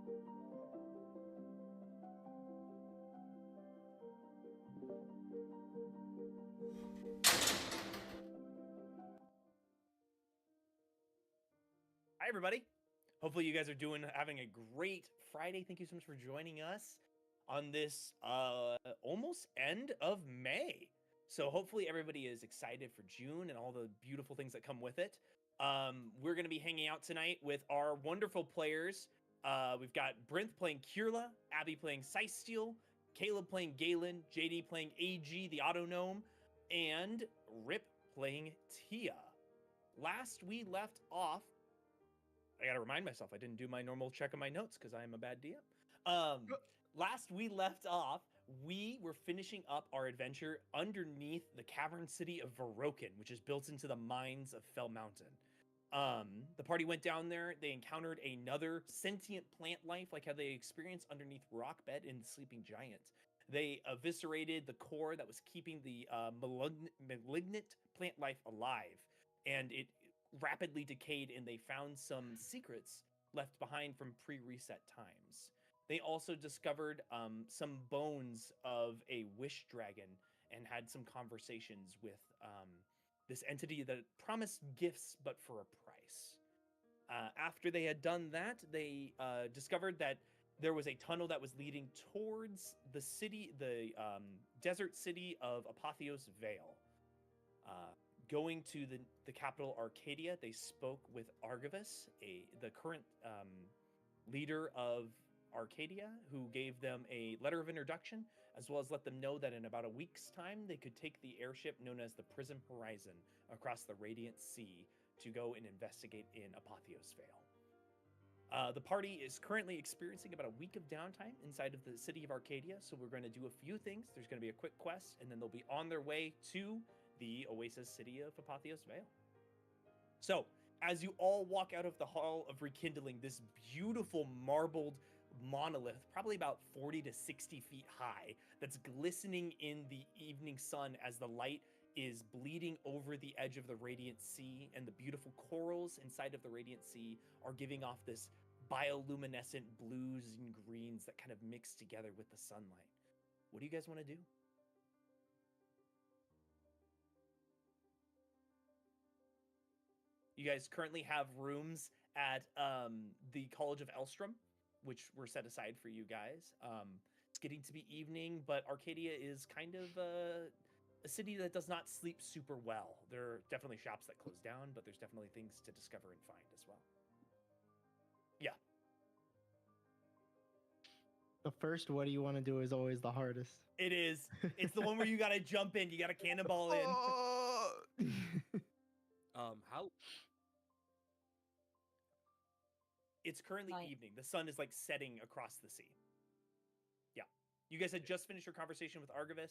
Hi, everybody. Hopefully you guys are having a great Friday. Thank you so much for joining us on this almost end of May. So hopefully everybody is excited for June and all the beautiful things that come with it. We're going to be hanging out tonight with our wonderful players. We've got Brinth playing Kirla, Abby playing Steel, Caleb playing Galen, JD playing AG, the Auto Gnome, and Rip playing Tia. Last we left off, I gotta remind myself I didn't do my normal check of my notes because I am a bad DM. Last we left off, we were finishing up our adventure underneath the cavern city of Varokin, which is built into the mines of Fell Mountain. The party went down there. They encountered another sentient plant life, like how they experienced underneath Rockbed in the Sleeping Giant. They eviscerated the core that was keeping the malignant plant life alive, and it rapidly decayed, and they found some secrets left behind from pre-reset times. They also discovered some bones of a wish dragon and had some conversations with this entity that promised gifts but for a price. After they had done that, they discovered that there was a tunnel that was leading towards the city, the desert city of Apotheos Vale. Going to the capital Arcadia, they spoke with Argivus, the current leader of Arcadia, who gave them a letter of introduction, as well as let them know that in about a week's time, they could take the airship known as the Prism Horizon across the Radiant Sea to go and investigate in Apotheos Vale. The party is currently experiencing about a week of downtime inside of the city of Arcadia, so we're going to do a few things. There's going to be a quick quest, and then they'll be on their way to the oasis city of Apotheos Vale. So, as you all walk out of the Hall of Rekindling, this beautiful marbled monolith, probably about 40 to 60 feet high, that's glistening in the evening sun as the light is bleeding over the edge of the Radiant Sea, and the beautiful corals inside of the Radiant Sea are giving off this bioluminescent blues and greens that kind of mix together with the sunlight. What do you guys want to do? You guys currently have rooms at the College of Elstrom, which were set aside for you guys. It's getting to be evening, but Arcadia is kind of a city that does not sleep super well. There are definitely shops that close down, but there's definitely things to discover and find as well. Yeah. The first what do you want to do is always the hardest. It is. It's the one where you got to jump in. You got to cannonball in. How? It's currently evening. The sun is like setting across the sea. Yeah. You guys had just finished your conversation with Argivus.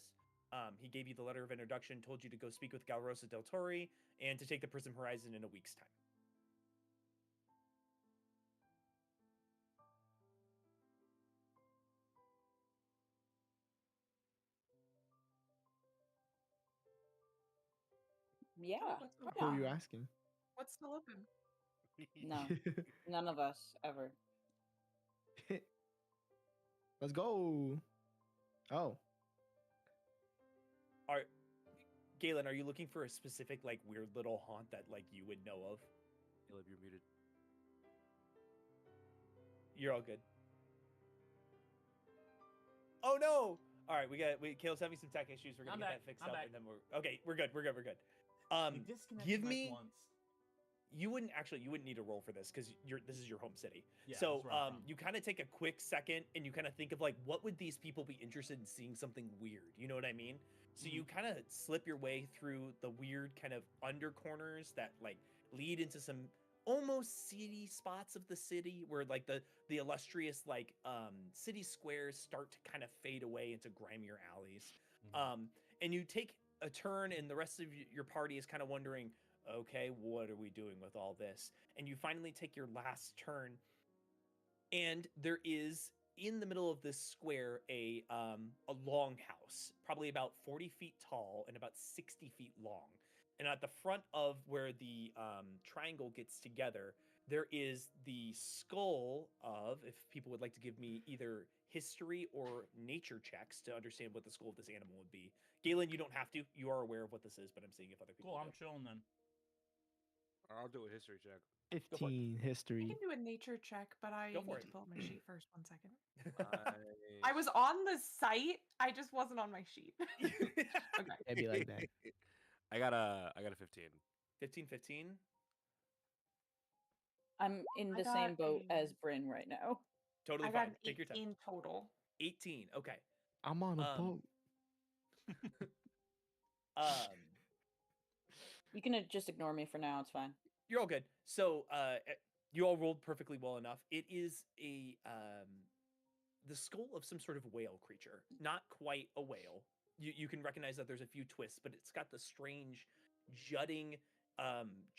He gave you the letter of introduction, told you to go speak with Galrosa del Torre, and to take the Prism Horizon in a week's time. Yeah. Who are you asking? What's still open? No, none of us ever. Let's go. Oh. Galen, are you looking for a specific like weird little haunt that like you would know of? Caleb, you're muted. You're all good. Oh no! All right, Caleb's having some tech issues. We're gonna get that fixed up, and then we're good. Give me once. You wouldn't need a roll for this because this is your home city. Yeah, so you kind of take a quick second and you kind of think of like, what would these people be interested in seeing something weird? You know what I mean? So you kind of slip your way through the weird kind of under corners that like lead into some almost seedy spots of the city where like the illustrious like city squares start to kind of fade away into grimier alleys. And you take a turn and the rest of your party is kind of wondering, okay, what are we doing with all this? And you finally take your last turn, and there is in the middle of this square a longhouse, probably about 40 feet tall and about 60 feet long. And at the front of where the triangle gets together, there is the skull of, if people would like to give me either history or nature checks to understand what the skull of this animal would be. Galen, you don't have to. You are aware of what this is, but I'm seeing if other people Cool, do. I'm chilling then. I'll do a history check. Go for it. 15 I history. can do a nature check, but I Go need for to it. pull up my sheet first. 1 second. I I was on the site. I just wasn't on my sheet. Okay. It'd be like that. I got a 15. 15. I'm in I the got same boat as a- Bryn right now. Totally I got fine. an Take your time. 18 total. 18. Okay. I'm on a Um, boat. Um, You can just ignore me for now. It's fine. you're all good. So, you all rolled perfectly well enough. It is the skull of some sort of whale creature. Not quite a whale. You can recognize that there's a few twists, but it's got the strange jutting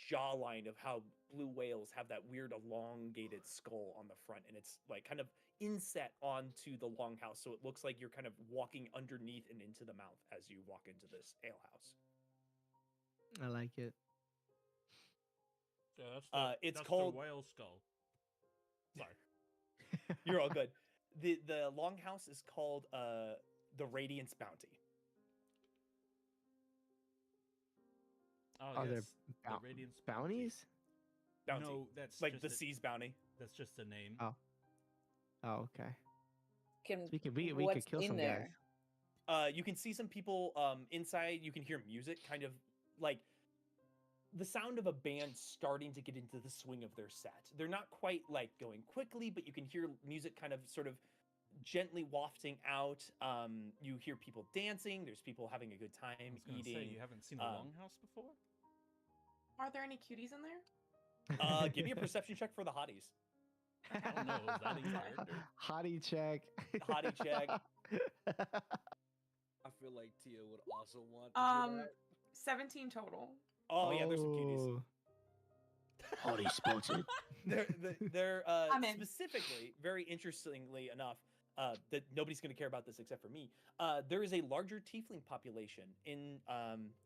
jawline of how blue whales have that weird elongated skull on the front, and it's like kind of inset onto the longhouse, so it looks like you're kind of walking underneath and into the mouth as you walk into this alehouse. I like it. So that's It's that's called- the whale skull. Sorry. You're all good. The longhouse is called the Radiance Bounty. Oh, Are there yes, the bou- Radiance bounties? Bounty. No, that's Like just the a- sea's bounty. That's just a name. Oh. Oh, okay. Can So we could what's kill in some there? guys. You can see some people inside. You can hear music, kind of like the sound of a band starting to get into the swing of their set. They're not quite like going quickly, but you can hear music kind of sort of gently wafting out. You hear people dancing. There's people having a good I time was gonna eating. say you haven't seen the longhouse before. Are there any cuties in there? Give me a perception check for the hotties. I don't know. Is that in character? Hottie check. Hottie check. I feel like Tia would also want to do that. 17 total. Oh yeah, there's some cuties. Hottie spotted. They're I'm in. specifically, very interestingly enough, that nobody's going to care about this except for me. There is a larger tiefling population in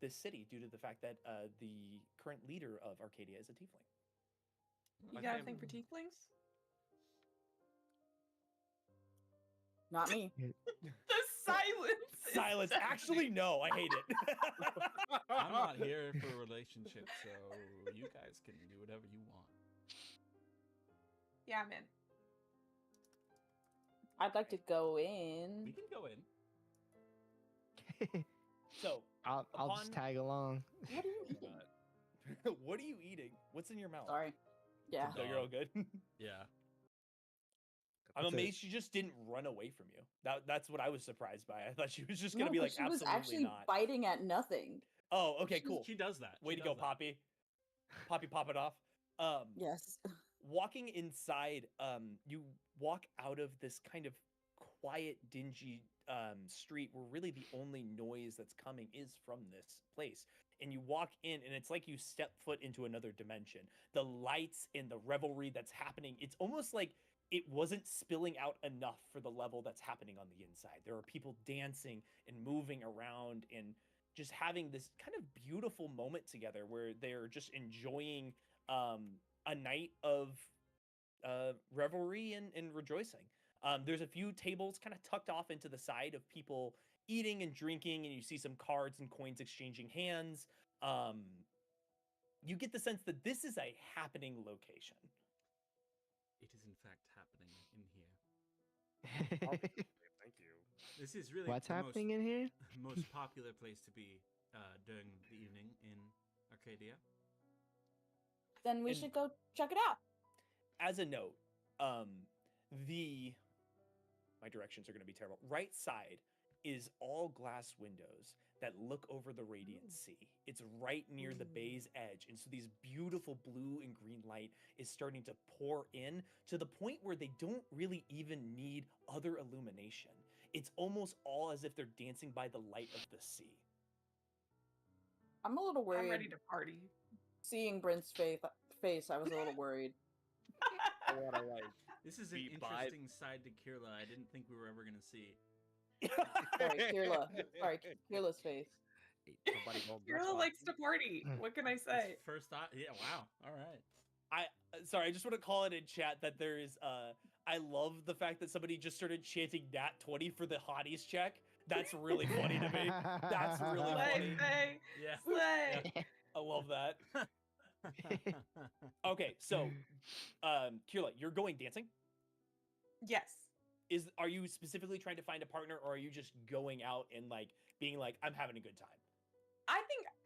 this city due to the fact that the current leader of Arcadia is a tiefling. You I got a can't- thing for tieflings? Not me. The silence. is Silence. deafening. Actually, no. I hate it. I'm not here for relationships, so you guys can do whatever you want. Yeah, I'm in. I'd like to go We in. can go in. So, I'll just Upon- tag along. What are you eating? what are you eating? What's in your mouth? Sorry. Yeah. No, you're all good. Yeah. I'm What's it? amazed she just didn't run away from you. That's what I was surprised by. I thought she was just gonna No, be 'cause like, she was absolutely actually not. biting at nothing. Oh, okay, cool. She does that. Way She to go, does that. Poppy. Poppy, pop it off. Yes. Walking inside, you walk out of this kind of quiet, dingy street where really the only noise that's coming is from this place. And you walk in, and it's like you step foot into another dimension. The lights and the revelry that's happening, it's almost like it wasn't spilling out enough for the level that's happening on the inside. There are people dancing and moving around and just having this kind of beautiful moment together where they're just enjoying a night of revelry and rejoicing. There's a few tables kind of tucked off into the side of people eating and drinking, and you see some cards and coins exchanging hands. You get the sense that this is a happening location. It is in fact happening in here. Thank you. This is really What's the happening in here? most popular place to be during the evening in Arcadia. Then we And- should go check it out. As a note, my directions are going to be terrible. Right side is all glass windows that look over the radiant sea. It's right near the bay's edge, and so these beautiful blue and green light is starting to pour in to the point where they don't really even need other illumination. It's almost all as if they're dancing by the light of the sea. I'm a little worried. I'm ready to party. Seeing Brent's face, I was a little worried. I want to like. This is an Be by- interesting side to Kirla I didn't think we were ever going to see. Sorry, Kirla. Sorry, Kirla's face. Hey, somebody go bless Kira my- likes to party. What can I say? First thought, yeah, wow. All right. Sorry, I just want to call it in chat that there is. I love the fact that somebody just started chanting Nat 20 for the hotties check. That's really funny to me. That's really Slay, funny. Faye. Yeah. Slay. I love that. Okay, so, Kirla, you're going dancing. Yes. Are you specifically trying to find a partner, or are you just going out and like being like, I'm having a good time?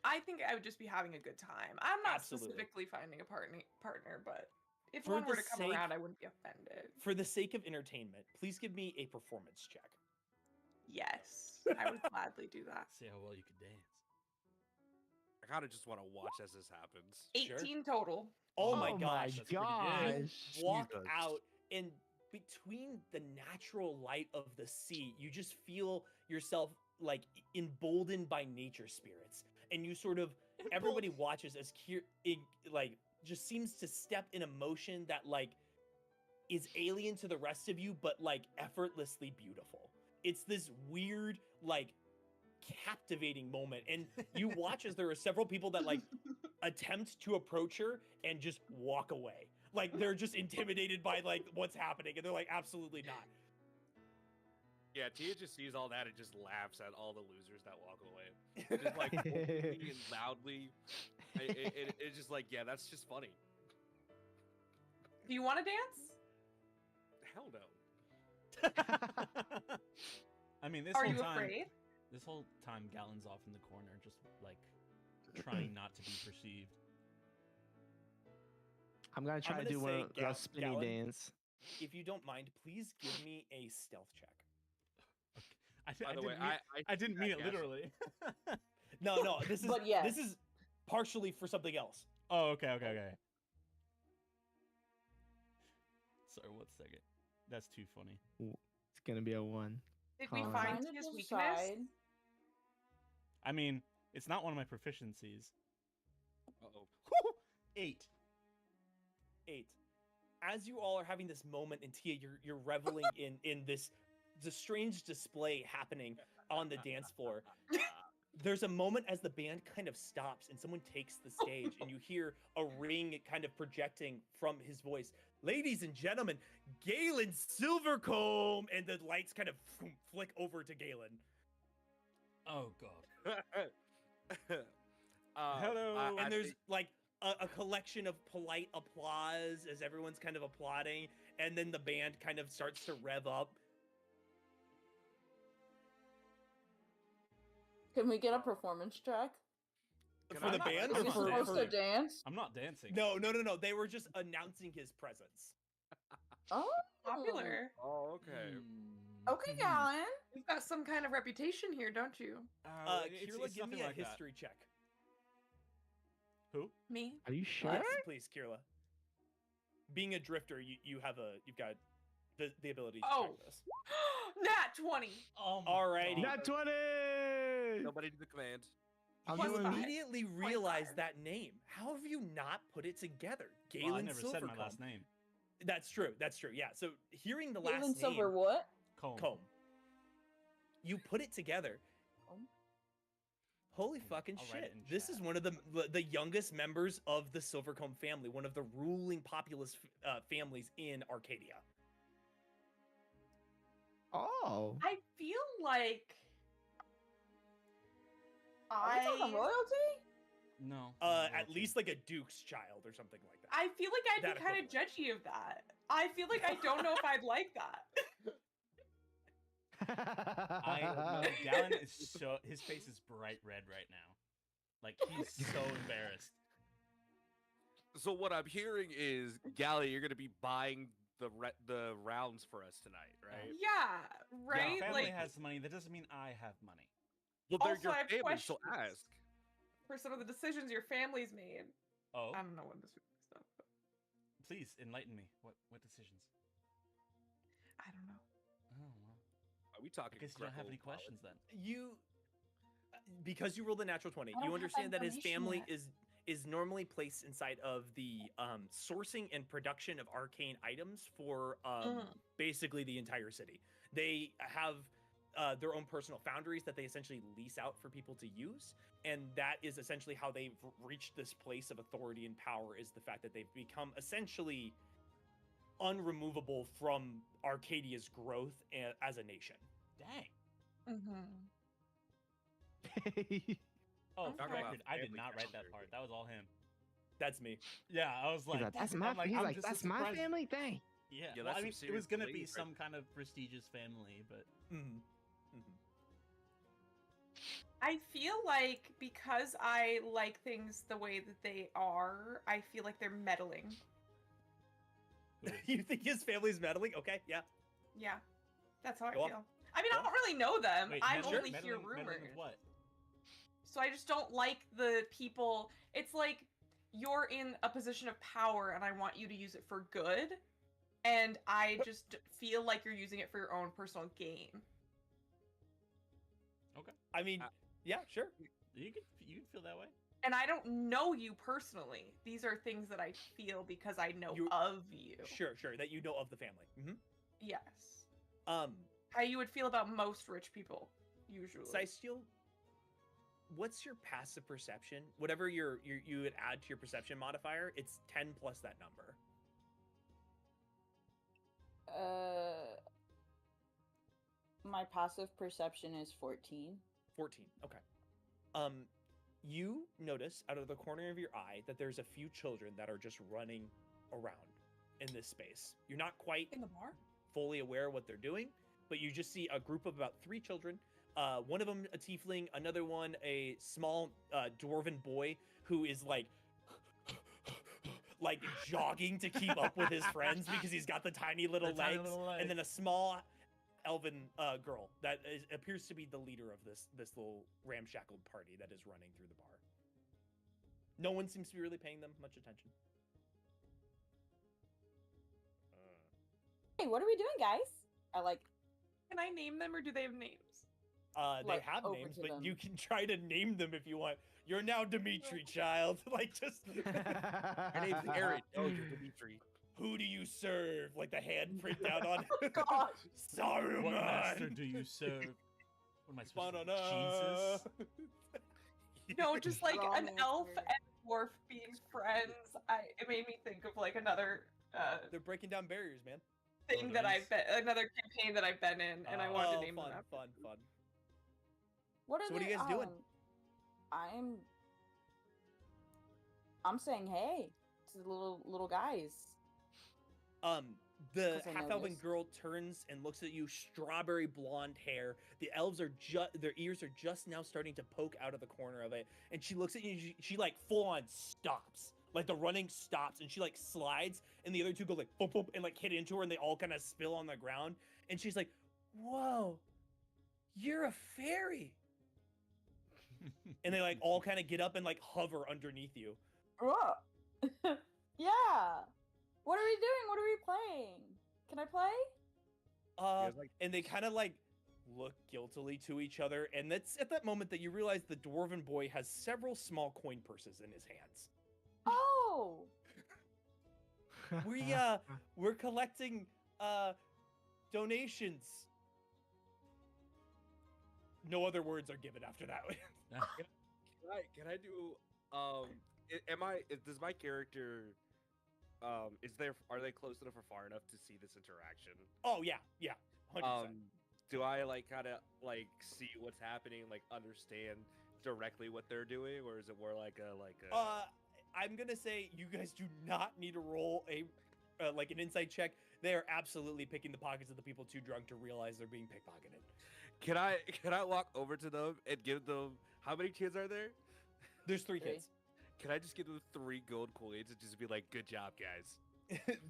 I think I would just be having a good time. I'm not Absolutely. specifically finding a partner, but if For one were the to come sake- around, I wouldn't be offended. For the sake of entertainment, please give me a performance check. Yes, I would gladly do that. See how well you can dance. I kind of just want to watch as this happens. 18 total. Oh my Oh gosh. That's pretty good. gosh. Walk Jesus. out, and between the natural light of the sea, you just feel yourself like emboldened by nature spirits, and you sort of everybody watches as like just seems to step in a motion that like is alien to the rest of you, but like effortlessly beautiful. It's this weird like captivating moment, and you watch as there are several people that like attempt to approach her and just walk away. Like they're just intimidated by like what's happening, and they're like, absolutely not. Yeah, Tia just sees all that and just laughs at all the losers that walk away. Just like openly and loudly. It's just like, yeah, that's just funny. Do you want to dance? Hell no. I mean, this Are whole you time, afraid? this whole time, Galen's off in the corner, just like trying not to be perceived. I'm gonna try to gonna do say one a spinny Galen. dance. If you don't mind, please give me a stealth check. By the way, I didn't mean it guess. literally. No, this is But yes. this is partially for something else. Oh, okay. Sorry, 1 second. That's too funny. It's gonna be a 1. Did we Fine. find Trying to his weakness? decide. I mean, it's not one of my proficiencies. Uh-oh. 8. 8. As you all are having this moment, and Tia, you're reveling in this the strange display happening on the dance floor. There's a moment as the band kind of stops and someone takes the stage, and you hear a ring kind of projecting from his voice. Ladies and gentlemen, Galen Silvercomb, and the lights kind of flick over to Galen. Oh god. Hello. And there's like a collection of polite applause as everyone's kind of applauding, and then the band kind of starts to rev up. Can we get a performance track? For the band? Are or we for- supposed for- to dance? I'm not dancing. No. They were just announcing his presence. Oh, Popular. Oh, okay. Hmm. Okay, Galen. You've got some kind of reputation here, don't you? Kirla, give me a history check. Who? Me? Are you sure? Yes, please, Kirla. Being a drifter, you've got the ability to Oh. check this. Nat 20. Oh my Alrighty. God. Not 20. Nobody did the command. I'm Plus You doing five. immediately realize that name. How have you not put it together? Galen Well, I never said my Silvercomb. last name. That's true. Yeah. So hearing the last Galen name, Silver what? Comb, you put it together. Comb? Holy fucking I'll write it shit! in This chat. is one of the youngest members of the Silvercomb family, one of the ruling populous families in Arcadia. Oh. I feel like Are we talking royalty? No. At least like a duke's child or something like that. I feel like I'd That be kind of equivalent. judgy of that. I feel like I don't know if I'd like that. Galen is so his face is bright red right now. Like he's so embarrassed. So what I'm hearing is, Gally, you're gonna be buying the rounds for us tonight, right? Yeah, right? Your family Like has money. That doesn't mean I have money. Well, they're Also, your I have family, so questions. ask. for some of the decisions your family's made. Oh, I don't know what this stuff. But please enlighten me. What decisions? I don't know. Oh well. Are we I talking? guess you don't have any Greco-Roman? questions then. You, because you rolled a natural 20, I don't you have understand that his information family yet. is normally placed inside of the sourcing and production of arcane items for basically the entire city. They have their own personal foundries that they essentially lease out for people to use. And that is essentially how they've reached this place of authority and power, is the fact that they've become essentially unremovable from Arcadia's growth as a nation. Dang. Oh, for Okay. the record, I did Family not write that calendar. part. That was all him. That's me. Yeah, I was like, That's my. I'm He's I'm like, just that's as my surprised- family thing. Yeah, Yeah, well, that's I some mean, it serious was gonna be belief right some kind of prestigious family, but Mm-hmm. I feel like because I like things the way that they are, I feel like they're meddling. You think his family's meddling? Okay, yeah. Yeah, that's how I Go on. feel. I mean, Go I don't really know them. wait, I'm meddling- only hear meddling- meddling rumors. with what? So I just don't like the people. It's like you're in a position of power and I want you to use it for good. And I just feel like you're using it for your own personal gain. I mean, yeah, sure. You can feel that way. And I don't know you personally. These are things that I feel because I know You- of you. Sure, that you know of the family. Yes. Um, How you would feel about most rich people, usually. Cysteel, what's your passive perception? Whatever you would add to your perception modifier, it's 10 plus that number. My passive perception is 14. 14. Okay. You notice out of the corner of your eye that there's a few children that are just running around in this space. You're not quite In the bar? fully aware of what they're doing, but you just see a group of about 3 children. One of them a tiefling, another one a small dwarven boy who is like jogging to keep up with his friends because he's got the tiny little The tiny legs, little and then a legs. small elven girl that appears to be the leader of this little ramshackled party that is running through the bar. No one seems to be really paying them much attention. Hey, what are we doing, guys? I like. Can I name them or do they have names? They Like, have over names, to but them. you can try to name them if you want. You're now Dimitri, child. Like, just Her name's Aaron. Oh, you're Dimitri. who do you serve? Like the hand print down on Oh gosh. Saruman. What master do you serve? What am I supposed to do? Banana. Jesus? No, just like an Wrong elf answer. and a dwarf being friends. It made me think of like another They're breaking down barriers, man. thing that nice. I've been, another campaign that I've been in, and I wanted to name fun, them after. fun. What are So what are they, you guys doing? I'm saying hey to the little guys. The 'Cause I half-elven noticed. girl turns and looks at you, strawberry blonde hair. The elves are their ears are just now starting to poke out of the corner of it. And she looks at you, and she like full on stops. Like the running stops, and she like slides, and the other two go like boop, boop, and like hit into her, and they all kind of spill on the ground. And she's like, "Whoa, you're a fairy!" And they like all kind of get up and like hover underneath you. Oh. Yeah. What are we doing? What are we playing? Can I play? guys like- And they kind of like look guiltily to each other, and that's at that moment that you realize the dwarven boy has several small coin purses in his hands. Oh. We're collecting donations. No other words are given after that. Can I do does my character are they close enough or far enough to see this interaction? Oh yeah, 100%. Do I like kind of like see what's happening, like understand directly what they're doing, or is it more like a I'm gonna say you guys do not need to roll a like an insight check. They are absolutely picking the pockets of the people too drunk to realize they're being pickpocketed. Can I walk over to them and give them, how many kids are there? There's 3 Three. kids. Can I just give them 3 gold coins and just be like, good job, guys?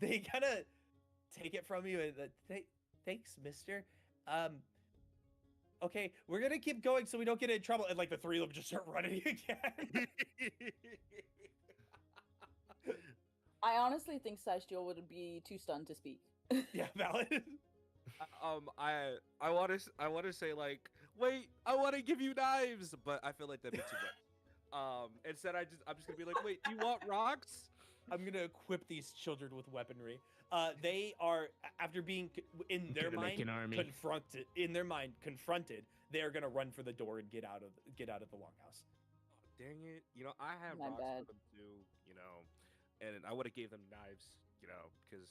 They kind of take it from you and thanks, mister. Okay, we're gonna keep going so we don't get in trouble. And like the 3 of them just start running again. I honestly think Cysteel would be too stunned to speak. Yeah, valid. I want to say like, wait, I want to give you knives, but I feel like that'd be too much. Instead, I'm just gonna be like, wait, do you want rocks? I'm gonna equip these children with weaponry. They are after being in their gonna make mind an army. confronted. In their mind confronted, they are gonna run for the door and get out of the longhouse. Dang it! You know, I have My rocks bad. for them too. You know, and I would have gave them knives. You know, because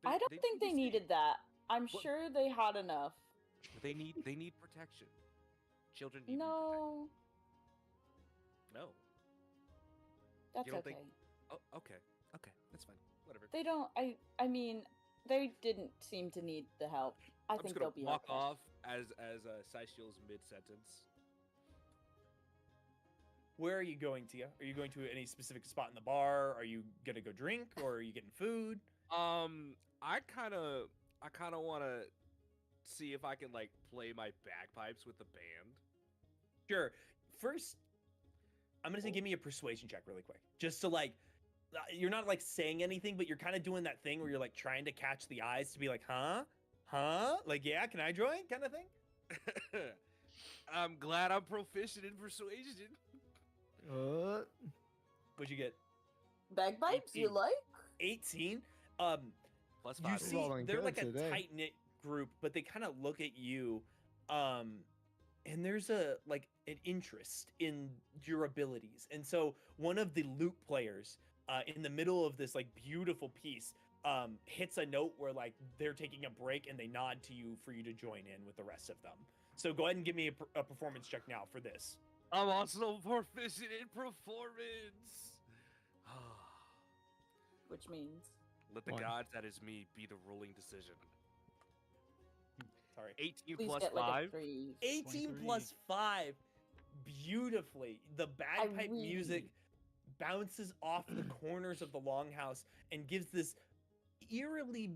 I don't think they needed that. I'm What? sure they had enough. They need protection. Children need No, protection. No. that's You don't okay. think- Oh, okay. Okay, that's fine. Whatever. They don't. I mean, they didn't seem to need the help. I I'm think just they'll gonna be walk okay. off as Saishiel's mid sentence. Where are you going, Tia? Are you going to any specific spot in the bar? Are you gonna go drink, or are you getting food? I kind of want to see if I can like play my bagpipes with the band. Sure. First, I'm gonna say give me a persuasion check really quick, just to like. You're not like saying anything, but you're kind of doing that thing where you're like trying to catch the eyes to be like, huh, like yeah, can I join, kind of thing. I'm glad I'm proficient in persuasion. What'd you get? Bagpipes, you 18. like? 18. Plus You 5. see, rolling they're good like a today. tight knit group, but they kind of look at you, and there's a like an interest in your abilities. And so one of the lute players, in the middle of this like beautiful piece, hits a note where like they're taking a break and they nod to you for you to join in with the rest of them. So go ahead and give me a performance check now for this. I'm also proficient in performance. Which means Let the One. gods that is me be the ruling decision. Sorry. 18 please plus get like 5. a 3. 18 23. plus 5. Beautifully. The bagpipe really- music bounces off the corners of the longhouse and gives this eerily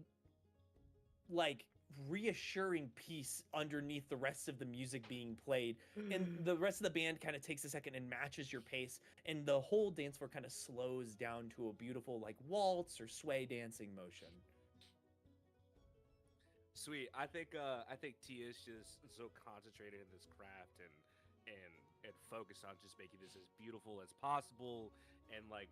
like reassuring peace underneath the rest of the music being played. And the rest of the band kind of takes a second and matches your pace, and the whole dance floor kind of slows down to a beautiful like waltz or sway dancing motion. Sweet. I think Tia is just so concentrated in this craft and focused on just making this as beautiful as possible, and like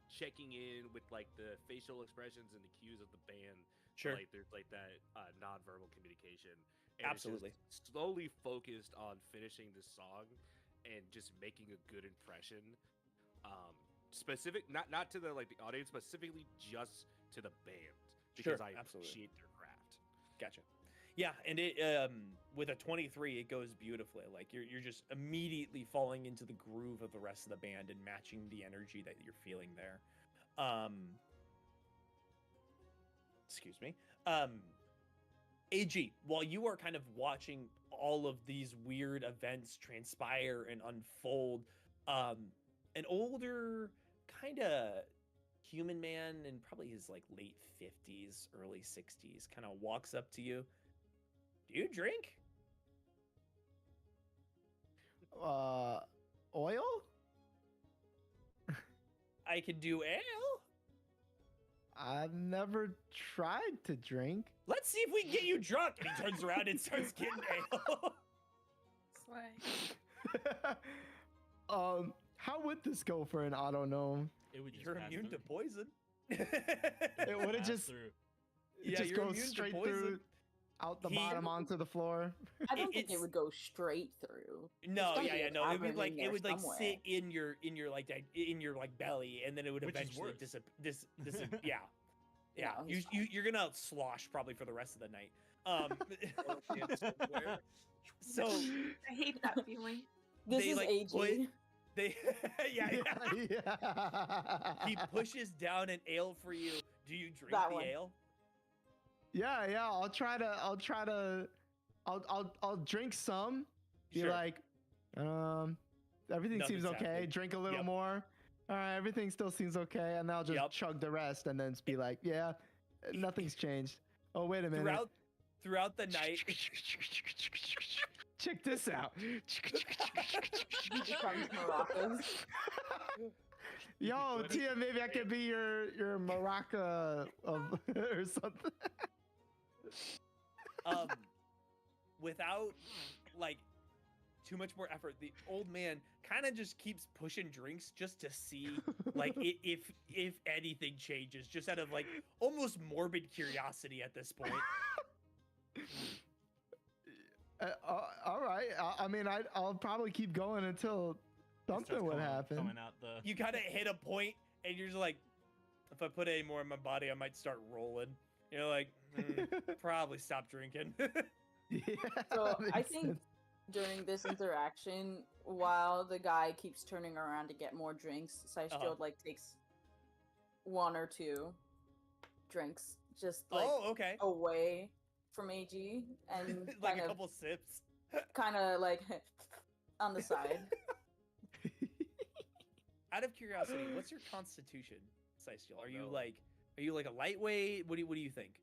checking in with like the facial expressions and the cues of the band. Sure. Like there's like that nonverbal communication. And it's just Absolutely. slowly focused on finishing this song and just making a good impression. Specific, not to the like the audience, specifically just to the band, Sure, because I absolutely. appreciate their craft. Gotcha. Yeah, and it with a 23, it goes beautifully. Like you're just immediately falling into the groove of the rest of the band and matching the energy that you're feeling there. Excuse me. AG, while you are kind of watching all of these weird events transpire and unfold, an older kind of human man in probably his like late 50s, early 60s kind of walks up to you. Do you drink? Oil? I could do ale. I've never tried to drink. Let's see if we can get you drunk. And he turns around and starts getting ale. Slay. How would this go for an auto gnome? It would just You're pass immune to through. poison. It would have Pass just through. it Yeah, just you're goes immune to straight poison. through, out the He- bottom onto the floor. I don't think it's- it would go straight through. No, gotta yeah, be yeah, a no. It would cavern like in it there would like somewhere. sit in your belly, and then it would Which is eventually worse. yeah. Yeah, No, he's you're gonna slosh probably for the rest of the night. So I hate that feeling. This They, is like, AG. put- they yeah, yeah. Yeah. He pushes down an ale for you. Do you drink That the one. ale? Yeah, yeah. I'll drink some. Be Sure. like, everything seems Nothing's okay. happening. Drink a little Yep. more. All right, everything still seems okay, and then I'll just Yep. chug the rest, and then be like, yeah, nothing's changed. Oh, wait a minute. Throughout the night, Check this out. He becomes maracas. Yo, Tia, maybe I could be your maraca of or something. without like too much more effort. The old man kind of just keeps pushing drinks just to see, like, if anything changes, just out of like almost morbid curiosity at this point. All right. I mean, I'll probably keep going until It starts something would coming- happen. Coming out the. You kind of hit a point, and you're just like, if I put any more in my body, I might start rolling. You're like, probably stop drinking. Yeah, So that I makes think sense. during this interaction, while the guy keeps turning around to get more drinks, Seistield like takes one or two drinks just like Oh, okay. away from AG and Like a couple sips. kind of like on the side. Out of curiosity, what's your constitution, Seistiel? Oh, Are you no. like a lightweight? What do you think?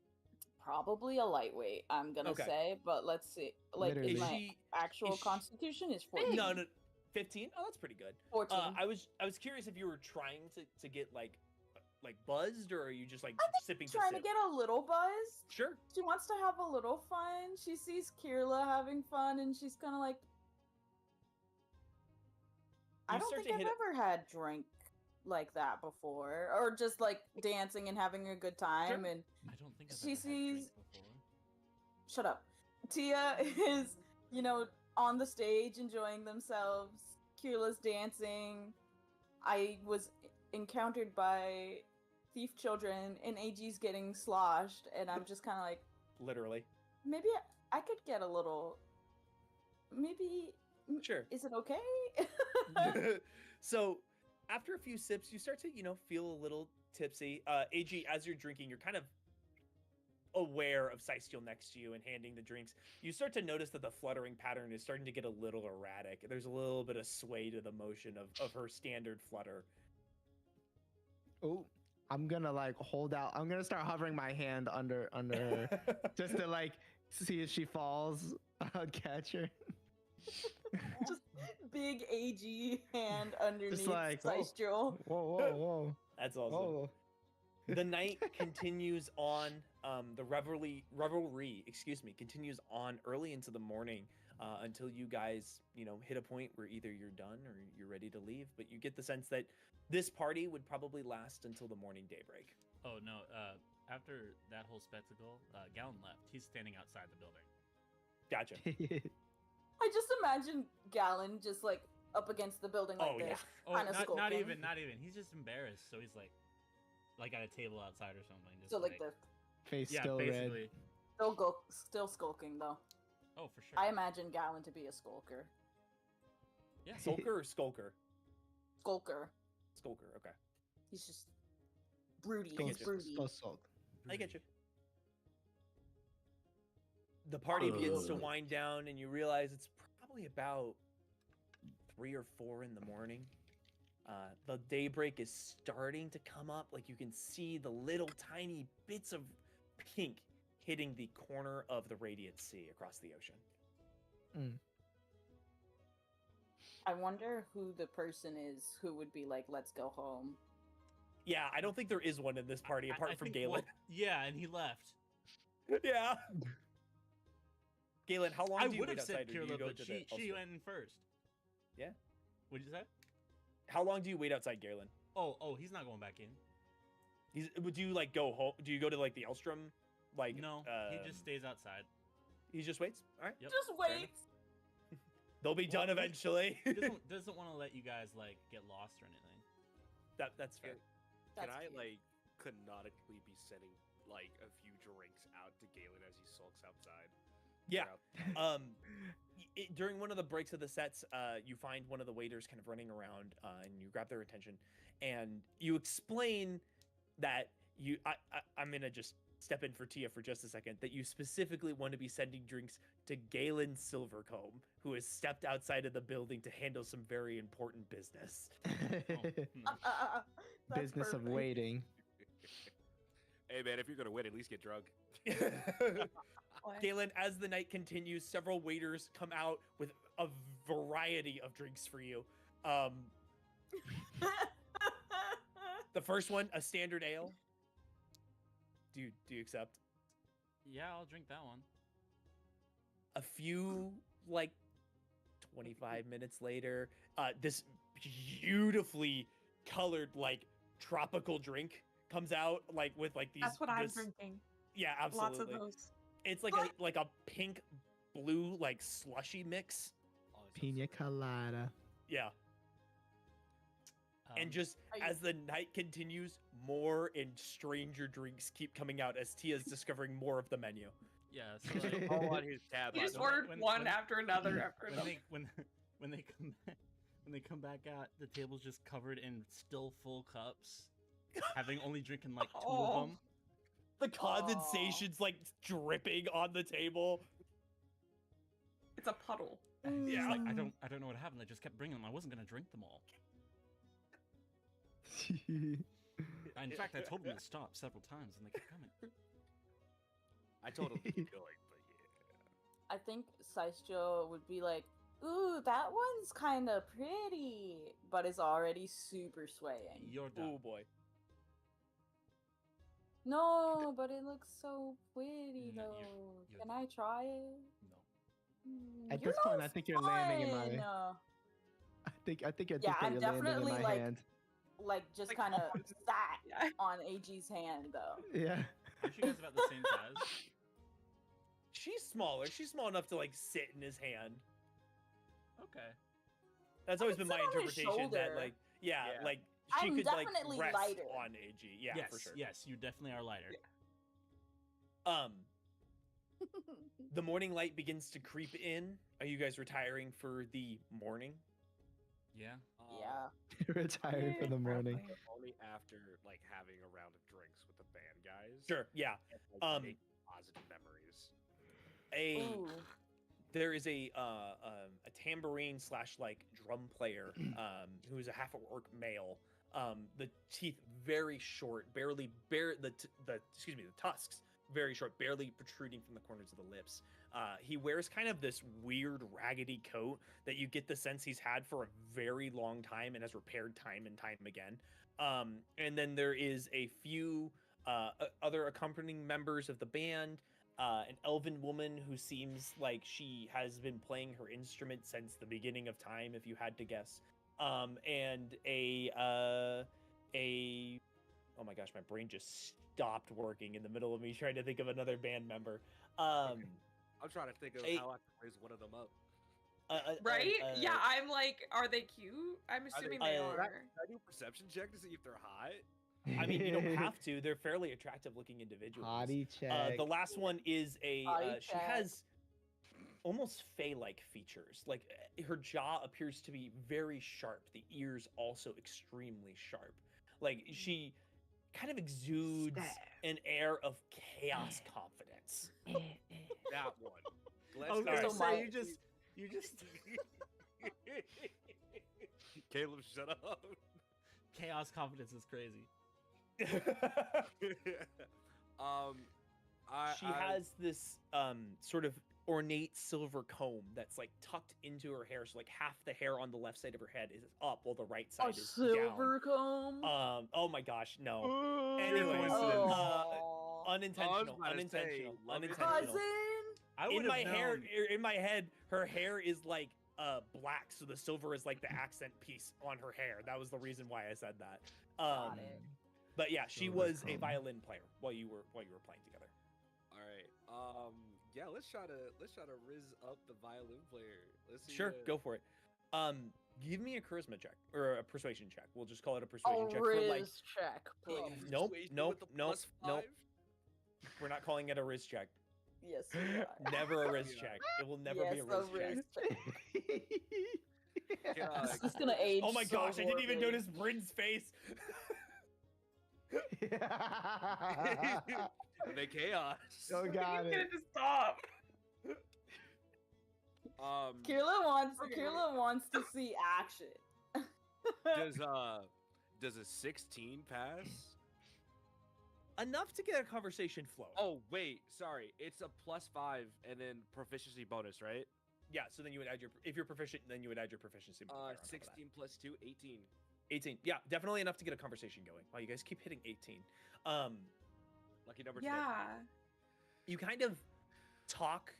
Probably a lightweight, I'm gonna Okay. say, but let's see. Like, Literally. Is my she actual is she- constitution is 14. no 15? Oh, that's pretty good. 14. I was curious if you were trying to get like buzzed, or are you just like sipping to Trying to sip? get a little buzz. Sure. She wants to have a little fun. She sees Kirla having fun, and she's kind of like, I You don't start think to I've hit ever had drink like that before, or just like dancing and having a good time. And I don't think I've She ever had drink sees- before. shut up, Tia is, on the stage enjoying themselves. Kirla's dancing. I was encountered by thief children, and AG's getting sloshed, and I'm just kind of like, Literally. maybe I could get a little. Maybe Sure. is it okay? So after a few sips, you start to, feel a little tipsy. AG, as you're drinking, you're kind of aware of Seistiel next to you and handing the drinks. You start to notice that the fluttering pattern is starting to get a little erratic. There's a little bit of sway to the motion of her standard flutter. Oh, I'm gonna like hold out. I'm gonna start hovering my hand under her just to like see if she falls. I'll catch her. Just big AG hand underneath like, whoa. Seistiel. Whoa. That's awesome. Whoa. The night continues on. The revelry, continues on early into the morning until you guys, hit a point where either you're done or you're ready to leave. But you get the sense that this party would probably last until the morning daybreak. Oh no! After that whole spectacle, Gallon left. He's standing outside the building. Gotcha. I just imagine Gallon just like up against the building like Oh, yeah. this. Oh, Kinda not skulking. even. He's just embarrassed, so he's like at a table outside or something. Just So like the Face yeah, still basically. red. still skulking though. Oh, for sure. I imagine Gallon to be a skulker. Yeah. Sulker or skulker? Skulker. Skulker, okay. He's just broody. I He's get you. broody. Still sulk. I get you. The party begins to wind down, and you realize it's probably about 3 or 4 in the morning. The daybreak is starting to come up. Like you can see the little tiny bits of pink hitting the corner of the radiant sea across the ocean. I wonder who the person is who would be like, let's go home. Yeah, I don't think there is one in this party apart from think Galen. Yeah, and he left. Yeah. Galen, how long I do you would wait have said outside? Or do you Kirla, go but to she the Ulster? went in first. Yeah? What'd you say? How long do you wait outside, Galen? Oh, he's not going back in. Would you like go home? Do you go to like the Elstrom? Like No, he just stays outside. he just waits. All right, Yep. Just fair wait. they'll be done Well, eventually. He doesn't want to let you guys like get lost or anything. That's fair. Can That's I cute. like canonically be sending like a few drinks out to Galen as he sulks outside? Yeah. throughout- During one of the breaks of the sets, you find one of the waiters kind of running around, and you grab their attention, and you explain that I'm gonna just step in for Tia for just a second. That you specifically want to be sending drinks to Galen Silvercomb, who has stepped outside of the building to handle some very important business. That's Business of perfect. waiting. Hey man, if you're gonna win, at least get drunk. What? Galen, as the night continues, several waiters come out with a variety of drinks for you. The first one, a standard ale. Do you accept? Yeah, I'll drink that one. A few like 25 minutes later, this beautifully colored like tropical drink comes out like with like these. That's what I'm this- drinking. Yeah, absolutely. Lots of those. It's like a pink blue like slushy mix. Oh, it sounds Pina so good. colada. Yeah. And Um, just Are you- as the night continues, more and stranger drinks keep coming out as Tia's discovering more of the menu. yeah. So like, All on his tab. He by just the way. ordered one after another after when another. they when they come back, when they come back out, the table's just covered in still full cups, having only drinking like 2 of Oh. them. The condensation's like dripping on the table. It's a puddle. And it's Yeah. like I don't know what happened. They just kept bringing them. I wasn't gonna drink them all. In fact, I told them to stop several times, and they kept coming. I told him to keep going, but yeah. I think Saisho would be like, "Ooh, that one's kind of pretty," but is already super swaying. You're done. Oh boy. No, but it looks so pretty No, though. you're Can done. I try it? No. At You're this point, no I think you're landing in my. fun. I think at Yeah, this point I'm you're landing in definitely, my like- hand. Like just Like, kind of on- sat Yeah. on AG's hand though. Yeah. Aren't you guys about the same size? She's smaller. She's small enough to like sit in his hand. Okay. That's always could been sit my on his interpretation that shoulder. like yeah, Yeah. like she I'm could like definitely rest lighter. on AG. Yeah, yes, for sure. yes, you definitely are lighter. The morning light begins to creep in. Are you guys retiring for the morning? Yeah. Yeah. Retiring for the morning. Probably. Only after like having a round of drinks with the band guys. Sure, yeah. And, like, Um, make positive memories. Ooh. There is a tambourine slash like drum player who is a half orc male. The teeth very short, the tusks very short, barely protruding from the corners of the lips. He wears kind of this weird raggedy coat that you get the sense he's had for a very long time and has repaired time and time again. And then there is a few other accompanying members of the band. An elven woman who seems like she has been playing her instrument since the beginning of time, if you had to guess. And a oh my gosh, my brain just stopped working in the middle of me trying to think of another band member. I'm trying to think of a- how I can raise one of them up. Right? Yeah, I'm like, are they cute? I'm assuming they uh, are. Can I do a perception check to see if they're hot? I mean, you don't have to. They're fairly attractive looking individuals. Potty check. The last one is a. Potty She check. has almost fey-like features. Like her jaw appears to be very sharp. The ears also extremely sharp. Like she kind of exudes an air of chaos confidence. That one. Let's I was gonna Alright. So say my- you just Caleb, shut up. chaos confidence is crazy. She has this sort of ornate silver comb that's like tucked into her hair, so like half the hair on the left side of her head is up while the right side A is silver comb. down. Oh my gosh, no. Oh, Anyways, Aw. unintentional, about to say, unintentional, love it. unintentional. Cousin. I In would my have hair, known. in my head, her hair is like black, so the silver is like the accent piece on her hair. That was the reason why I said that. Got it. But yeah, she Silver was a comb. violin player while you were playing together. All right. Yeah. Let's try to riz up the violin player. Let's see. Sure, go for it. Give me a charisma check or a persuasion check. We'll just call it a A persuasion check for like. riz check, please. Nope, Persuasion nope, with the nope, plus nope. 5? We're not calling it a riz check. Yes, you are. Never a riz Yeah. check. It will never yes, be a the riz check. check. Yeah, This is gonna age. Oh my so gosh, I didn't even horribly. notice Bryn's face. the chaos. Oh, got He's it. gonna just stop. Kira wants to see action. Does a 16 pass? Enough to get a conversation flowing. Oh wait, sorry. It's a +5 and then proficiency bonus, right? Yeah, so then you would add your if you're proficient, then you would add your proficiency. modifier on top of that. 16 plus 2, 18. 18. Yeah, definitely enough to get a conversation going. Wow, you guys keep hitting 18. Lucky number 10. Yeah. You kind of talk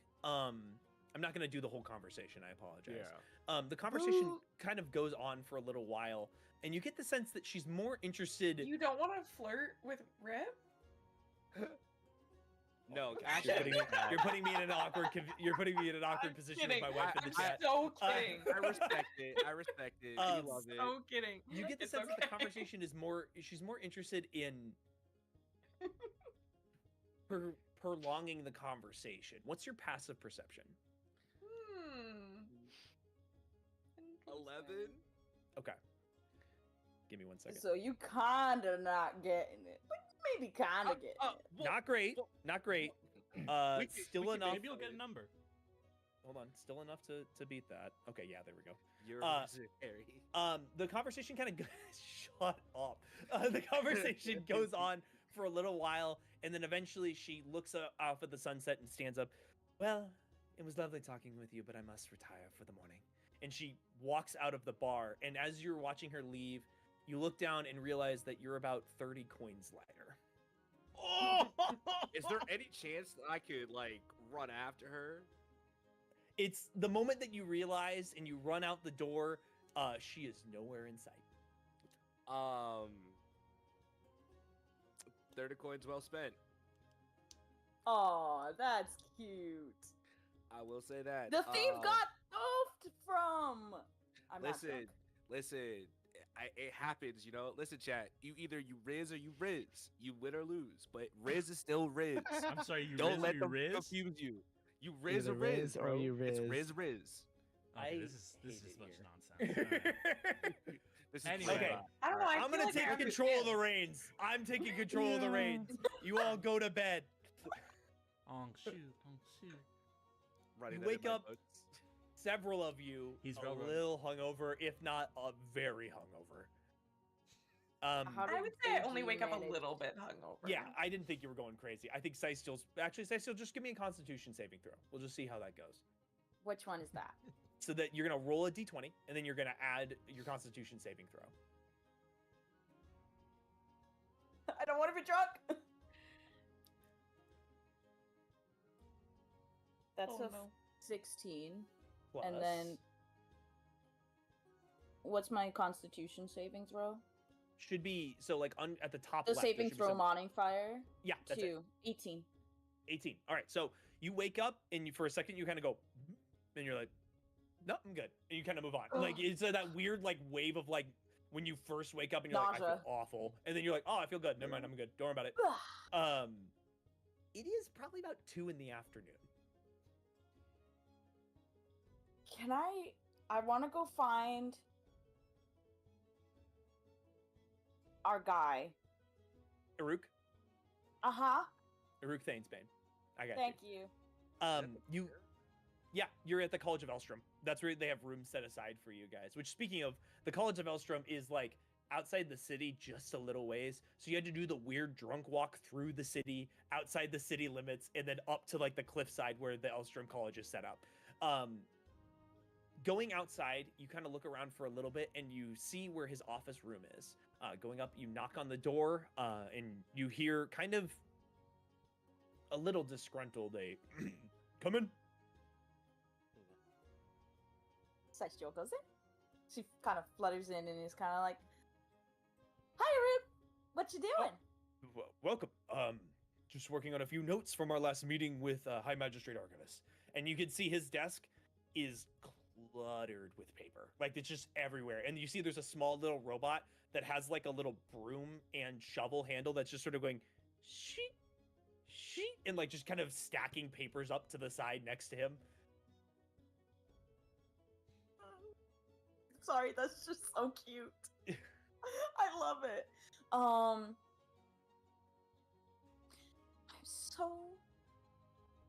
I'm not going to do the whole conversation. I apologize. Yeah. The conversation Ooh. kind of goes on for a little while, and you get the sense that she's more interested. You don't want to flirt with Rip? No, You're actually, putting me in an awkward. You're putting me in an awkward I'm position kidding. with my wife in the I'm chat. so kidding. I respect it. I respect it. Um, You love it. So kidding. You get the It's sense that the okay. conversation is more. She's more interested in prolonging the conversation. What's your passive perception? Hmm. 11. Okay. Give me 1 second. So you kinda not getting it, but maybe kinda getting it. Not great. well- Not great. we could- Still we could enough. Maybe you'll get a number. Hold on. Still enough to beat that. Okay. Yeah. There we go. You're Uh, visionary. The conversation kind of shut up. The conversation goes on for a little while, and then eventually she looks off at the sunset and stands up. Well, it was lovely talking with you, but I must retire for the morning. And she walks out of the bar, and as you're watching her leave, you look down and realize that you're about 30 coins lighter. Oh! Is there any chance that I could like run after her? It's the moment that you realize and you run out the door, she is nowhere in sight. 30 coins well spent. Oh, that's cute. I will say that. The thief got oofed from. I'm not Listen, drunk. listen. It happens, you know. Listen, chat. You either you riz or you riz. You win or lose, but riz is still riz. I'm sorry, you Don't riz or let you them riz? confuse you. You riz Either or riz, riz or bro. you It's riz. riz. Okay, I this is hate a it bunch here. of nonsense. Alright. This is Anyway. Okay. I don't know. I I'm feel gonna like take I control of the understand. reins. I'm taking control of the Yeah. reins. You all go to bed. Shoot. Writing You that in wake my up- notes. Several of you He's a railroaded. little hungover, if not very hungover. How I would say I did only you wake up a manage? little bit hungover. Yeah, I didn't think you were going crazy. I think Cystill's actually Cystill, just give me a Constitution saving throw. We'll just see how that goes. Which one is that? So that you're gonna roll a d20 and then you're gonna add your Constitution saving throw. I don't want to be drunk. That's Oh, a no. 16. Plus, And then what's my Constitution saving throw? should be so like at the top The left. there saving should be throw some- modifier? Yeah, that's it. 2. 18. 18. All right. So you wake up and for a second you kind of go, and you're like, no, I'm good, and you kind of move on. Like Ugh. it's that weird like wave of like when you first wake up and you're like, I Nausea. feel awful, and then you're like, oh, I feel good. Never mind, I'm good. Don't worry about it. It is probably about 2 in the afternoon. Can I want to go find our guy. Aruk, Uh-huh. Aruk Thanesbane. I got Thank you. you. Yeah, you're at the College of Elstrom. That's where they have rooms set aside for you guys. Which, speaking of, the College of Elstrom is like outside the city just a little ways. So you had to do the weird drunk walk through the city, outside the city limits, and then up to like the cliffside where the Elstrom College is set up. Going outside, you kind of look around for a little bit and you see where his office room is. Going up, you knock on the door, and you hear kind of a little disgruntled, come in. Sexual goes in. She kind of flutters in and is kind of like, "Hi, Root. What you doing?" Welcome. Just working on a few notes from our last meeting with High Magistrate Archivist. And you can see his desk is cluttered with paper. Like, it's just everywhere. And you see there's a small little robot that has like a little broom and shovel handle that's just sort of going, sheet, sheet, and like just kind of stacking papers up to the side next to him. Sorry, that's just so cute. I love it. I'm so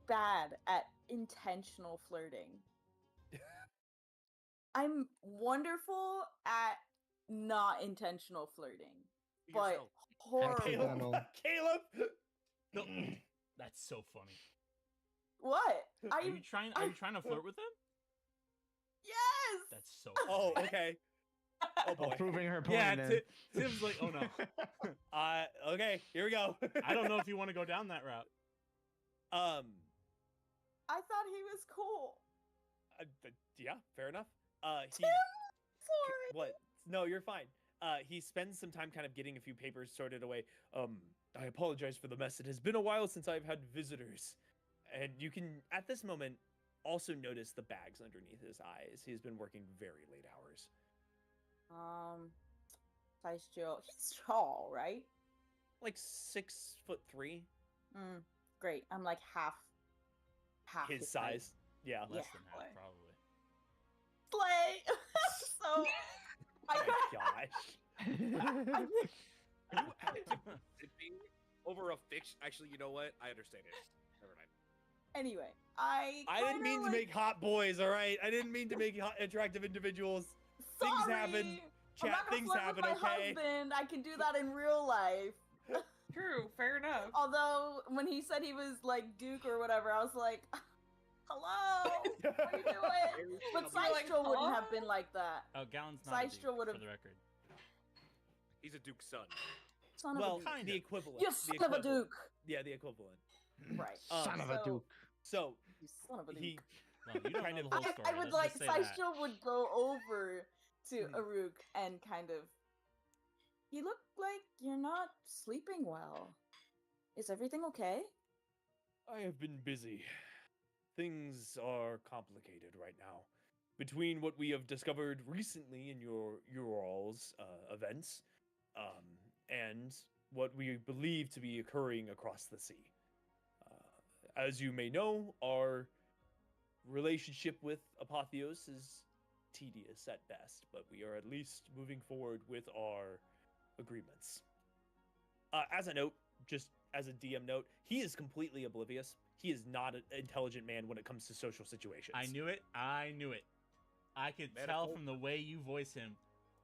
bad at intentional flirting. I'm wonderful at not intentional flirting, Be but yourself. horrible. Accidental. Caleb! No, that's so funny. What? Are you trying to flirt with him? Yes. That's so Oh, funny. okay. Oh boy. Proving her point. Yeah, then. Tim's like, oh no. Okay, here we go. I don't know if you want to go down that route. I thought he was cool. Yeah, fair enough. He Tim, sorry. what? No, you're fine. He spends some time kind of getting a few papers sorted away. I apologize for the mess. It has been a while since I've had visitors, and you can at this moment also notice the bags underneath his eyes. He's been working very late hours. Size Joe. He's tall, right? Like 6'3", Great. I'm like half his height. size. Yeah. Less Yeah, than half, boy. probably. Slay. So I Oh my gosh. You actively sipping over a fiction. Actually, you know what? I understand it. Never mind. anyway, I didn't kinda, mean to like, make hot boys, all right? I didn't mean to make hot, attractive individuals. Things happen. sorry, I'm Chat, not gonna things flirt happen, with my okay? husband. I can do that in real life. True, fair enough. Although when he said he was like Duke or whatever, I was like, hello, what are you doing? But You're like, Systra wouldn't huh? have been like that. Oh, Gallon's not a Systra Duke, would've- for the record. He's a Duke's son. Son Well, of a Duke. kind the of. equivalent. You the son of a equivalent. Duke. Yeah, the equivalent. Right. Son of a So- duke. So You son of a Duke. he Well, you don't Kind know of- the whole I story. would let's like just say that. Systra would go over to Hmm. Aruk and kind of. You look like you're not sleeping well. Is everything okay? I have been busy. Things are complicated right now. Between what we have discovered recently in your all's events, and what we believe to be occurring across the sea. As you may know, our relationship with Apotheos is tedious at best, but we are at least moving forward with our agreements. As a note, just as a DM note, he is completely oblivious. He is not an intelligent man when it comes to social situations. I knew it. I knew it. I could tell Metaphor. from the way you voice him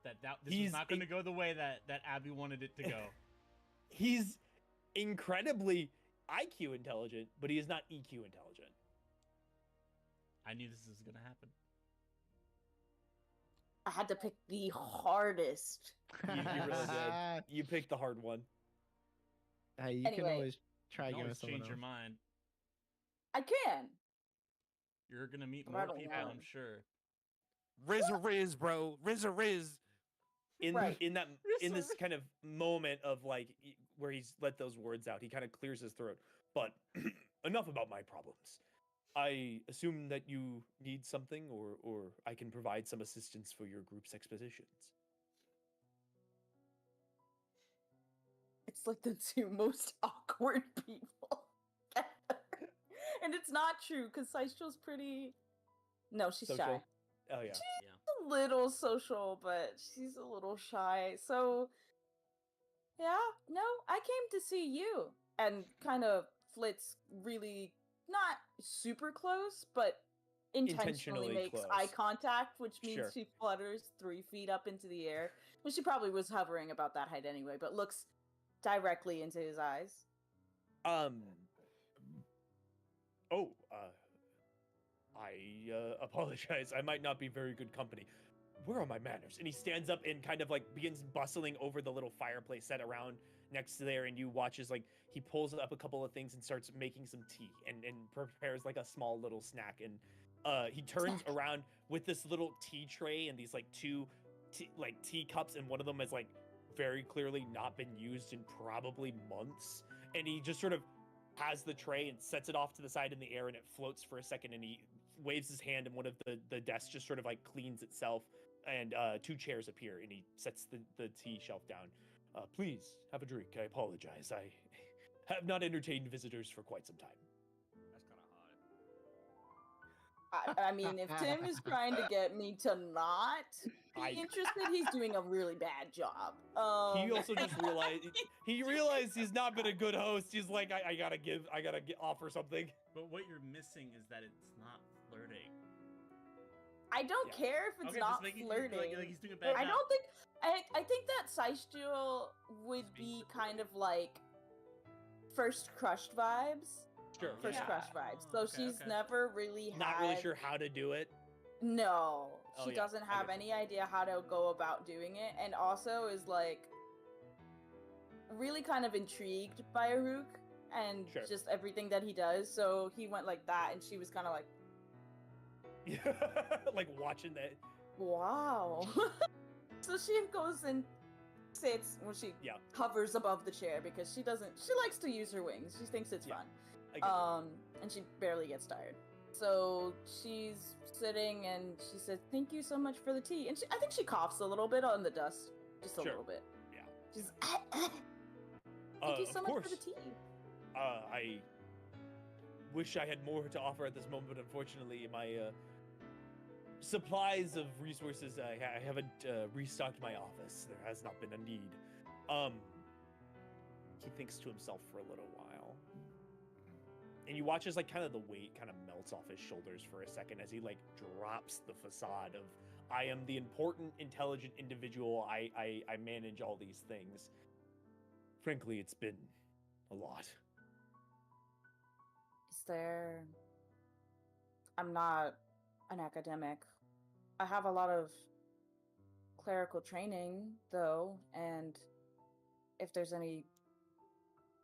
that this He's was not going to in- go the way that Abby wanted it to go. He's incredibly IQ intelligent, but he is not EQ intelligent. I knew this was going to happen. I had to pick the hardest. You really did. You picked the hard one. Hey, you can Anyway. always try You again always with someone change your else. mind. I can. You're going to meet But I more don't people, want I'm him. sure. Riz or Riz, bro. Riz or Riz. In Right. in this kind of moment of like where he's let those words out, he kind of clears his throat. But enough about my problems. I assume that you need something, or I can provide some assistance for your group's expeditions. It's like the two most awkward people ever. And it's not true because Systra's pretty. No, she's shy. Social? Oh yeah. Yeah. A little social, but she's a little shy. So, yeah, no, I came to see you. And kind of flits really not super close, but intentionally Intentionally makes eye close. contact, which means Sure. she flutters 3 feet up into the air. Well, she probably was hovering about that height anyway, but looks directly into his eyes. Oh, I apologize. I might not be very good company. Where are my manners? And he stands up and kind of like begins bustling over the little fireplace set around next to there, and you watch as like he pulls up a couple of things and starts making some tea and prepares like a small little snack. And he turns Snack. around with this little tea tray and these like two tea cups, and one of them has like very clearly not been used in probably months. And he just sort of has the tray and sets it off to the side in the air, and it floats for a second, and he waves his hand, and one of the desks just sort of like cleans itself, and 2 chairs appear, and he sets the tea shelf down. Please have a drink. I apologize. I have not entertained visitors for quite some time. That's kind of hot. I mean, if Tim is trying to get me to not I- be interested, he's doing a really bad job. He also just realized he realized he's not been a good host. He's like, I gotta offer something. But what you're missing is that it's not flirting. I don't Yeah. care if it's Okay, not just make it flirting. like he's doing a bad I job. don't think. I think that Systra would be kind of like first crushed vibes. Sure. First yeah. crush vibes. So Okay, she's okay. never really had. Not really sure how to do it. No, Oh, she yeah, doesn't I have get any idea how to go about doing it, and also is like really kind of intrigued by Aruk and Sure. just everything that he does. So he went like that, and she was kind of like, like watching that. Wow. So she goes and sits when she Yeah. hovers above the chair because she likes to use her wings. She thinks it's Yeah, fun. I get And she barely gets tired. So she's sitting and she says, "Thank you so much for the tea." And I think she coughs a little bit on the dust, just a Sure. little bit. Yeah. She's, "Thank you so of much course. for the tea." I wish I had more to offer at this moment, but unfortunately, my supplies of resources, I haven't restocked my office. There has not been a need. He thinks to himself for a little while. And you watch as like kind of the weight kind of melts off his shoulders for a second as he like drops the facade of I am the important, intelligent individual. I manage all these things. Frankly, it's been a lot. Is there... I'm not an academic. I have a lot of clerical training, though, and if there's any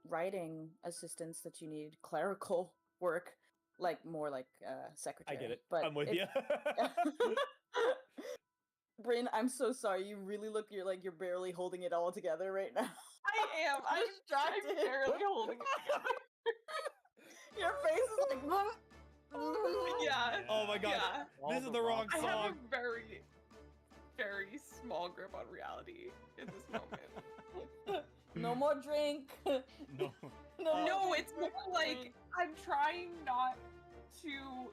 writing assistance that you need, clerical work, like more like secretary. I get it. But I'm with if- you. Bryn, I'm so sorry. You really look you're barely holding it all together right now. I am. I'm distracted. barely holding it together. Your face is like, Yeah. Oh my god. Yeah. This is the wrong I have song. a very, very small grip on reality in this moment. no more drink. No. No, it's more like I'm trying not to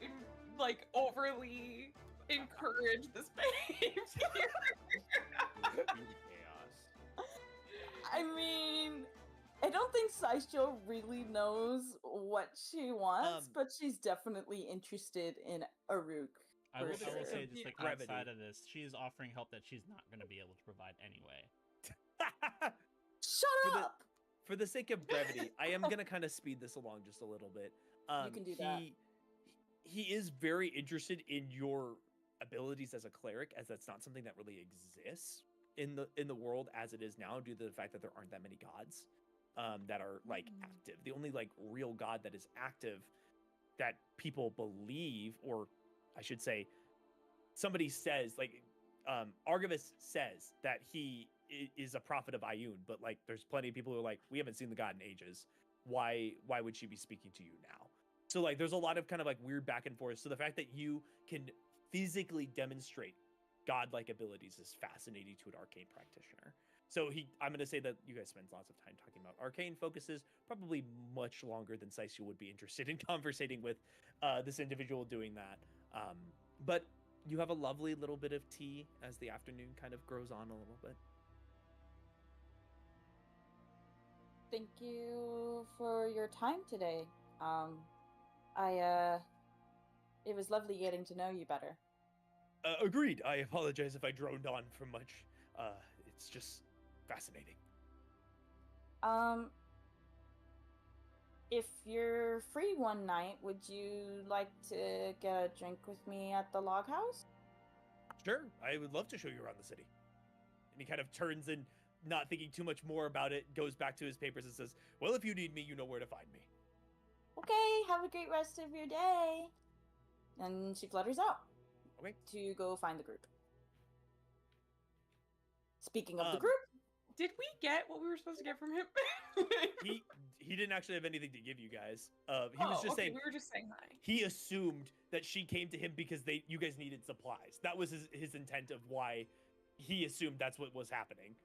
overly encourage this behavior. Chaos. I mean, I don't think Saisho really knows what she wants, but she's definitely interested in Aruk. I will For say, sure. just like Brevity. outside of this, she is offering help that she's not going to be able to provide anyway. Shut For the- up! For the sake of brevity, I am gonna kind of speed this along just a little bit. can do that. He is very interested in your abilities as a cleric, as that's not something that really exists in the world as it is now, due to the fact that there aren't that many gods that are like active. The only like real god that is active that people believe, or I should say, somebody says like Argivus says that he is a prophet of Ayun, but like there's plenty of people who are like, we haven't seen the god in ages. Why would she be speaking to you now? So like there's a lot of kind of like weird back and forth. So the fact that you can physically demonstrate godlike abilities is fascinating to an arcane practitioner. So I'm gonna say that you guys spend lots of time talking about arcane focuses, probably much longer than Saishu would be interested in conversating with this individual doing that. But you have a lovely little bit of tea as the afternoon kind of grows on a little bit. Thank you for your time today. It was lovely getting to know you better. Agreed. I apologize if I droned on for much. It's just fascinating. If you're free one night, would you like to get a drink with me at the log house? Sure, I would love to show you around the city. And he kind of turns and, not thinking too much more about it, goes back to his papers and says, well, if you need me, you know where to find me. Okay, have a great rest of your day. And she flutters out. Okay. To go find the group. Speaking of the Um, group, Did we get what we were supposed to get from him? He didn't actually have anything to give you guys. He was just okay, saying, we were just saying hi. he assumed that she came to him because you guys needed supplies. That was his intent of why he assumed that's what was happening.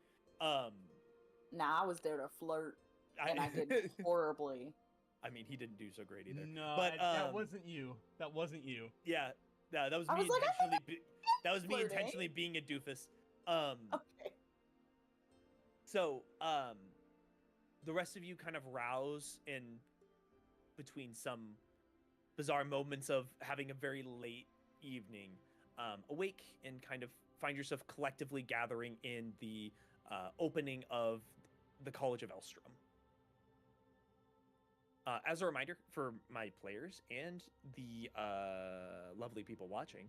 nah, I was there to flirt, and I did horribly. I mean, he didn't do so great either. No, but that wasn't you. That wasn't you. Yeah, that was I me was like, I intentionally. That was me flirting. intentionally being a doofus. Okay. So, the rest of you kind of rouse in between some bizarre moments of having a very late evening, awake and kind of find yourself collectively gathering in the opening of the College of Elstrom. As a reminder for my players and the lovely people watching,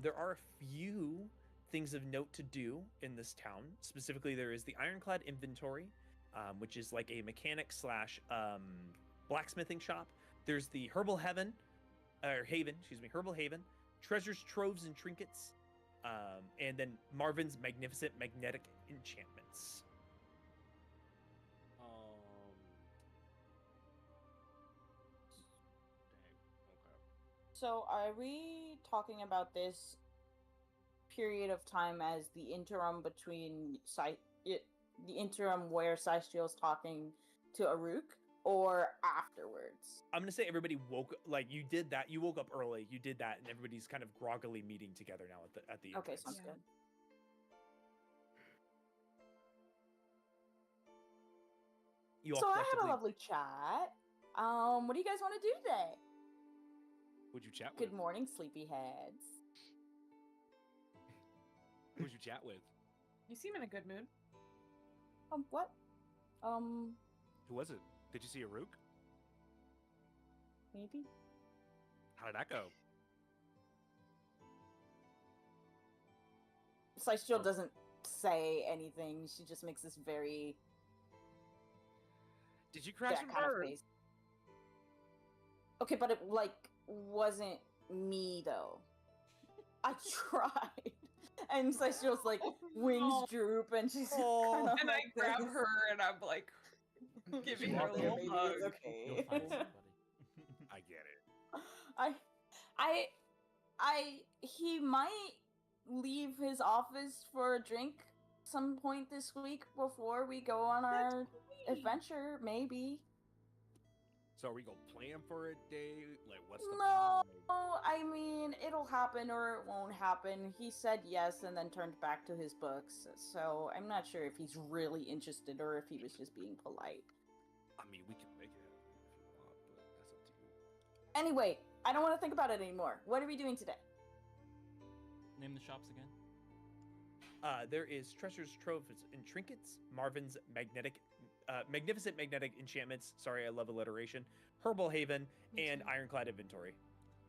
there are a few things of note to do in this town. Specifically, there is the Ironclad Inventory, which is like a mechanic slash blacksmithing shop. There's the Herbal Haven, Herbal Haven, treasures, troves, and trinkets, and then Marvin's magnificent magnetic enchantments. Dang. Okay. So are we talking about this period of time as the interim between the interim where Cystriel's talking to Aruk, or afterwards? I'm gonna say everybody woke like you did that. You woke up early. You did that, and everybody's kind of groggily meeting together now at the Okay, entrance. sounds Yeah. good. You all So I had a collectively. lovely chat. What do you guys want to do today? Who'd you chat with? Good morning, sleepyheads. Who'd you chat with? You seem in a good mood. What? Who was it? Did you see Aruk? Maybe. How did that go? Cystriel doesn't say anything. She just makes this very Did you crash that and kind of burn? face. Okay, but it wasn't me though. I tried, and Cystriel's like wings no. droop, and she's Oh. kind of And I like grab this. her and I'm like giving her a Okay, little baby, hug. it's You'll okay. find somebody. I get it. He might leave his office for a drink some point this week before we go on our adventure, maybe. So are we gonna plan for a day? Like, what's the No, vibe? I mean, it'll happen or it won't happen. He said yes and then turned back to his books, so I'm not sure if he's really interested or if he was just being polite. I mean, we can make it happen if you want, but that's up to you. Anyway, I don't want to think about it anymore. What are we doing today? Name the shops again. There is treasures, troves, and trinkets. Marvin's magnificent magnetic enchantments. Sorry, I love alliteration. Herbal Haven Me and too. Ironclad Inventory.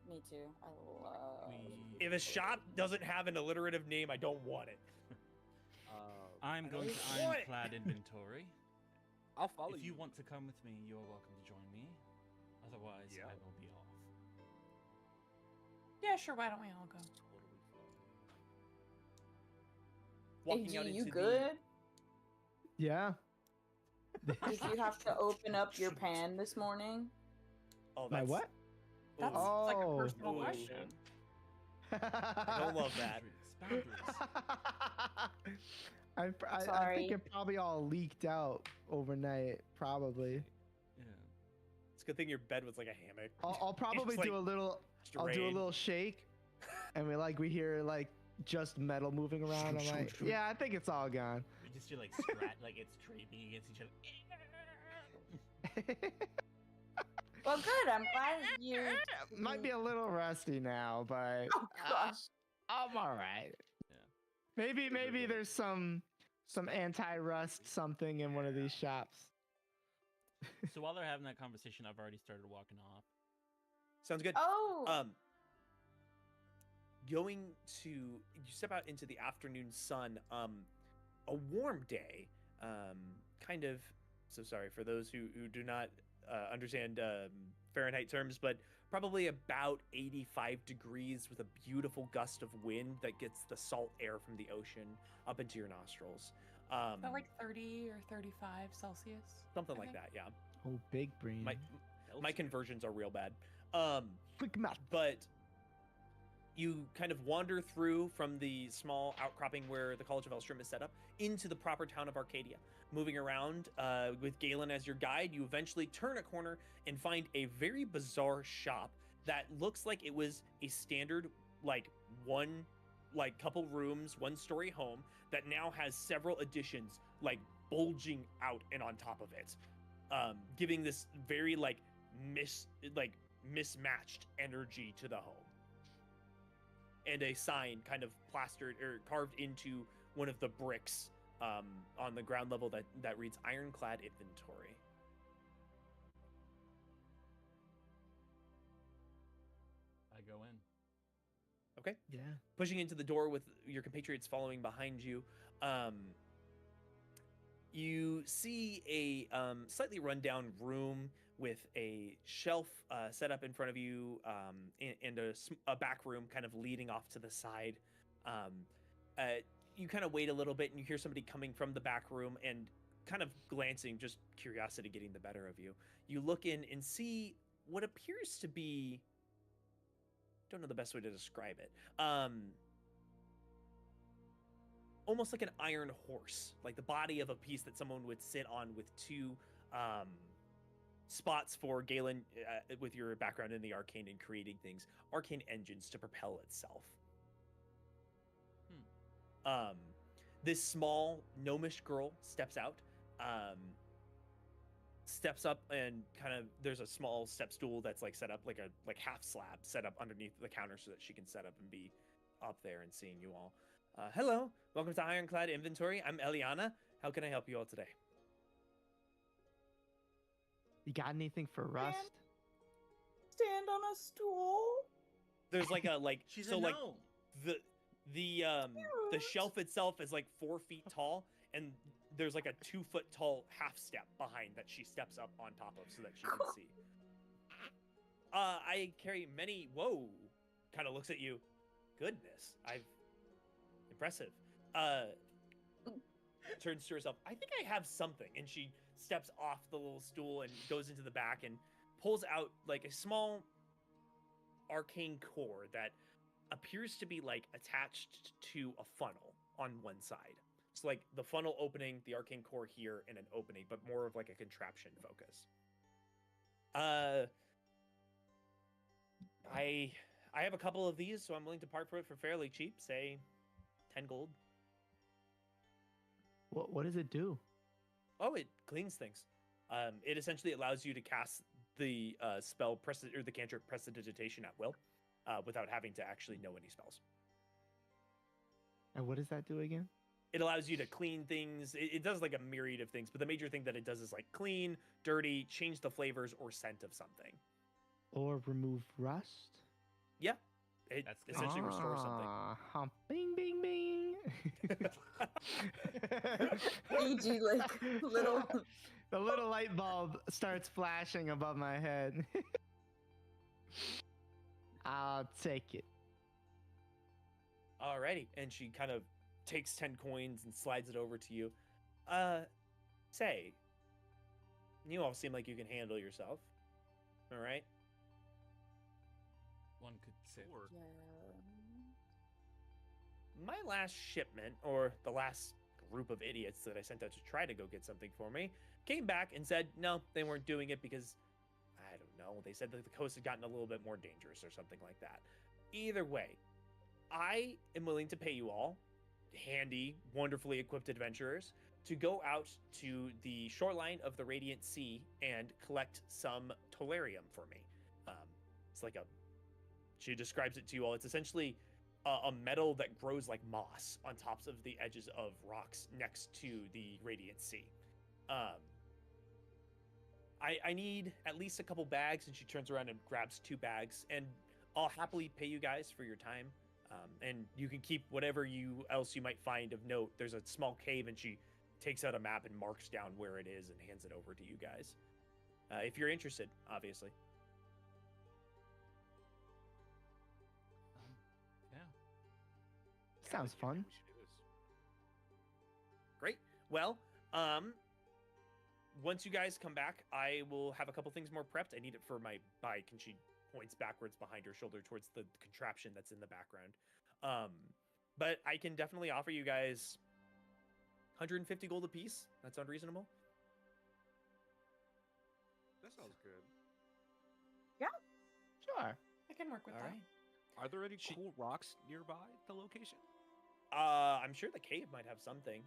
Me too. I love. If a shop doesn't have an alliterative name, I don't want it. I'm I going to don't want it. Ironclad Inventory. I'll follow If you want to come with me, you are welcome to join me. Otherwise, Yeah. I will be off. Yeah, sure, why don't we all go? Totally fine. Walking out AG, into you the- good? Yeah. Did you have to open up your pan this morning? Oh, My that's, what? That's Ooh. like a Oh. personal Ooh. question. I don't love that. Boundaries. I Sorry. think it probably all leaked out overnight. Probably. Yeah. It's a good thing your bed was like a hammock. I'll probably Just, do a like, little. I'll do a Strain. little shake, and we hear like just metal moving around. I'm like, yeah, I think it's all gone. We just hear like scratch, like it's scraping against each other. Well, good. I'm glad you. Might be a little rusty now, but Oh gosh. I'm all right. Maybe there's some anti-rust something in one of these shops. So while they're having that conversation, I've already started walking off. Sounds good. Oh. Going to you step out into the afternoon sun. A warm day. Kind of. So sorry for those who do not understand Fahrenheit terms, but probably about 85 degrees with a beautiful gust of wind that gets the salt air from the ocean up into your nostrils. Is that like 30 or 35 Celsius? Something I like think? that, yeah. Oh, big brain. My conversions are real bad. Quick math. But you kind of wander through from the small outcropping where the College of Elstrom is set up into the proper town of Arcadia. Moving around with Galen as your guide, you eventually turn a corner and find a very bizarre shop that looks like it was a standard, couple rooms, one-story home that now has several additions, bulging out and on top of it, giving this very mismatched energy to the home. And a sign kind of plastered or carved into one of the bricks on the ground level that reads Ironclad Inventory. I go in. Okay. Yeah. Pushing into the door with your compatriots following behind you, you see a slightly rundown room with a shelf set up in front of you and a back room kind of leading off to the side. You kind of wait a little bit and you hear somebody coming from the back room and kind of glancing, just curiosity getting the better of you. You look in and see what appears to be, don't know the best way to describe it, almost like an iron horse, like the body of a piece that someone would sit on with two spots for Galen, with your background in the arcane and creating things, arcane engines to propel itself. This small gnomish girl steps out, steps up, and kind of there's a small step stool that's like set up like a half slab set up underneath the counter so that she can set up and be up there and seeing you all. Hello, welcome to Ironclad Inventory. I'm Eliana. How can I help you all today? You got anything for Rust? Stand on a stool. There's like a She's so a like gnome. the shelf itself is like 4 feet tall, and there's like a 2-foot tall half step behind that she steps up on top of so that she can see. I carry many. Whoa, kind of looks at you. Goodness, impressive. Turns to herself. I think I have something, and she steps off the little stool and goes into the back and pulls out like a small arcane core that appears to be like attached to a funnel on one side. So like the funnel opening, the arcane core here, and an opening, but more of like a contraption focus. I have a couple of these, so I'm willing to part for it for fairly cheap, say 10 gold. What does it do? Oh, it cleans things. It essentially allows you to cast the spell or the cantrip Prestidigitation at will, without having to actually know any spells. And what does that do again? It allows you to clean things. It does like a myriad of things, but the major thing that it does is like clean, dirty, change the flavors or scent of something. Or remove rust? Yeah, it That's good. essentially restores something. Bing, bing, bing. E.g. like little. The little light bulb starts flashing above my head. I'll take it. Alrighty, and she kind of takes 10 coins and slides it over to you. Say, you all seem like you can handle yourself. All right. One could say. My last shipment, or the last group of idiots that I sent out to try to go get something for me, came back and said no, they weren't doing it because, I don't know, they said that the coast had gotten a little bit more dangerous or something like that. Either way, I am willing to pay you all, handy, wonderfully equipped adventurers, to go out to the shoreline of the Radiant Sea and collect some tolarium for me. It's like she describes it to you all. It's essentially a metal that grows like moss on tops of the edges of rocks next to the Radiant Sea. I need at least a couple bags, and she turns around and grabs 2 bags, and I'll happily pay you guys for your time. And you can keep whatever else you might find of note. There's a small cave, and she takes out a map and marks down where it is and hands it over to you guys. If you're interested, obviously. Yeah. Sounds fun. We should do this. Great. Well, once you guys come back, I will have a couple things more prepped. I need it for my bike, and she points backwards behind her shoulder towards the contraption that's in the background. But I can definitely offer you guys 150 gold apiece. That's unreasonable. That sounds good. Sure. I can work with All that. right. Are there any cool rocks nearby the location? I'm sure the cave might have something.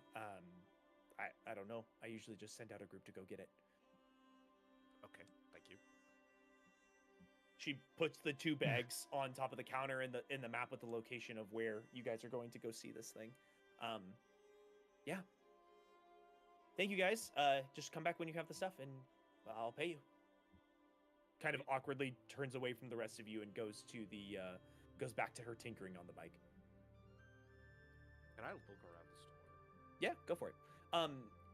I don't know. I usually just send out a group to go get it. Okay, thank you. She puts the 2 bags on top of the counter in the map with the location of where you guys are going to go see this thing. Yeah. Thank you guys. Just come back when you have the stuff, and I'll pay you. Kind of awkwardly turns away from the rest of you and goes back to her tinkering on the bike. Can I look around the store? Yeah, go for it.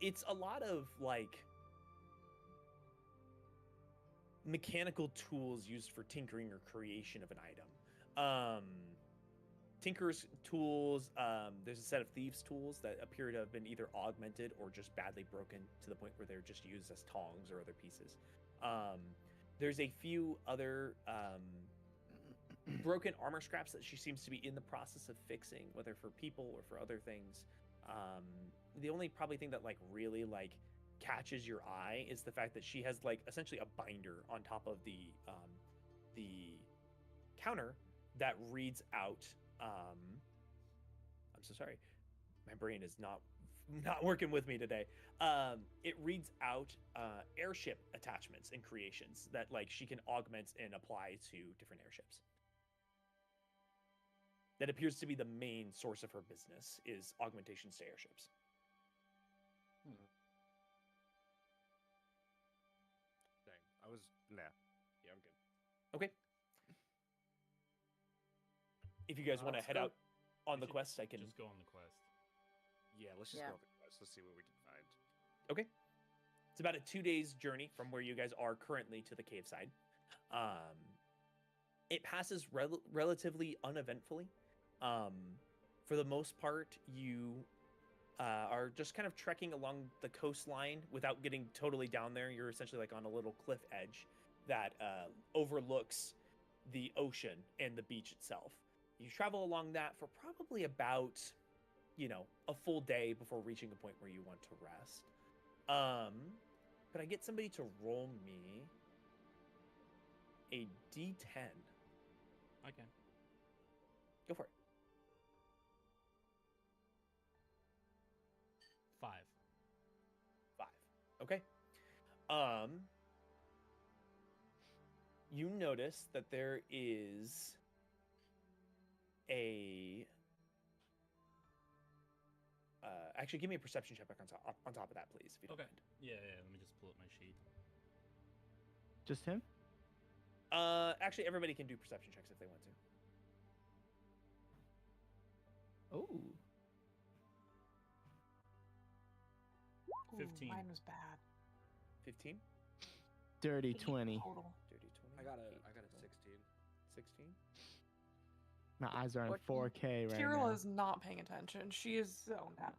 It's a lot of like mechanical tools used for tinkering or creation of an item. Tinker's tools, there's a set of thieves' tools that appear to have been either augmented or just badly broken to the point where they're just used as tongs or other pieces. There's a few other broken armor scraps that she seems to be in the process of fixing, whether for people or for other things. The only probably thing that like really like catches your eye is the fact that she has like essentially a binder on top of the counter that reads out. I'm so sorry, my brain is not working with me today. It reads out airship attachments and creations that like she can augment and apply to different airships. That appears to be the main source of her business, is augmentations to airships. Dang, I was nah. Yeah, I'm good. Okay. If you guys want to Let's head go. out on We the should quest, I can. just go on the quest. Yeah, let's just Yeah. go with the quest. Let's see what we can find. Okay. It's about a 2 days journey from where you guys are currently to the cave side. It passes relatively uneventfully. For the most part, you are just kind of trekking along the coastline without getting totally down there. You're essentially like on a little cliff edge that overlooks the ocean and the beach itself. You travel along that for probably about, a full day before reaching a point where you want to rest. Could I get somebody to roll me a D10? I can. Go for it. 5. 5. Okay. You notice that there is a actually give me a perception check back on top of that, please, if you don't Okay. mind. Yeah, let me just pull up my sheet. Just him? Actually, everybody can do perception checks if they want to. Oh. Ooh, 15. Mine was bad. 15, Dirty 8 20. total. 30, 20. I got a 8, 16. 16. My eyes are in What- 4K right Kira now. is not paying attention. She is zoned out.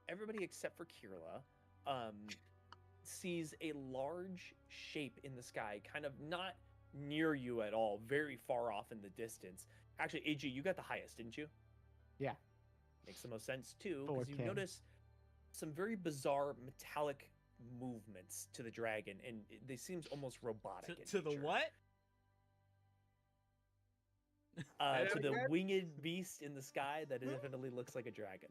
Everybody except for Kirla sees a large shape in the sky, kind of not near you at all, very far off in the distance. Actually, AG, you got the highest, didn't you? Yeah. Makes the most sense too, because you 4K. notice some very bizarre metallic movements to the dragon, and they seems almost robotic. in To the nature. what? To the Again? winged beast in the sky that definitely looks like a dragon.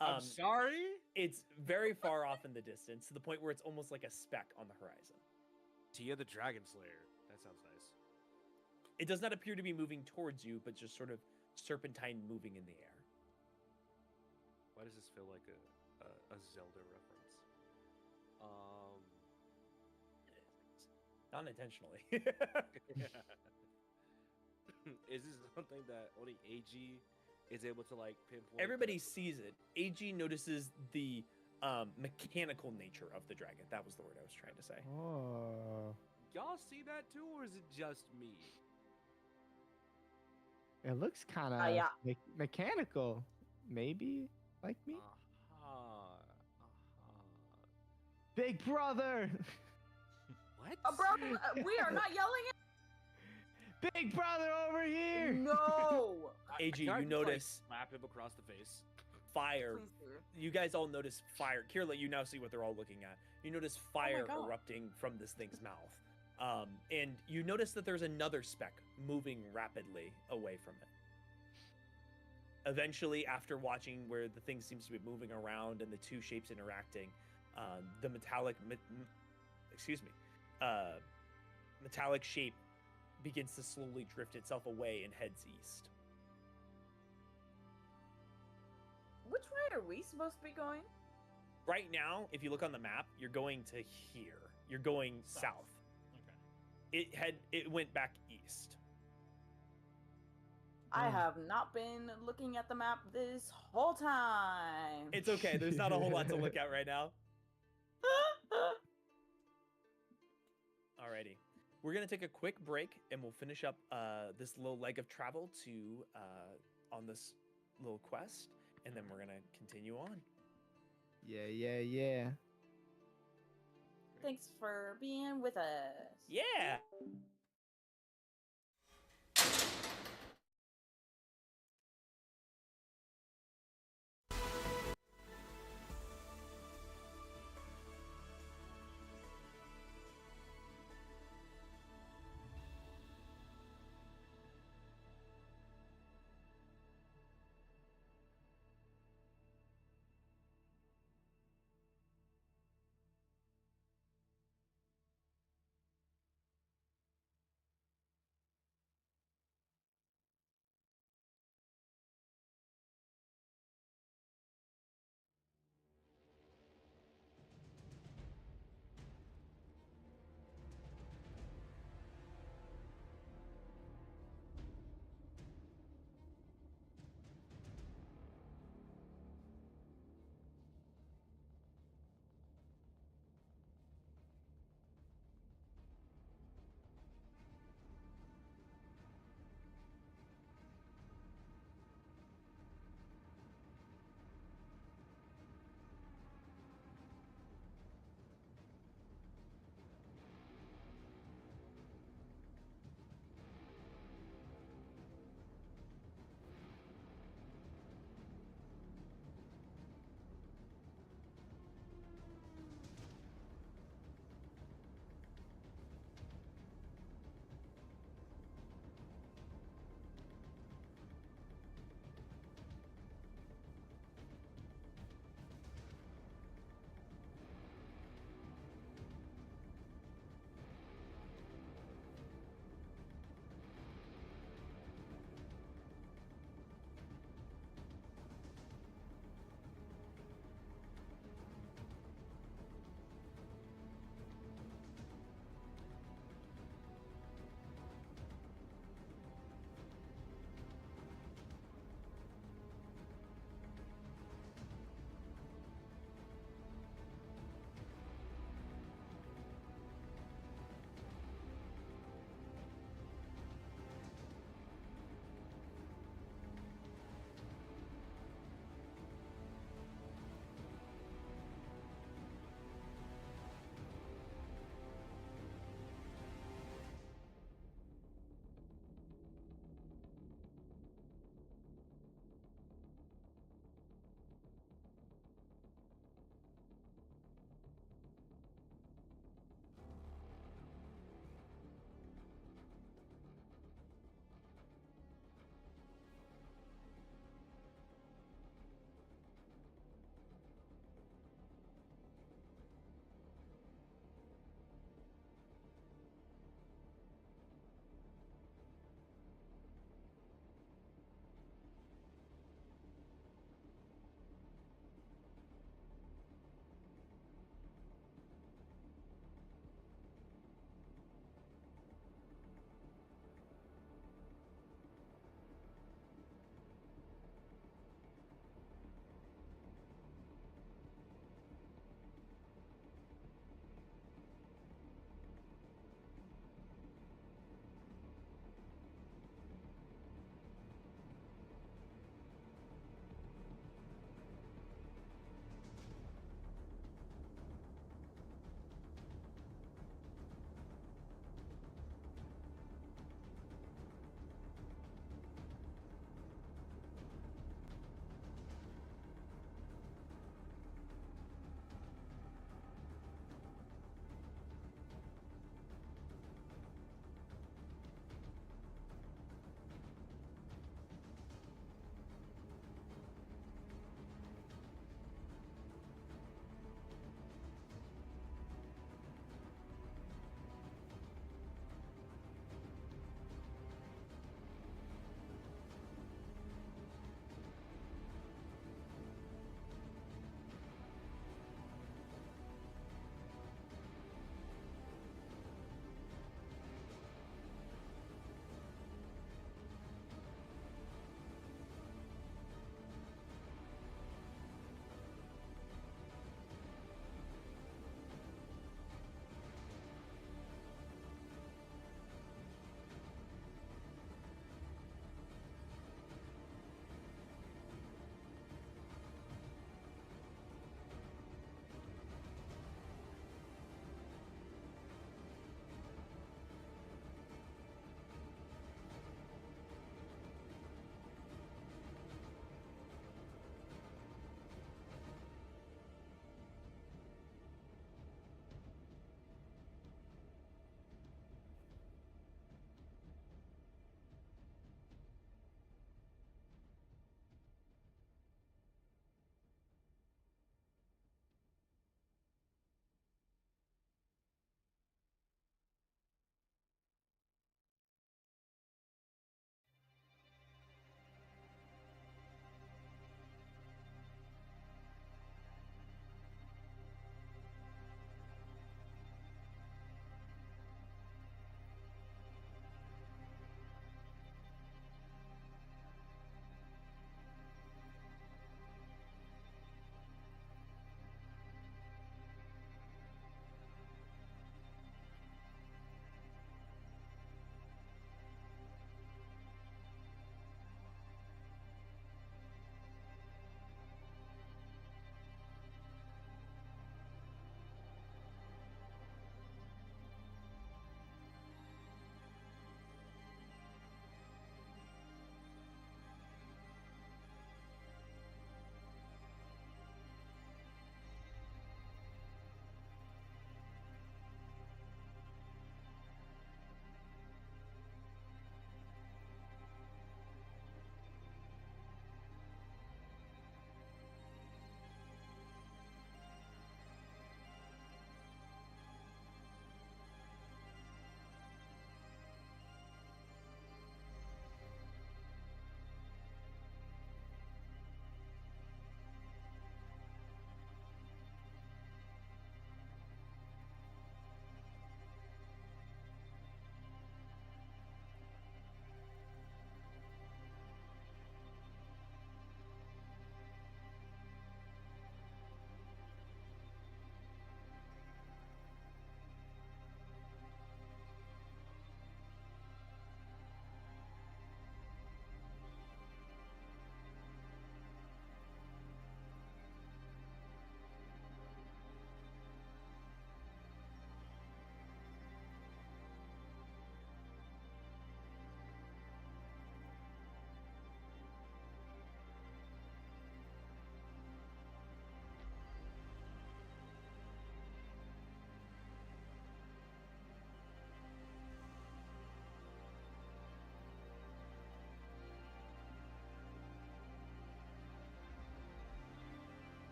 I'm sorry. It's very far off in the distance, to the point where it's almost like a speck on the horizon. Tia the Dragon Slayer. That sounds nice. It does not appear to be moving towards you, but just sort of serpentine moving in the air. Why does this feel like a Zelda reference? Not intentionally. Is this something that only AG is able to like pinpoint? Everybody sees it. AG notices the mechanical nature of the dragon. That was the word I was trying to say. Oh. Y'all see that too, or is it just me? It looks kind of yeah. mechanical. Maybe like me? Big brother! What? Bro, we are not yelling Big brother over at here! No! AG, Can I you just, notice like, slap him across the face. fire. Please do. You guys all notice fire. Kirla, you now see what they're all looking at. You notice fire God. erupting from this thing's mouth. And you notice that there's another speck moving rapidly away from it. Eventually, after watching where the thing seems to be moving around and the two shapes interacting, the metallic shape begins to slowly drift itself away and heads east. Which way are we supposed to be going? Right now, if you look on the map, you're going to here. You're going south. Okay. It went back east. I Hmm. have not been looking at the map this whole time. It's okay. There's not a whole lot to look at right now. All Alrighty. We're gonna take a quick break, and we'll finish up this little leg of travel to on this little quest, and then we're gonna continue on. Yeah. Thanks for being with us. Yeah.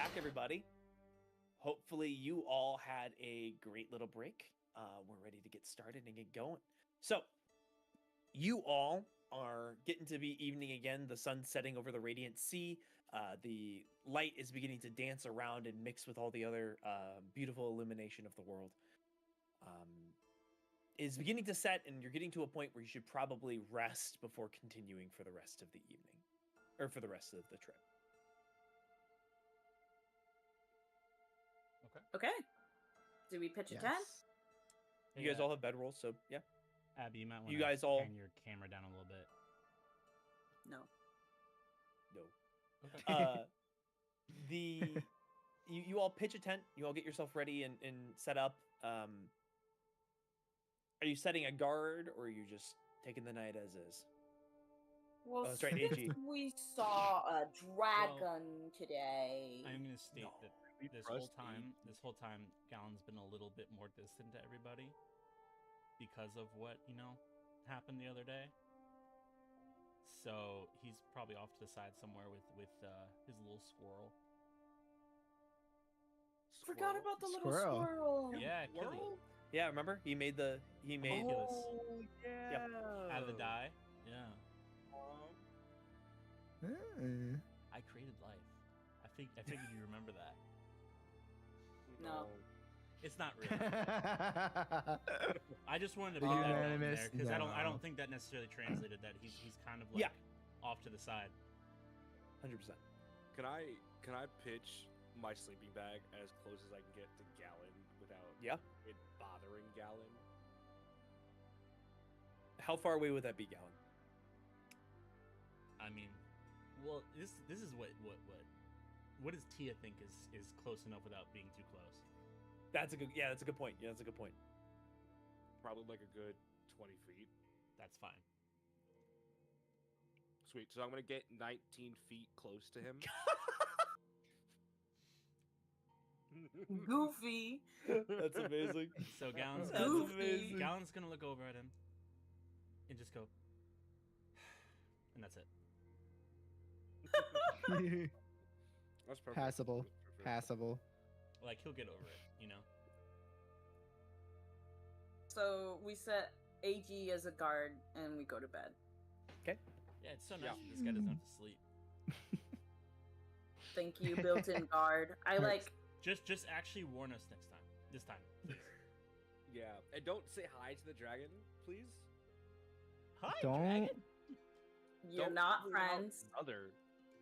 back, everybody. Hopefully, you all had a great little break. We're ready to get started and get going. So, you all are getting to be evening again. The sun's setting over the radiant sea. The light is beginning to dance around and mix with all the other beautiful illumination of the world. Is beginning to set, and you're getting to a point where you should probably rest before continuing for the rest of the evening, or for the rest of the trip. Okay. Do we pitch a tent? Yes. You guys all have bedrolls, so yeah. Abby, you might want You to guys all- pan your camera down a little bit. No. No. Okay. You all pitch a tent. You all get yourself ready and set up. Are you setting a guard, or are you just taking the night as is? Well, Oh, that's right, since AG. we saw a dragon today. I'm going to state No. that We this trust whole time, Gallon's been a little bit more distant to everybody because of what, happened the other day. So he's probably off to the side somewhere with his little squirrel. Forgot Squirrel? about the little Squirrel. squirrel. Yeah, Killy. Squirrel? Yeah, remember he made Apotheos. Oh, yeah. Had the die. Yeah. I created life. I figured you remember that. No. It's not real. I just wanted to The put that down there unanimous because I no. don't think that necessarily translated that he's kind of like Yeah. off to the side. 100%. Can I pitch my sleeping bag as close as I can get to Gallon without Yeah. it bothering Gallon? How far away would that be, Gallon? I mean, well, this is what does Tia think is close enough without being too close? That's a good point. Yeah, that's a good point. Probably like a good 20 feet. That's fine. Sweet. So I'm gonna get 19 feet close to him. Goofy. That's amazing. So Gallon's That's Goofy. amazing. Gallon's gonna look over at him and just go, and that's it. That's perfect. Passable. That's perfect. Passable. Like he'll get over it, So we set AG as a guard and we go to bed. Yeah, it's so nice Yeah. that this guy doesn't have to sleep. Thank you, built-in guard. I like. Just actually warn us next time. This time, please. Yeah, and don't say hi to the dragon, please. Hi, Don't- dragon. You're Don't not rule out friends. Other.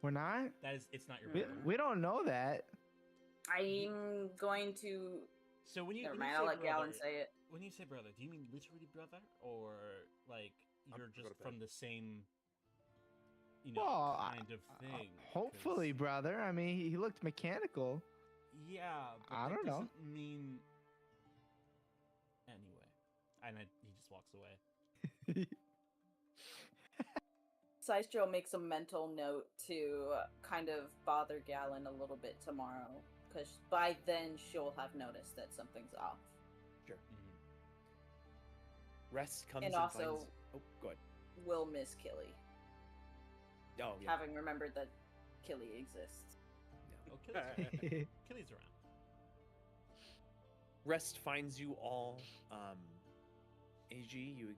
We're not. It's not your We, brother. we don't know that. I'm going to. So when you Never when mind. you I'll say let Gallon brother, say it. when you say brother, do you mean literally brother, or like I'm you're gonna go just to bed. from the same, Well, kind of thing? Hopefully, 'Cause- brother. I mean, he looked mechanical. Yeah, but I that don't know. doesn't mean anyway. And he just walks away. Sidestro makes a mental note to kind of bother Gallon a little bit tomorrow, because by then she'll have noticed that something's off. Sure. Mhm. Rest comes And and also- finds. Oh, go ahead. Will miss Killy, Oh, yeah. having remembered that Killy exists. Oh, Killy's around. Killy's around. Rest finds you all. AG, you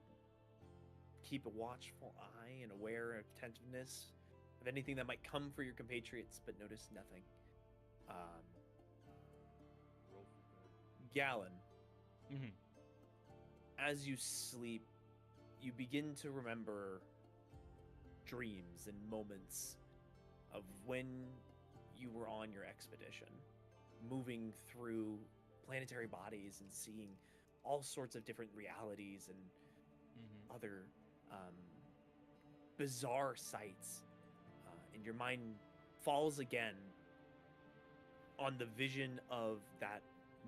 keep a watchful eye and aware attentiveness of anything that might come for your compatriots, but notice nothing. Gallon, Mhm. as you sleep, you begin to remember dreams and moments of when you were on your expedition, moving through planetary bodies and seeing all sorts of different realities and Mhm. other bizarre sights. And your mind falls again on the vision of that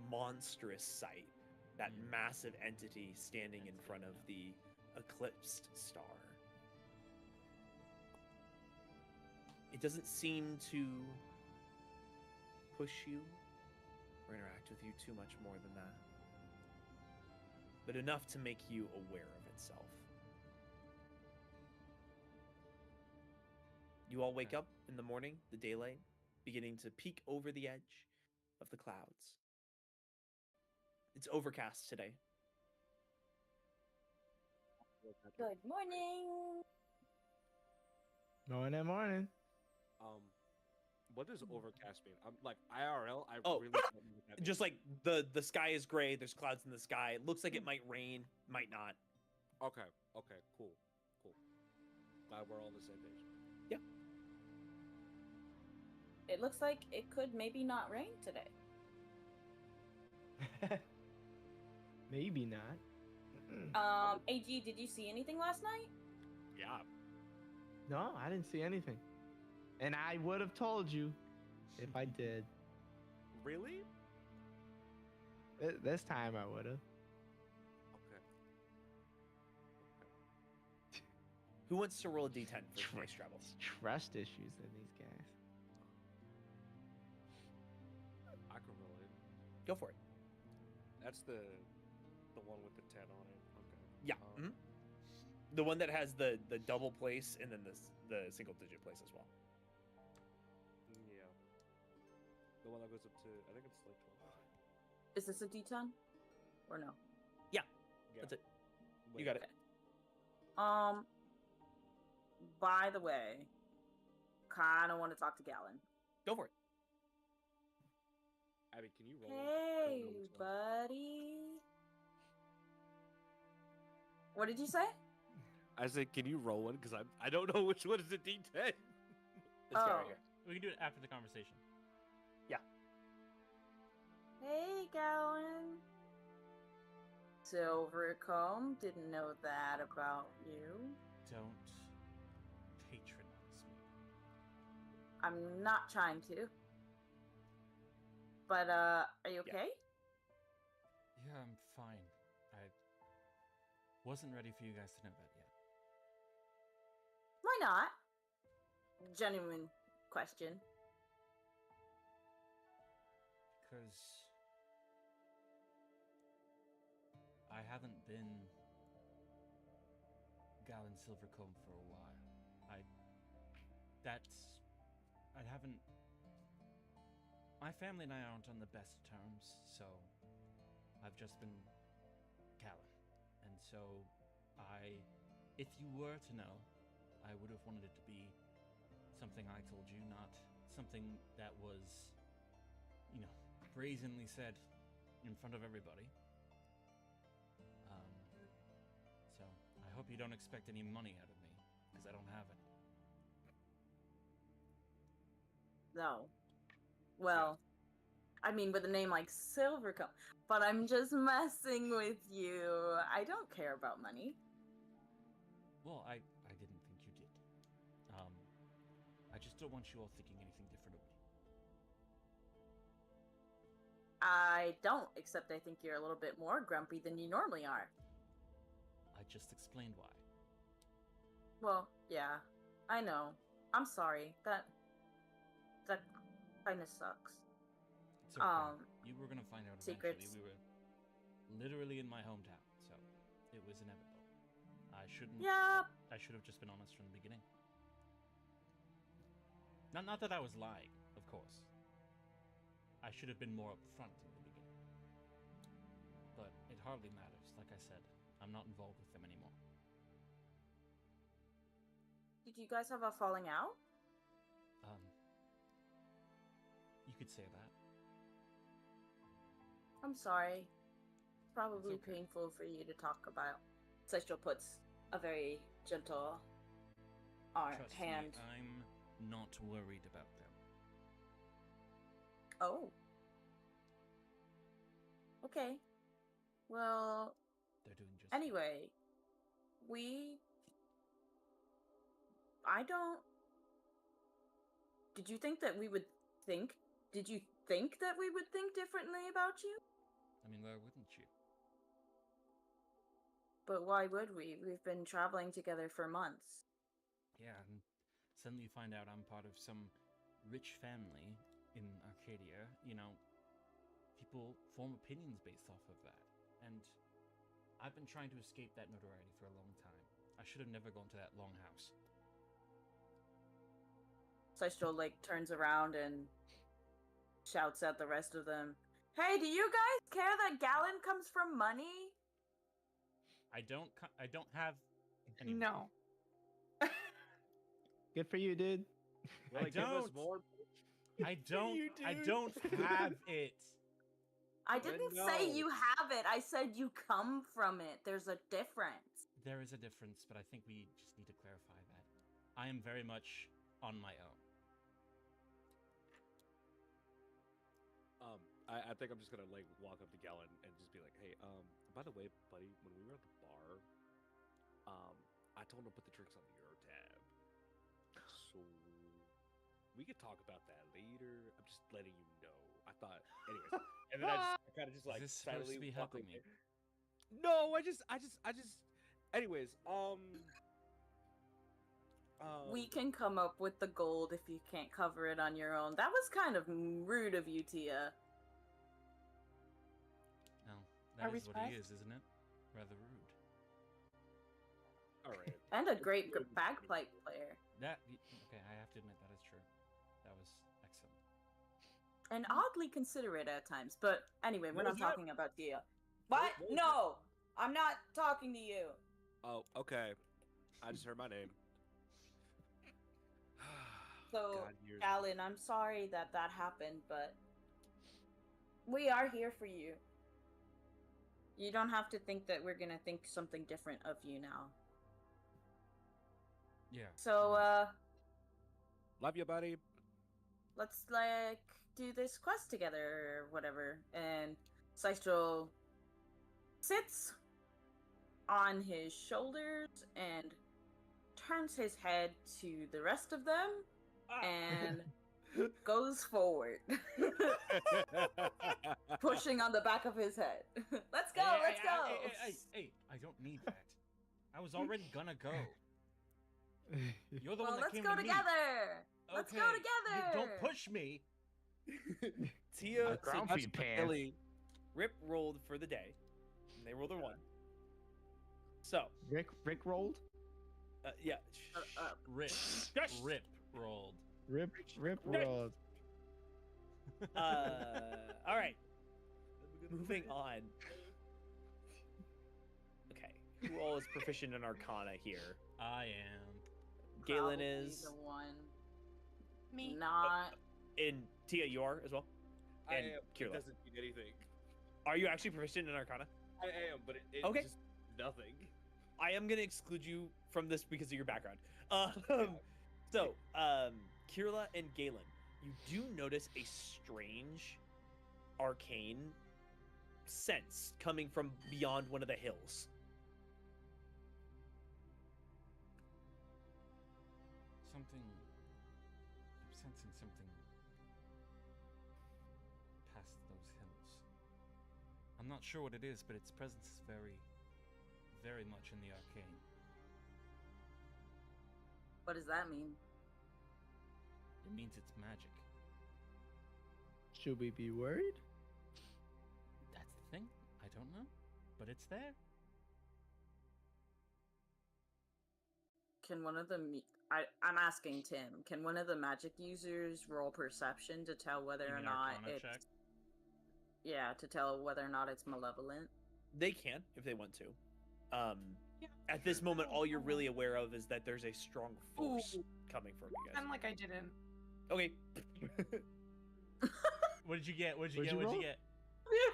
monstrous sight, that Mm. massive entity standing in front of the eclipsed star. It doesn't seem to push you or interact with you too much more than that, but enough to make you aware of itself. You all wake Okay. up in the morning, the daylight, beginning to peek over the edge of the clouds. It's overcast today. Good morning. Morning, morning. What does overcast mean? I'm like IRL. I Oh, really don't know what that Just means. like the sky is gray, there's clouds in the sky. It looks like it might rain, might not. Okay. Okay. Cool. Cool. Glad we're all on the same page. It looks like it could maybe not rain today. Maybe not. AG, did you see anything last night? Yeah. No, I didn't see anything. And I would have told you if I did. Really? This time I would have. Okay. Who wants to roll a d10 for space travel? Trust issues in these guys. I could roll it. Go for it. That's the one with the 10 on it. Okay. Yeah. Um, The one that has the double place and then the single digit place as well. Yeah. The one that goes up to, I think it's like 12. Is this a D10? Or no? Yeah. That's it. Wait, You got it. By the way, kinda want to talk to Gallon. Go for it. Abby, can you roll? I don't Hey, know which one. buddy. What did you say? I said, can you roll one? Because I don't know which one is a D10. This guy right Oh. here. We can do it after the conversation. Hey, Gallon. Silvercomb, didn't know that about you. Don't patronize me. I'm not trying to. But, are you Yeah. okay? Yeah, I'm fine. I wasn't ready for you guys to know that yet. Why not? Genuine question. Because I haven't been Gallon Silvercomb for a while. I haven't. My family and I aren't on the best terms, so I've just been Gallon. And so if you were to know, I would have wanted it to be something I told you, not something that was, brazenly said in front of everybody. So I hope you don't expect any money out of me, because I don't have it. No. Well, I mean, with a name like Silvercomb. But I'm just messing with you. I don't care about money. Well, I didn't think you did. I just don't want you all thinking anything different of me. I don't, except I think you're a little bit more grumpy than you normally are. I just explained why. Well, yeah, I know. I'm sorry. That kind of sucks. It's okay. You were gonna find out secrets. eventually. We were literally in my hometown, so it was inevitable. I shouldn't. Yeah. I should have just been honest from the beginning. Not that I was lying, of course. I should have been more upfront in the beginning. But it hardly matters. Like I said, I'm not involved with them anymore. Did you guys have a falling out? You could say that. I'm sorry. It's probably It's okay. painful for you to talk about. Sexual puts a very gentle Trust hand. me, I'm not worried about them. Oh. Okay. Well, They're doing just fine. anyway, I don't. Did you think that we would think? Did you think that we would think differently about you? I mean, why wouldn't you? But why would we? We've been traveling together for months. Yeah, and suddenly you find out I'm part of some rich family in Arcadia. People form opinions based off of that. And I've been trying to escape that notoriety for a long time. I should have never gone to that longhouse. Seistro like turns around and shouts at the rest of them. Hey, do you guys care that Gallon comes from money? I don't have any. No. Good for you, dude. Will it give us don't. more? I don't. You, I dude. don't have it. I Then didn't say no. you have it. I said you come from it. There's a difference. There is a difference, but I think we just need to clarify that. I am very much on my own. I think I'm just gonna like walk up to Gallon and just be like, hey, by the way, buddy, when we were at the bar, I told him to put the drinks on the Euro tab. So we could talk about that later. I'm just letting you know. I thought, anyways, and then I kind of just like Is this supposed to silently be walk helping me? away. No, I just. Anyways, We can come up with the gold if you can't cover it on your own. That was kind of rude of you, Tia. No, I that is what he respect. is, isn't it? Rather rude. all right. And a great bagpipe player. Okay, I have to admit that is true. That was excellent. And oddly considerate at times. But anyway, we're What not was that? talking about Tia. What? what was No! I'm not talking to you. Oh, okay. I just heard my name. So, God, years. Alan, I'm sorry that happened, but we are here for you. You don't have to think that we're gonna think something different of you now. Yeah. So, Love you, buddy. let's like do this quest together or whatever. And Seistro sits on his shoulders and turns his head to the rest of them and goes forward, pushing on the back of his head. Let's go, let's go. Hey, I don't need that. I was already gonna go. You're the Well, one that let's came go to me. together. Let's go Okay, together. Don't push me. Tia, A ground so feed pants. Really, Rip rolled for the day. And they rolled a 1. So, Rick rolled. yeah. Rip. Shush. Rip rolled. Rip Nice. rolled. All right. Moving on. Okay. Who all is proficient in Arcana here? I am. Galen Probably is. the one. Me. Not. In Tia, you are as well. I And am. Kirla. It doesn't mean anything. Are you actually proficient in Arcana? I am, but it Okay. just nothing. I am gonna exclude you from this because of your background. So, Kirla and Galen, you do notice a strange, arcane sense coming from beyond one of the hills. Something. I'm sensing something past those hills. I'm not sure what it is, but its presence is very, very much in the arcane. What does that mean? It means it's magic. Should we be worried? That's the thing. I don't know, but it's there. Can one of them? I'm asking Tim. Can one of the magic users roll perception to tell whether You or mean not Arcana it's? check? Yeah, to tell whether or not it's malevolent. They can if they want to. Yeah. At this moment, all you're really aware of is that there's a strong force Ooh. coming from you guys. I'm like I didn't. Okay. What did you get? What did you What'd get? you What did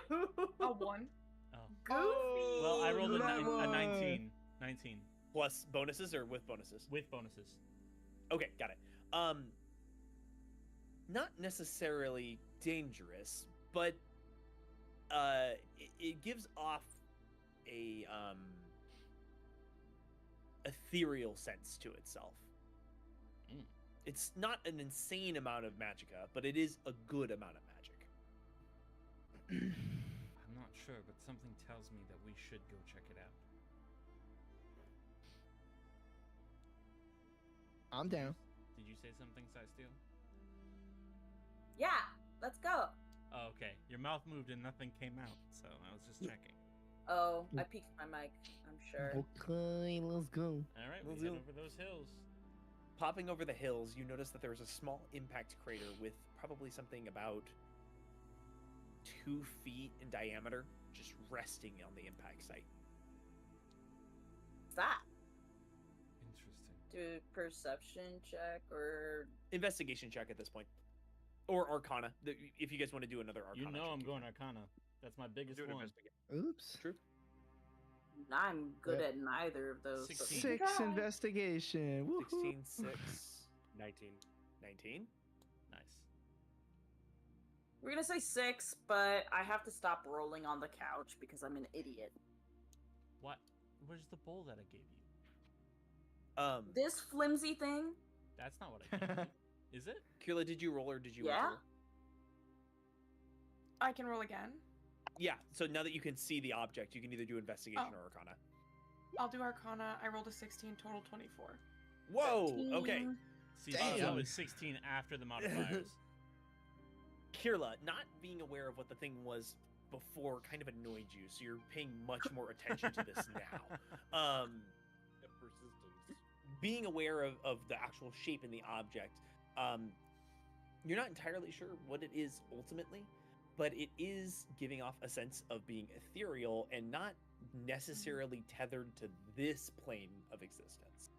you roll? get? A 1. Oh. Goofy. Well, I rolled a Lemon. 19. 19 Plus bonuses or with bonuses? with bonuses. Okay, got it. Not necessarily dangerous, but it gives off a ethereal sense to itself. Mm. It's not an insane amount of magicka, but it is a good amount of magic. I'm not sure, but something tells me that we should go check it out. I'm down. Did you say something, Steel? Yeah, let's go. Oh, okay. Your mouth moved and nothing came out, so I was just checking. Oh, I peeked my mic. I'm sure. Okay, let's go. All right, We'll we head do. over those hills. popping over the hills, you notice that there is a small impact crater with probably something about 2 feet in diameter, just resting on the impact site. What's that? Interesting. Do a perception check or Investigation check at this point, or Arcana. If you guys want to do another Arcana. You know check, I'm you going can. Arcana. That's my biggest Do an one. investigation. Oops. True. I'm good Yep. at neither of those. but we can 6 try. investigation. Woohoo. 16, 6, 19. 19. Nice. We're gonna say 6, but I have to stop rolling on the couch because I'm an idiot. What? Where's the bowl that I gave you? This flimsy thing. That's not what I gave you. Is it? Kirla, did you roll or did you? Yeah. roll? I can roll again. Yeah. So now that you can see the object, you can either do investigation Oh. or Arcana. I'll do Arcana. I rolled a 16, total 24. Whoa. Okay. 13. See, Damn. that was 16 after the modifiers. Kirla, not being aware of what the thing was before kind of annoyed you, so you're paying much more attention to this now. Persistence. Being aware of the actual shape in the object, you're not entirely sure what it is ultimately, but it is giving off a sense of being ethereal and not necessarily tethered to this plane of existence.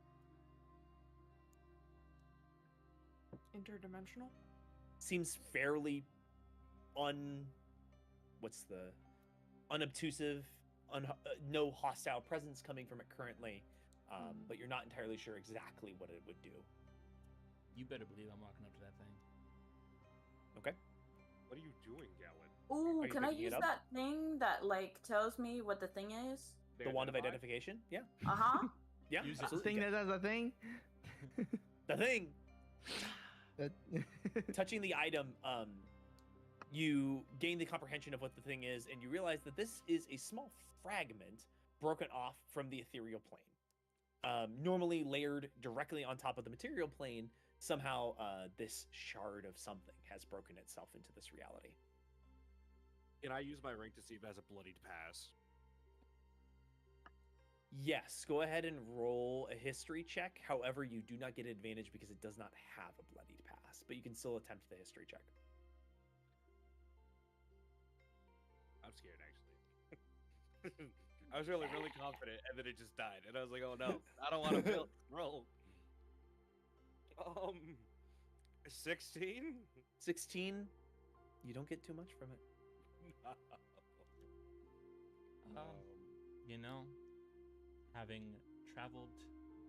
Interdimensional? Seems fairly unobtrusive, no hostile presence coming from it currently, but you're not entirely sure exactly what it would do. You better believe I'm walking up to that thing. Okay. What are you doing, Galen? Ooh, Are you can I picking it use up? that thing that like tells me what the thing is? The wand of identification? Yeah. Uh huh. Yeah. Use it. The absolutely. thing that does a thing. The thing. That- Touching the item, you gain the comprehension of what the thing is, and you realize that this is a small fragment broken off from the ethereal plane. Normally layered directly on top of the material plane, somehow this shard of something has broken itself into this reality. Can I use my ring to see if it has a bloodied pass? Yes, go ahead and roll a history check. However, you do not get advantage because it does not have a bloodied pass, but you can still attempt the history check. I'm scared, actually. I was really confident, and then it just died, and I was like, "Oh no, I don't want to roll." 16. 16, you don't get too much from it. You know, having traveled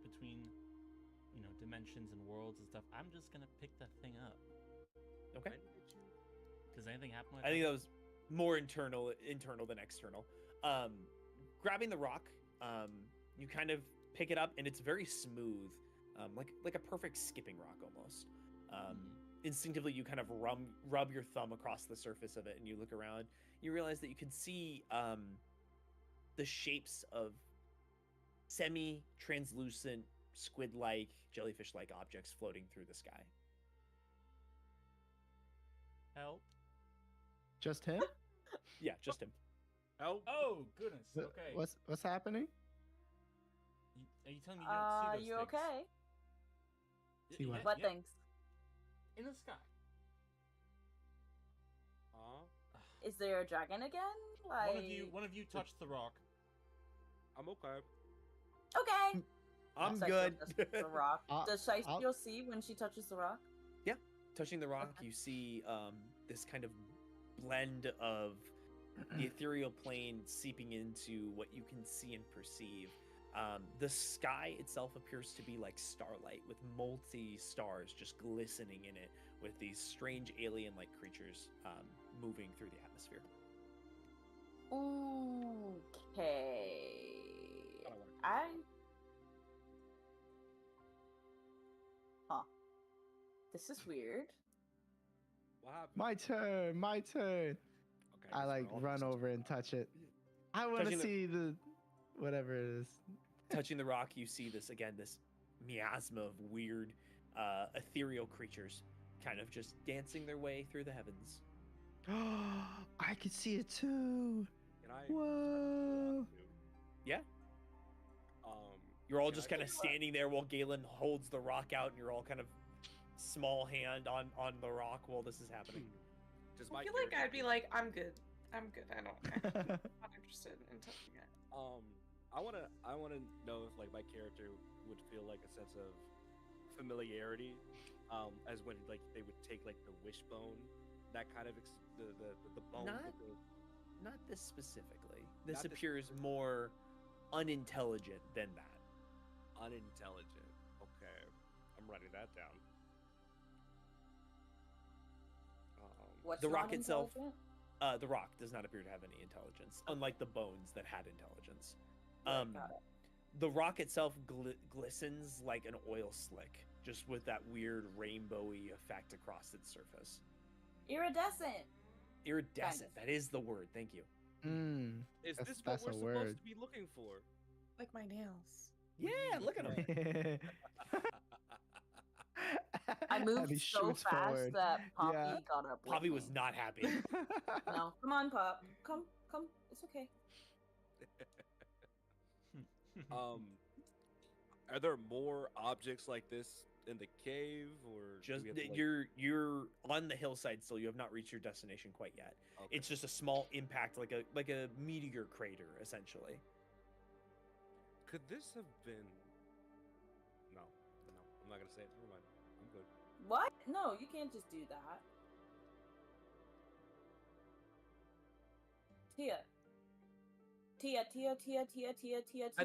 between, dimensions and worlds and stuff, I'm just gonna pick that thing up. Okay. When did you? Does anything happen with I think that was more internal than external. Grabbing the rock, you kind of pick it up, and it's very smooth, like a perfect skipping rock almost. Instinctively, you kind of rub your thumb across the surface of it, and you look around. You realize that you can see the shapes of semi-translucent, squid-like, jellyfish-like objects floating through the sky. help? Just him? Yeah, just him. Help! Oh goodness. Okay. What's happening? Are you telling me you don't see those You things? okay? See what? What things? In the sky. Is there a dragon again? Like One of you touched the rock. I'm okay. Okay. I'm Scythiel good. touches the rock. I'll- Does Scythiel see when she touches the rock? Touching the rock, Okay. you see this kind of blend of the ethereal plane seeping into what you can see and perceive. The sky itself appears to be like starlight, with multi-stars just glistening in it, with these strange alien-like creatures moving through the atmosphere. Okay. I don't wanna- This is weird. What happened? My turn. My turn. Okay, I guess like we're all run just- over and touch it. I want to Touching the- see the whatever it is. Touching the rock, you see this miasma of weird, ethereal creatures, kind of just dancing their way through the heavens. I could see it too. Can I? Whoa. Yeah. You're all Can just I kind of go- standing there while Galen holds the rock out, and you're all kind of small hand on the rock while this is happening. Does I my feel like character I'd be like, I'm good. I'm good. I don't. I'm not interested in touching it. I wanna know if like my character would feel like a sense of familiarity, as when like they would take like the wishbone, that kind of the bone. Not- with the- Not this specifically. This Not this appears more unintelligent than that. unintelligent. Okay, I'm writing that down. What's The not rock itself- intelligent? The rock does not appear to have any intelligence, unlike the bones that had intelligence. Right, got it. The rock itself glistens like an oil slick, just with that weird rainbowy effect across its surface. Iridescent. Iridescent. That is the word. Thank you. Is That's- this what that's we're a supposed word. to be looking for? Like my nails. Yeah, look at him. I moved And he so shoots fast forward. that Poppy Yeah. got up. with Poppy was me. not happy. No, come on, Pop. Come. It's okay. Are there more objects like this in the cave, or do Just we have to, like- you're on the hillside still. You have not reached your destination quite yet. Okay. It's just a small impact, like a meteor crater, essentially. Could this have been? No, I'm not gonna say it. Never mind. I'm good. What? No, you can't just do that. Tia. I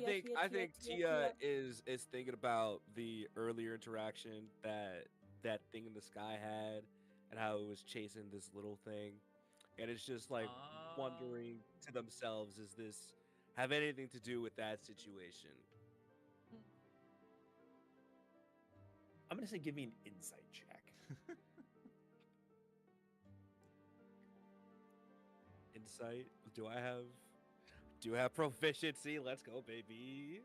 think Tia is thinking about the earlier interaction that thing in the sky had, and how it was chasing this little thing, and it's just like wondering to themselves, is this have anything to do with that situation? I'm gonna say, give me an insight check. Insight? Do I have proficiency? Let's go, baby.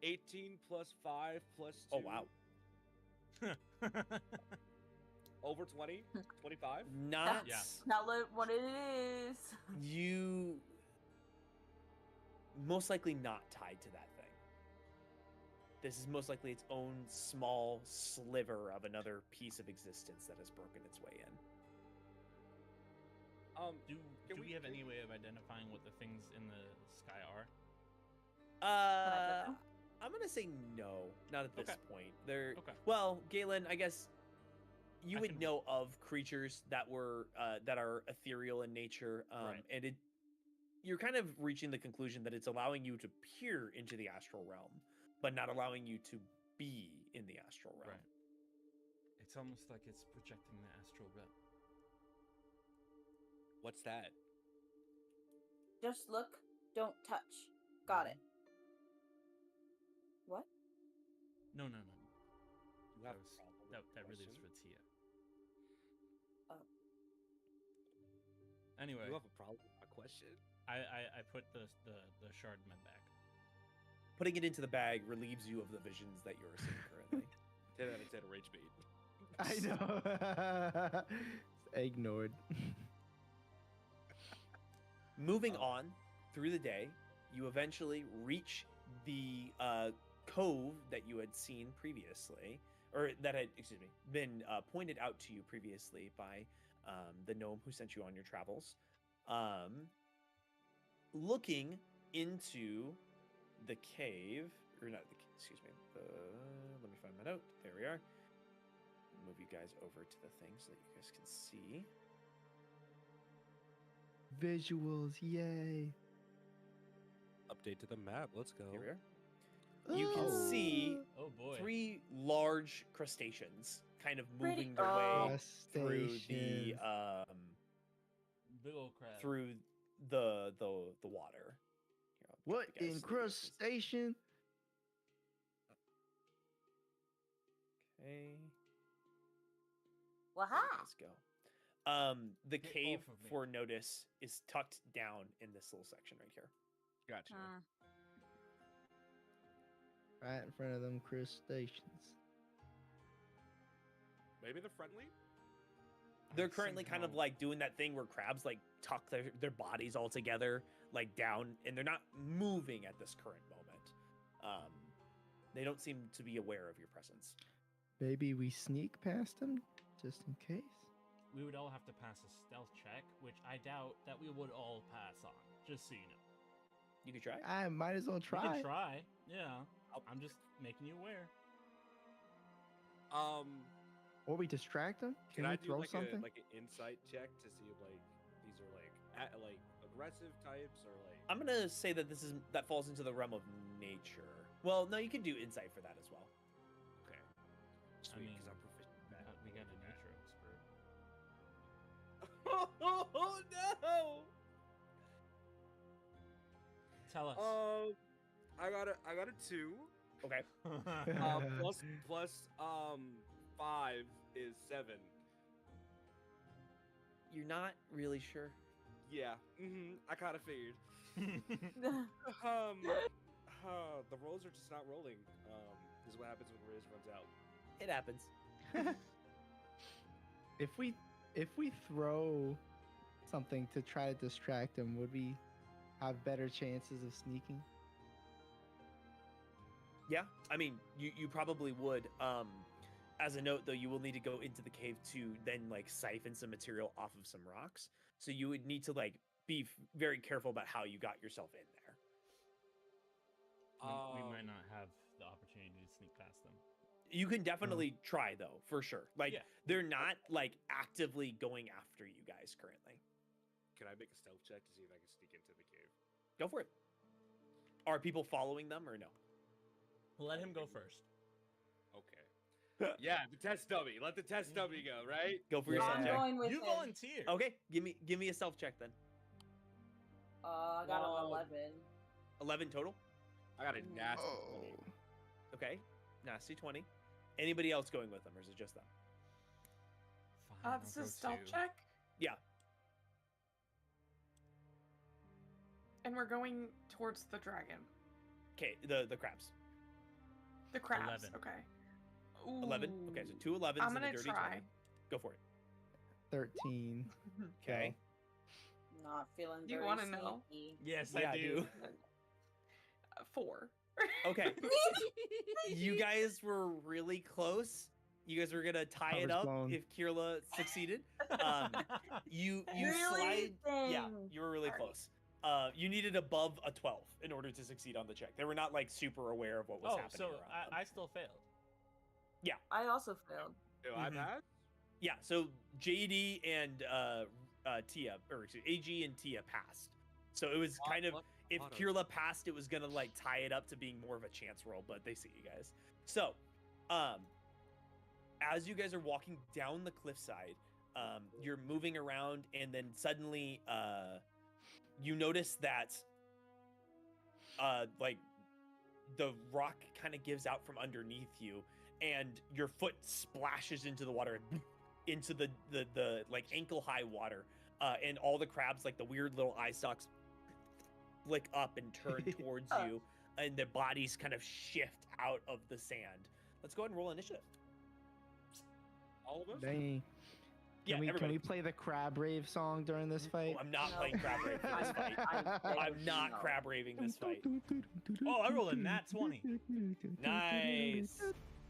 18 plus 5 plus 2. Oh wow. Over 20? 25? Not Yeah. Tell it what it is. you. Most likely not tied to that thing. This is most likely its own small sliver of another piece of existence that has broken its way in. Do Can we we- have can- any way of identifying what the things in the sky are? I I'm gonna say no, not at this Okay. point. They're Okay. well, Galen, I guess you I would can- know of creatures that were that are ethereal in nature, Right. and you're kind of reaching the conclusion that it's allowing you to peer into the astral realm, but not allowing you to be in the astral realm. Right. It's almost like it's projecting the astral realm. What's that? Just look, don't touch. Got it. What? No. You have That, a was, problem with that, the that really is question? for Tia. Oh. Anyway, You have a problem with my question? I put the shard in my bag. Putting it into the bag relieves you of the visions that you're seeing currently. 10 out of 10 rage bait. I know. Ignored. Moving on through the day, you eventually reach the cove that you had seen previously, or that had, been pointed out to you previously by the gnome who sent you on your travels. Looking into the cave, or not the, let me find my note. There we are. Move you guys over to the thing so that you guys can see. Visuals, yay. Update to the map. Let's go. Here we are. You can see Oh boy. 3 large crustaceans kind of Pretty- moving their oh. way through the Crustaceans. Big ol' crab. through the water. Here, I'll What drop you guys so that you guys can see. incrustation? Okay. Waha! Let's go. The Get cave off of me. for notice is tucked down in this little section right here. Gotcha. Right in front of them crustaceans. Maybe they're friendly? They're currently kind of somehow- like doing that thing where crabs like tuck their bodies all together, like down, and they're not moving at this current moment. They don't seem to be aware of your presence. Maybe we sneak past them just in case. We would all have to pass a stealth check, which I doubt that we would all pass on. Just so you know. You could try. I might as well We try. can try. Yeah. I'm just making you aware. Or we distract them. Can we I do throw like something? a like an insight check to see if like these are like aggressive types or like? I'm gonna say that that falls into the realm of nature. Well, no, you can do insight for that as well. Okay. I Sweet, mean, because I'm proficient in that. we got a nature expert. Oh no! Tell us. I got a 2. Okay. Plus 5 is 7. You're not really sure. Yeah. I kind of figured. The rolls are just not rolling. This is what happens when Riz runs out. It happens. If we throw something to try to distract them, would we have better chances of sneaking? Yeah, I mean, you probably would. As a note, though, you will need to go into the cave to then like siphon some material off of some rocks. So you would need to like be very careful about how you got yourself in there. we might not have the opportunity to sneak past them. You can definitely try though, for sure. Like Yeah. they're not like actively going after you guys currently. Can I make a stealth check to see if I can sneak into the cave? Go for it. Are people following them or no? Let him go first. Okay. Yeah, the test dummy. Let the test dummy go, right? Go for your Yeah. stealth I'm check. going with You him. volunteer. Okay, give me a stealth check then. I got Whoa. an 11. 11 total. I got a nasty Oh. 20. Okay, nasty 20. Anybody else going with them, or is it just them? Fine, This I'll is go stealth two. check. Yeah. And we're going towards the dragon. Okay, the crabs. The crabs. 11. Okay. 11. Okay, so Ooh. 2 11s I'm and a gonna dirty try. 20. Go for it. 13. Okay. Not feeling Do you very wanna know? sneaky. Yes, Yeah, I do. 4. Okay. You guys were really close. You guys were gonna tie it Cover's up blown. if Kirla succeeded. You Really? slide. Yeah, Dang. you were really Sorry. close. You needed above a 12 in order to succeed on the check. They were not like super aware of what was Oh, happening so around them. I still failed. I also failed. Do I Mhm. pass? Yeah, so JD and Tia, or excuse me, AG and Tia passed. So it was kind of, if Auto. Kirla passed, it was gonna like tie it up to being more of a chance roll, but they see you guys. So, as you guys are walking down the cliffside, you're moving around, and then suddenly, you notice that, like, the rock kind of gives out from underneath you, and your foot splashes into the water, into the like ankle high water, and all the crabs, like the weird little eye stalks, flick up and turn towards you, and their bodies kind of shift out of the sand. Let's go ahead and roll initiative. All of us? Dang. Yeah, Can everybody. we play the crab rave song during this fight? Oh, I'm not No. playing crab rave for this fight. I'm not No. crab raving this fight. Oh, I rolled a nat 20. Nice.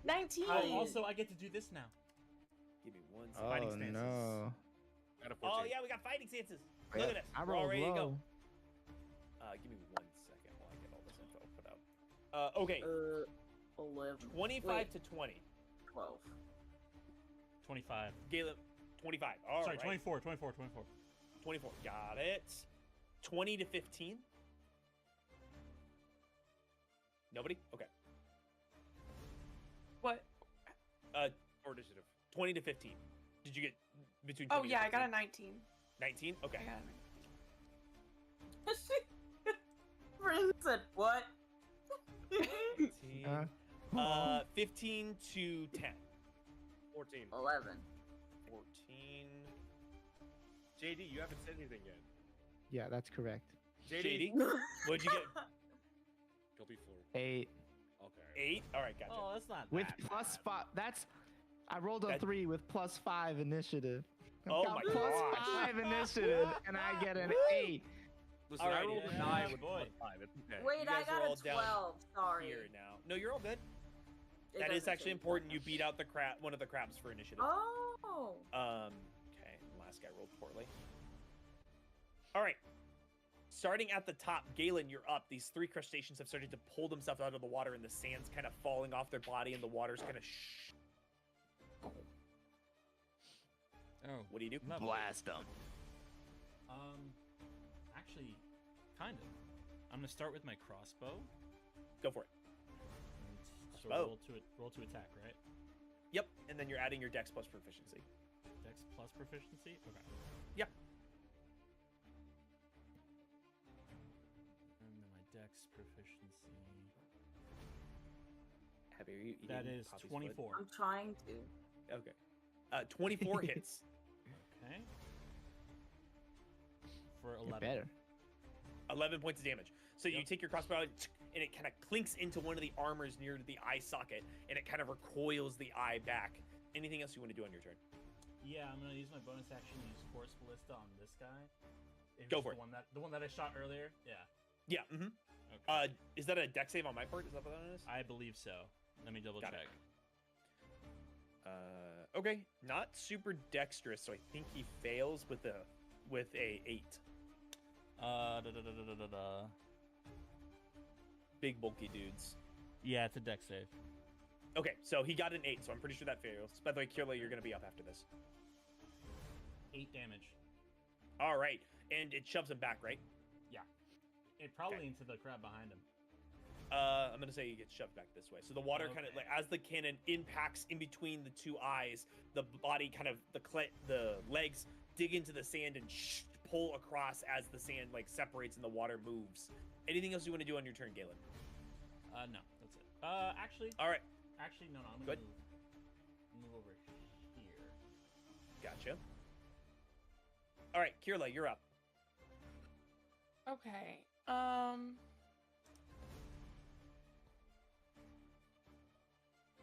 19. Oh, also, I get to do this now. Give me one Oh second. Fighting stances. no. Got a 14. Oh yeah, we got fighting stances. Look at this. I We're all rolled ready to go. low. Give me 1 second while I get all this info put out. Okay, 11. 25 Wait, to 20. 12. 25. Galen, 25. All Sorry, right. 24. 24. Got it. 20 to 15. Nobody? Okay. What? Or initiative. 20 to 15. Did you get between 20 Oh, to yeah, I got 15? a 19. 19? Okay. I got a 19. Rin said what? 15. Uh, 15 to 10. 14. 11. 14. JD, you haven't said anything yet. yeah, that's correct. JD, what'd you get? You'll be 4. 8 Okay. 8? All right, gotcha. Oh, that's not with that plus bad. 5. I rolled a That- 3 with plus 5 initiative. I've Oh got my plus gosh. 5 initiative, and I get an 8. Listen, I Alrighty. rolled a Yeah, 9 with boy. +5. It's okay. Wait, You I guys are got all a down 12. Sorry. Here now. No, you're all good. It That is doesn't actually change important. much. You beat out the one of the crabs for initiative. Oh. Okay, last guy rolled poorly. All right. Starting at the top, Galen, you're up. These 3 crustaceans have started to pull themselves out of the water, and the sand's kind of falling off their body, and the water's kind of Oh, What do you do? lovely. Blast them. Actually, kind of. I'm gonna start with my crossbow. Go for it. So Crossbow. roll to attack, right? Yep, and then you're adding your dex plus proficiency. Dex plus proficiency. Okay. Yep. And then my dex proficiency. Have you eaten That is Poppy's foot? 24. I'm trying to. Okay. 24 hits. Okay. For You're 11. better. 11 points of damage. So you Yep. take your crossbow out, and it kind of clinks into one of the armors near the eye socket, and it kind of recoils the eye back. Anything else you want to do on your turn? Yeah, I'm gonna use my bonus action to use Force Ballista on this guy. Go Who's for the it. The one that I shot earlier. Yeah. Yeah. Mm-hmm. Okay. Is that a dex save on my part? Is that what that is? I believe so. Let me double Got it. check. Okay. Not super dexterous, so I think he fails with a 8. Da, da, da, da, da, da, da. Big bulky dudes. Yeah, it's a dex save. Okay, so he got an 8, so I'm pretty sure that fails. By the way, Kirla, you're gonna be up after this. 8 damage. All right, and it shoves him back, right? It probably Okay. into the crab behind him. I'm gonna say he gets shoved back this way. So the water kind of Okay. like as the cannon impacts in between the 2 eyes, the body kind of the legs dig into the sand and pull across as the sand like separates and the water moves. Anything else you want to do on your turn, Galen? No, that's it. Actually, All right, no, I'm gonna Good. move over here. gotcha. All right, Kirla, you're up. Okay.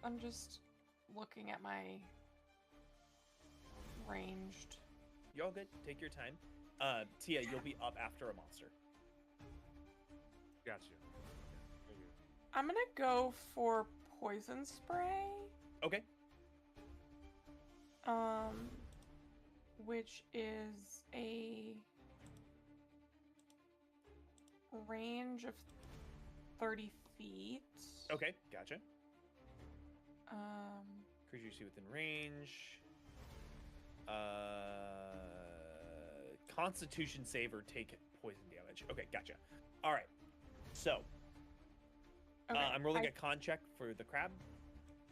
I'm just looking at my ranged. You're all good. Take your time. Tia, you'll be up after a monster. Gotcha. Thank you. I'm gonna go for poison spray. Okay. Which is a range of 30 feet. Okay, gotcha. Um, Creature you see within range. Constitution save or take poison damage. Okay, gotcha. All right. So okay, I'm rolling I a con check for the crab.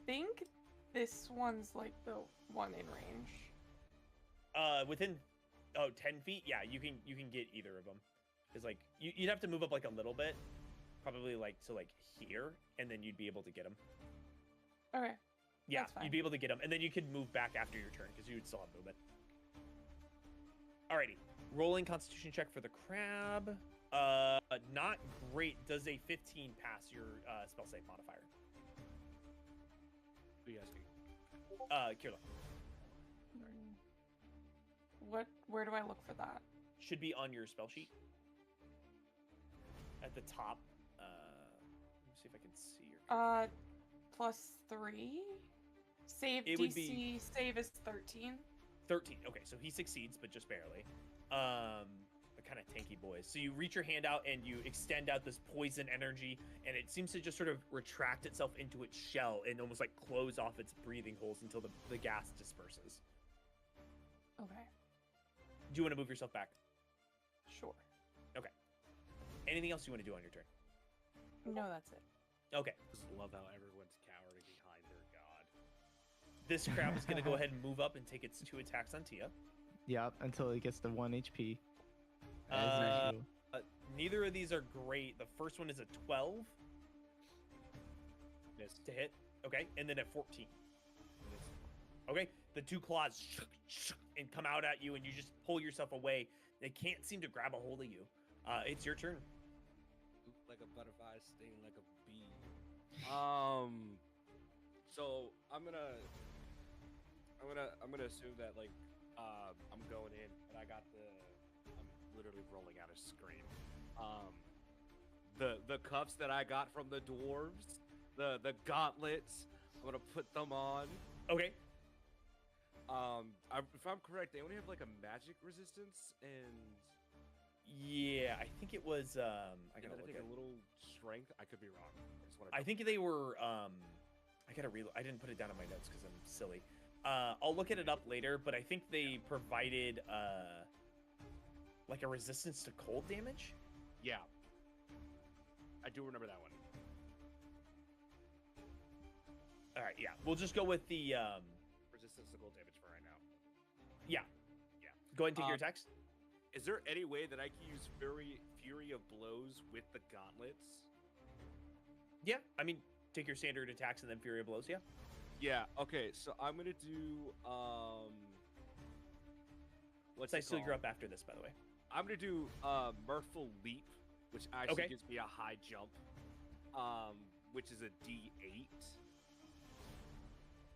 think this one's like the one in range. Within 10 feet, yeah, you can get either of them. Because like you'd have to move up like a little bit, probably like to like here, and then you'd be able to get them. Okay. Yeah, That's fine. you'd be able to get them, and then you could move back after your turn because you would still have movement. Alrighty, rolling Constitution check for the crab. Not great. Does a 15 pass your spell save modifier? Who you asking? Kirla. Where do I look for that? Should be on your spell sheet. At the top. Let me see if I can see your. +3. Save It would DC be- save is 13. 13. Okay, so he succeeds, but just barely. The kind of tanky boys. So you reach your hand out and you extend out this poison energy, and it seems to just sort of retract itself into its shell and almost like close off its breathing holes until the gas disperses. Okay. Do you want to move yourself back? Sure. Anything else you want to do on your turn? No, that's it. Okay. Just love how everyone's cowering behind their god. This crab is going to go ahead and move up and take its 2 attacks on Tia. Yep, until it gets to 1 HP. As Uh, usual. Neither of these are great. The first one is a 12 Miss. to hit. Okay. And then a 14. Okay. The 2 claws and come out at you, and you just pull yourself away. They can't seem to grab a hold of you. It's your turn. Like a butterfly, sting like a bee. So I'm gonna assume that like I'm going in, and I got I'm literally rolling out a scream. The cuffs that I got from the dwarves, the gauntlets. I'm gonna put them on. Okay. If I'm correct, they only have like a magic resistance and Yeah, I think it was. I and gotta then I look think at. a little strength. I could be wrong. I think they were. I gotta reload. I didn't put it down in my notes because I'm silly. I'll look at it up later, but I think they provided like a resistance to cold damage. Yeah, I do remember that one. All right, yeah, we'll just go with the Resistance to cold damage for right now. yeah. Yeah. Go ahead and take your Um, attacks. Is there any way that I can use Fury of Blows with the gauntlets? Yeah, I mean, take your standard attacks and then Fury of Blows. Yeah. Yeah. Okay. So I'm gonna do what's I it still you're called? up after this, by the way. I'm gonna do Mirthful Leap, which actually Okay. gives me a high jump, which is a D8.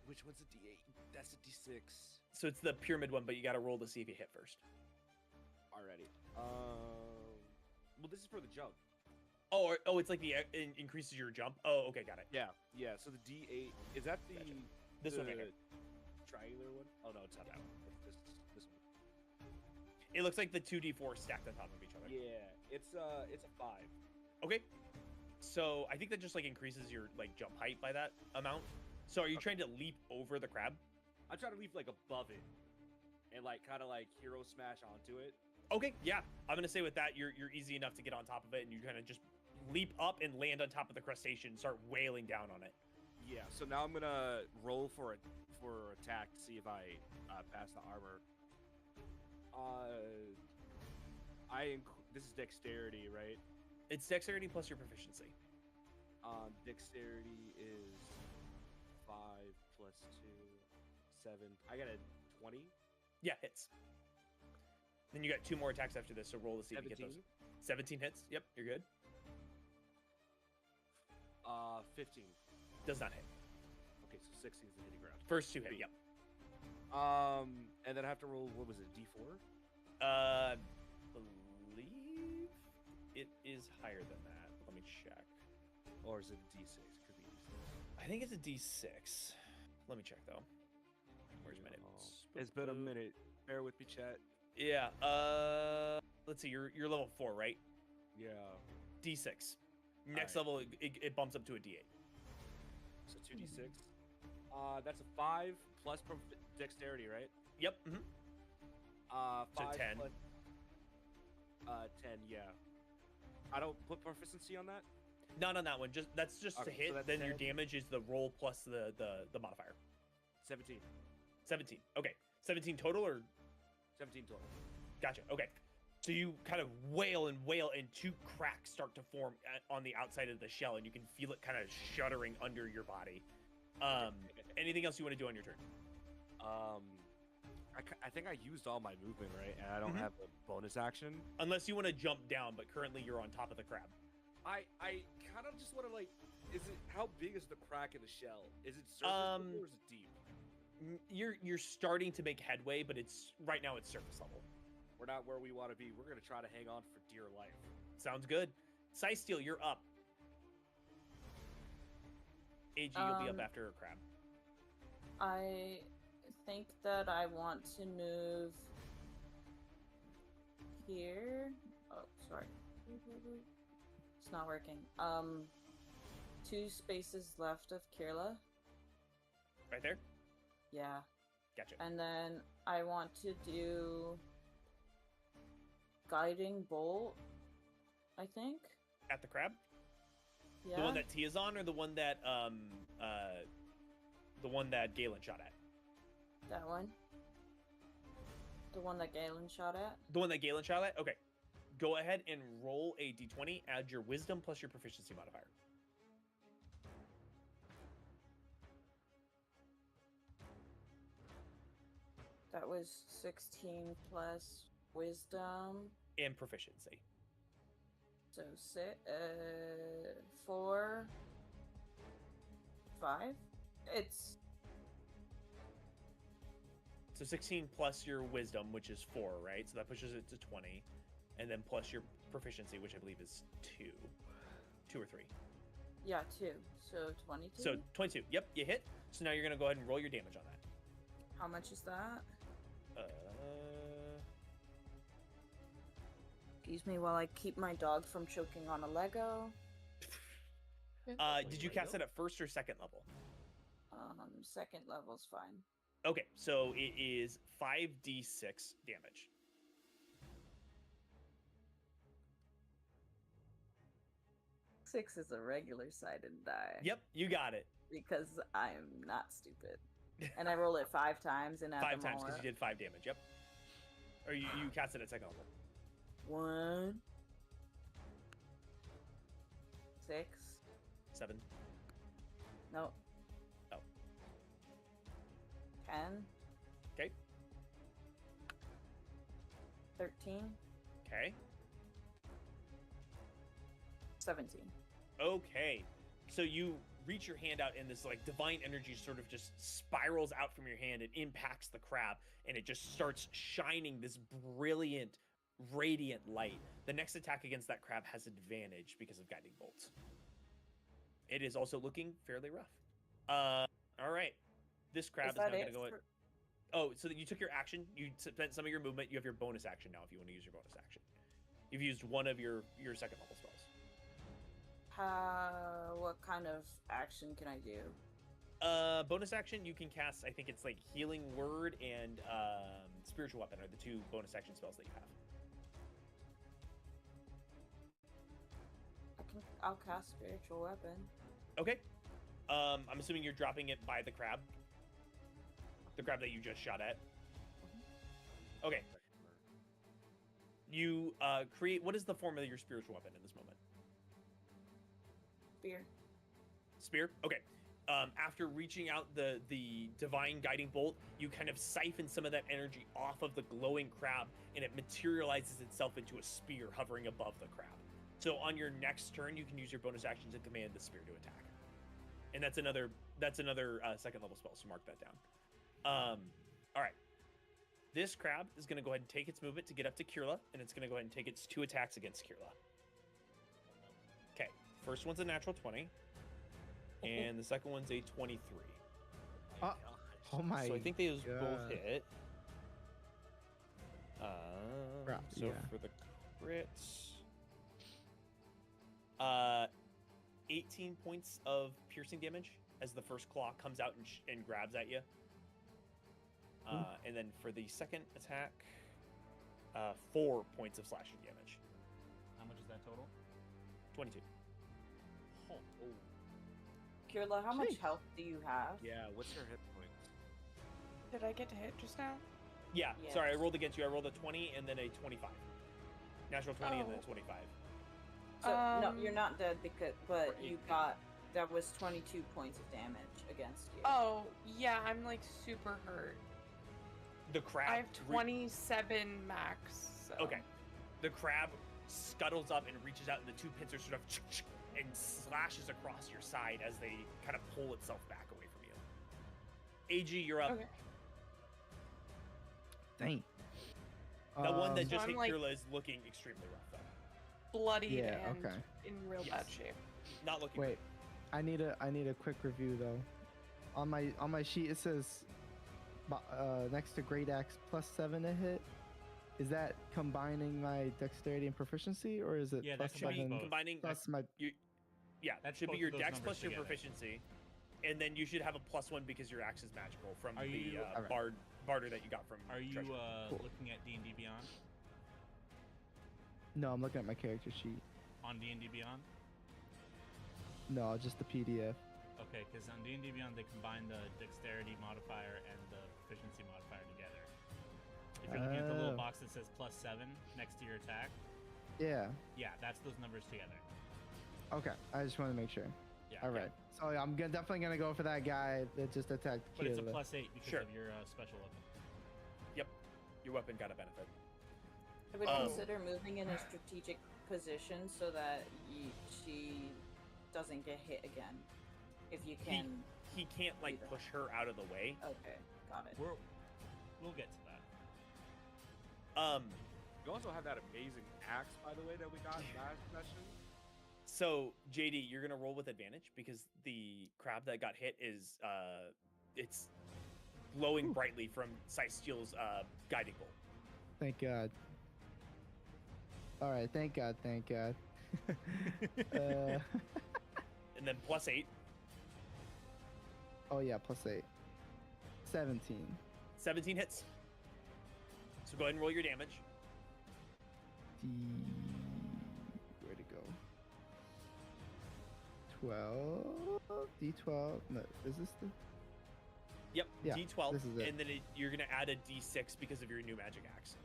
Which one's a D8? That's a D6 So it's the pyramid one, but you got to roll to see if you hit first. already. Well, this is for the jump. Oh, it's like the increases your jump. Oh, okay, got it. Yeah, yeah. So the D8 is that the Gotcha. This one right the here. triangular one? Oh no, it's not that one. It's this one. It looks like the 2d4 stacked on top of each other. Yeah, it's a 5. Okay. So I think that just like increases your like jump height by that amount. So are you trying to leap over the crab? I'm trying to leap like above it, and like kind of like hero smash onto it. Okay, yeah. I'm gonna say with that, you're easy enough to get on top of it, and you kind of just leap up and land on top of the crustacean, start wailing down on it. Yeah. So now I'm gonna roll for attack to see if I pass the armor. This is dexterity, right? It's dexterity plus your proficiency. Dexterity is 5 plus 2, 7. I got a 20. Yeah, hits. Then you got 2 more attacks after this, so roll to see if you get 17. those. 17 hits. Yep, you're good. 15. Does not hit. Okay, so 16 is the hitting ground. First 2 hit. Yep. And then I have to roll. What was it? D4. Believe it is higher than that. Let me check. Or is it a D6? Could be D6. I think it's a D6. Let me check though. Where's my notes? It's been a minute. Bear with me, chat. Yeah. Let's see. You're level 4, right? Yeah. D6. Next Alright. level, it bumps up to a D8. So 2d6. That's a 5 plus dexterity, right? Yep. Mm-hmm. 5 10. Plus, 10. Yeah. I don't put proficiency on that. Not on that one. That's just Okay, to so hit. that's Then your 10. damage is the roll plus the modifier. 17. 17. Okay. 17 total or 17 total. gotcha. Okay. So you kind of wail, and 2 cracks start to form on the outside of the shell, and you can feel it kind of shuddering under your body. Anything else you want to do on your turn? I think I used all my movement, right? And I don't Mhm. have a bonus action. Unless you want to jump down, but currently you're on top of the crab. I kind of just want to how big is the crack in the shell? Is it surface level or is it deep? You're starting to make headway, but it's right now it's surface level. We're not where we want to be. We're gonna try to hang on for dear life. Sounds good. Steel, you're up. AG, you'll be up after a crab. I think that I want to move here. Oh, sorry. It's not working. 2 spaces left of Kirla. Right there? Yeah. Gotcha. And then I want to do Guiding Bolt, I think. At the crab? Yeah. The one that Tia's on, or the one that Galen shot at? That one. The one that Galen shot at. The one that Galen shot at? Okay. Go ahead and roll a d20, add your wisdom plus your proficiency modifier. That was 16 plus wisdom. And proficiency. So 4, 5. It's So 16 plus your wisdom, which is 4, right? So that pushes it to 20. And then plus your proficiency, which I believe is 2. 2 or 3. Yeah, 2. So 22. So 22. Yep, you hit. So now you're going to go ahead and roll your damage on that. How much is that? Excuse me while I keep my dog from choking on a Lego. Did you cast it at first or second level? Second level's fine. Okay, so it is 5d6 damage. Six is a regular sided die. Yep, you got it. Because I'm not stupid. And I roll it 5 times and add 5 them times all because up. you did 5 damage. Yep. Or you cast it at second level. 1, 6. 7. No. Oh. 10. Okay. 13. Okay. 17. Okay. So you reach your hand out and this like divine energy sort of just spirals out from your hand and impacts the crab and it just starts shining this brilliant, radiant light. The next attack against that crab has advantage because of guiding bolts. It is also looking fairly rough. All right. This crab is now going to go at... Oh, so that you took your action. You spent some of your movement. You have your bonus action now if you want to use your bonus action. You've used one of your second level spells. What kind of action can I do? Bonus action, you can cast, I think it's like Healing Word and Spiritual Weapon are the 2 bonus action spells that you have. I'll cast Spiritual Weapon. Okay. I'm assuming you're dropping it by the crab. The crab that you just shot at. Okay. You create, what is the form of your spiritual weapon in this moment? Spear. Spear? Okay. After reaching out the divine guiding bolt, you kind of siphon some of that energy off of the glowing crab, and it materializes itself into a spear hovering above the crab. So on your next turn, you can use your bonus action to command the spear to attack. And that's another second level spell, so mark that down. All right. This crab is going to go ahead and take its movement to get up to Kirla, and it's going to go ahead and take its 2 attacks against Kirla. Okay, first one's a natural 20, and the second one's a 23. Oh my! So I think they both God. hit. So yeah. for the crits, 18 points of piercing damage as the first claw comes out and grabs at you. And then for the second attack, 4 points of slashing damage. How much is that total? 22. Oh. Kirla, how much health do you have? Yeah, what's her hit points? Did I get to hit just now? Yeah, Yes. sorry, I rolled against you. I rolled a 20 and then a 25. Natural 20 and then Oh. 25. So no, Um, you're not dead but For you 8 got that was 22 points of damage against you. Oh, yeah, I'm like super hurt. The crab. I have 27 max. So. Okay. The crab scuttles up and reaches out, and the 2 pincers sort of and slashes across your side as they kind of pull itself back away from you. AG, you're up. Okay. Dang. The one that So just I'm hit like- Kirla is looking extremely rough, though. Bloodied Yeah, and okay. in real bad shape. Not looking Wait, I need a quick review though. On my sheet it says, next to Great Axe +7 to hit. Is that combining my dexterity and proficiency, or is it Yeah, that Should be combines both. combining. plus my? Yeah, That's should be both your of those dex numbers plus your together. proficiency, and then you should have a +1 because your axe is magical from Are the you- Alright. barter that you got from. Are you Treasure. Cool. looking at D&D Beyond? No, I'm looking at my character sheet. On D&D Beyond? No, just the PDF. Okay, because on D&D Beyond they combine the dexterity modifier and the proficiency modifier together. If you're looking at the little Oh. box that says +7 next to your attack, Yeah. yeah, that's those numbers together. Okay. I just want to make sure. Yeah. All right. So I'm definitely gonna go for that guy that just attacked But it's a Kayla. +8 because Sure. of your special weapon. Your weapon got a benefit. I would Oh. consider moving in a strategic position so that she doesn't get hit again. If you can. He can't like do that. push her out of the way. Okay, got it. We'll get to that. You also have that amazing axe, by the way, that we got last session. So JD, you're gonna roll with advantage because the crab that got hit is it's glowing brightly from Cysteel's guiding bolt. Thank God. All right, thank God. And then +8. Oh yeah, +8. 17. 17 hits. So go ahead and roll your damage. Where'd it go? 12. D12. No, is this the? Yep, Yeah, D12, this is it. and then you're gonna add a D6 because of your new magic axe.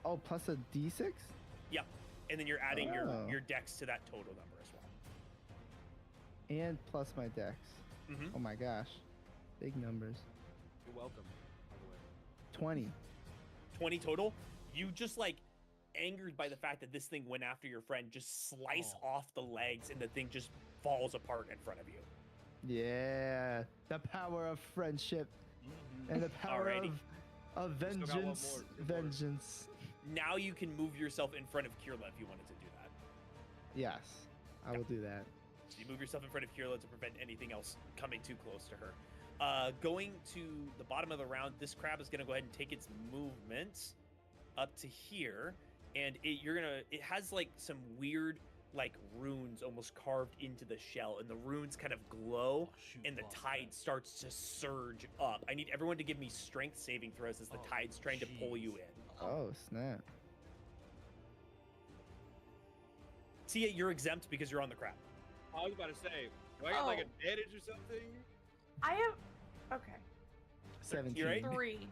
Oh, plus a D6. Yep, and then you're adding Oh. your dex to that total number as well. And plus my dex. Mhm. Oh my gosh, big numbers. You're welcome, by the way. 20. 20 total. You just like angered by the fact that this thing went after your friend, just slice off the legs, and the thing just falls apart in front of you. Yeah, the power of friendship and the power Alrighty. of We still got one vengeance. more, two more. Vengeance. Now you can move yourself in front of Kirla if you wanted to do that. Yes, I will do that. So you move yourself in front of Kirla to prevent anything else coming too close to her. Going to the bottom of the round, this crab is going to go ahead and take its movement up to here, and it has like some weird like runes almost carved into the shell, and the runes kind of glow, and the tide starts to surge up. I need everyone to give me strength saving throws as the tide's trying to pull you in. Oh snap! Tia, you're exempt because you're on the crab. I was about to say, do I get like Oh. advantage or something? I have. Okay. 17. You right? 3.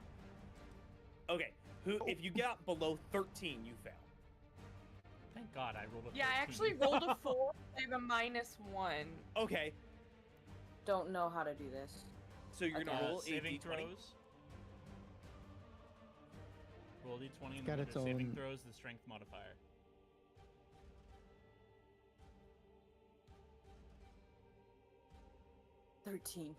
Okay, if you get below 13, you fail. Thank God I rolled a 13. Yeah, I actually rolled a 4. I have a -1. Okay, Don't know how to do this. so you're gonna roll a saving d20. throws. Roll d20 and Got then its the saving own- throws, the strength modifier. 13.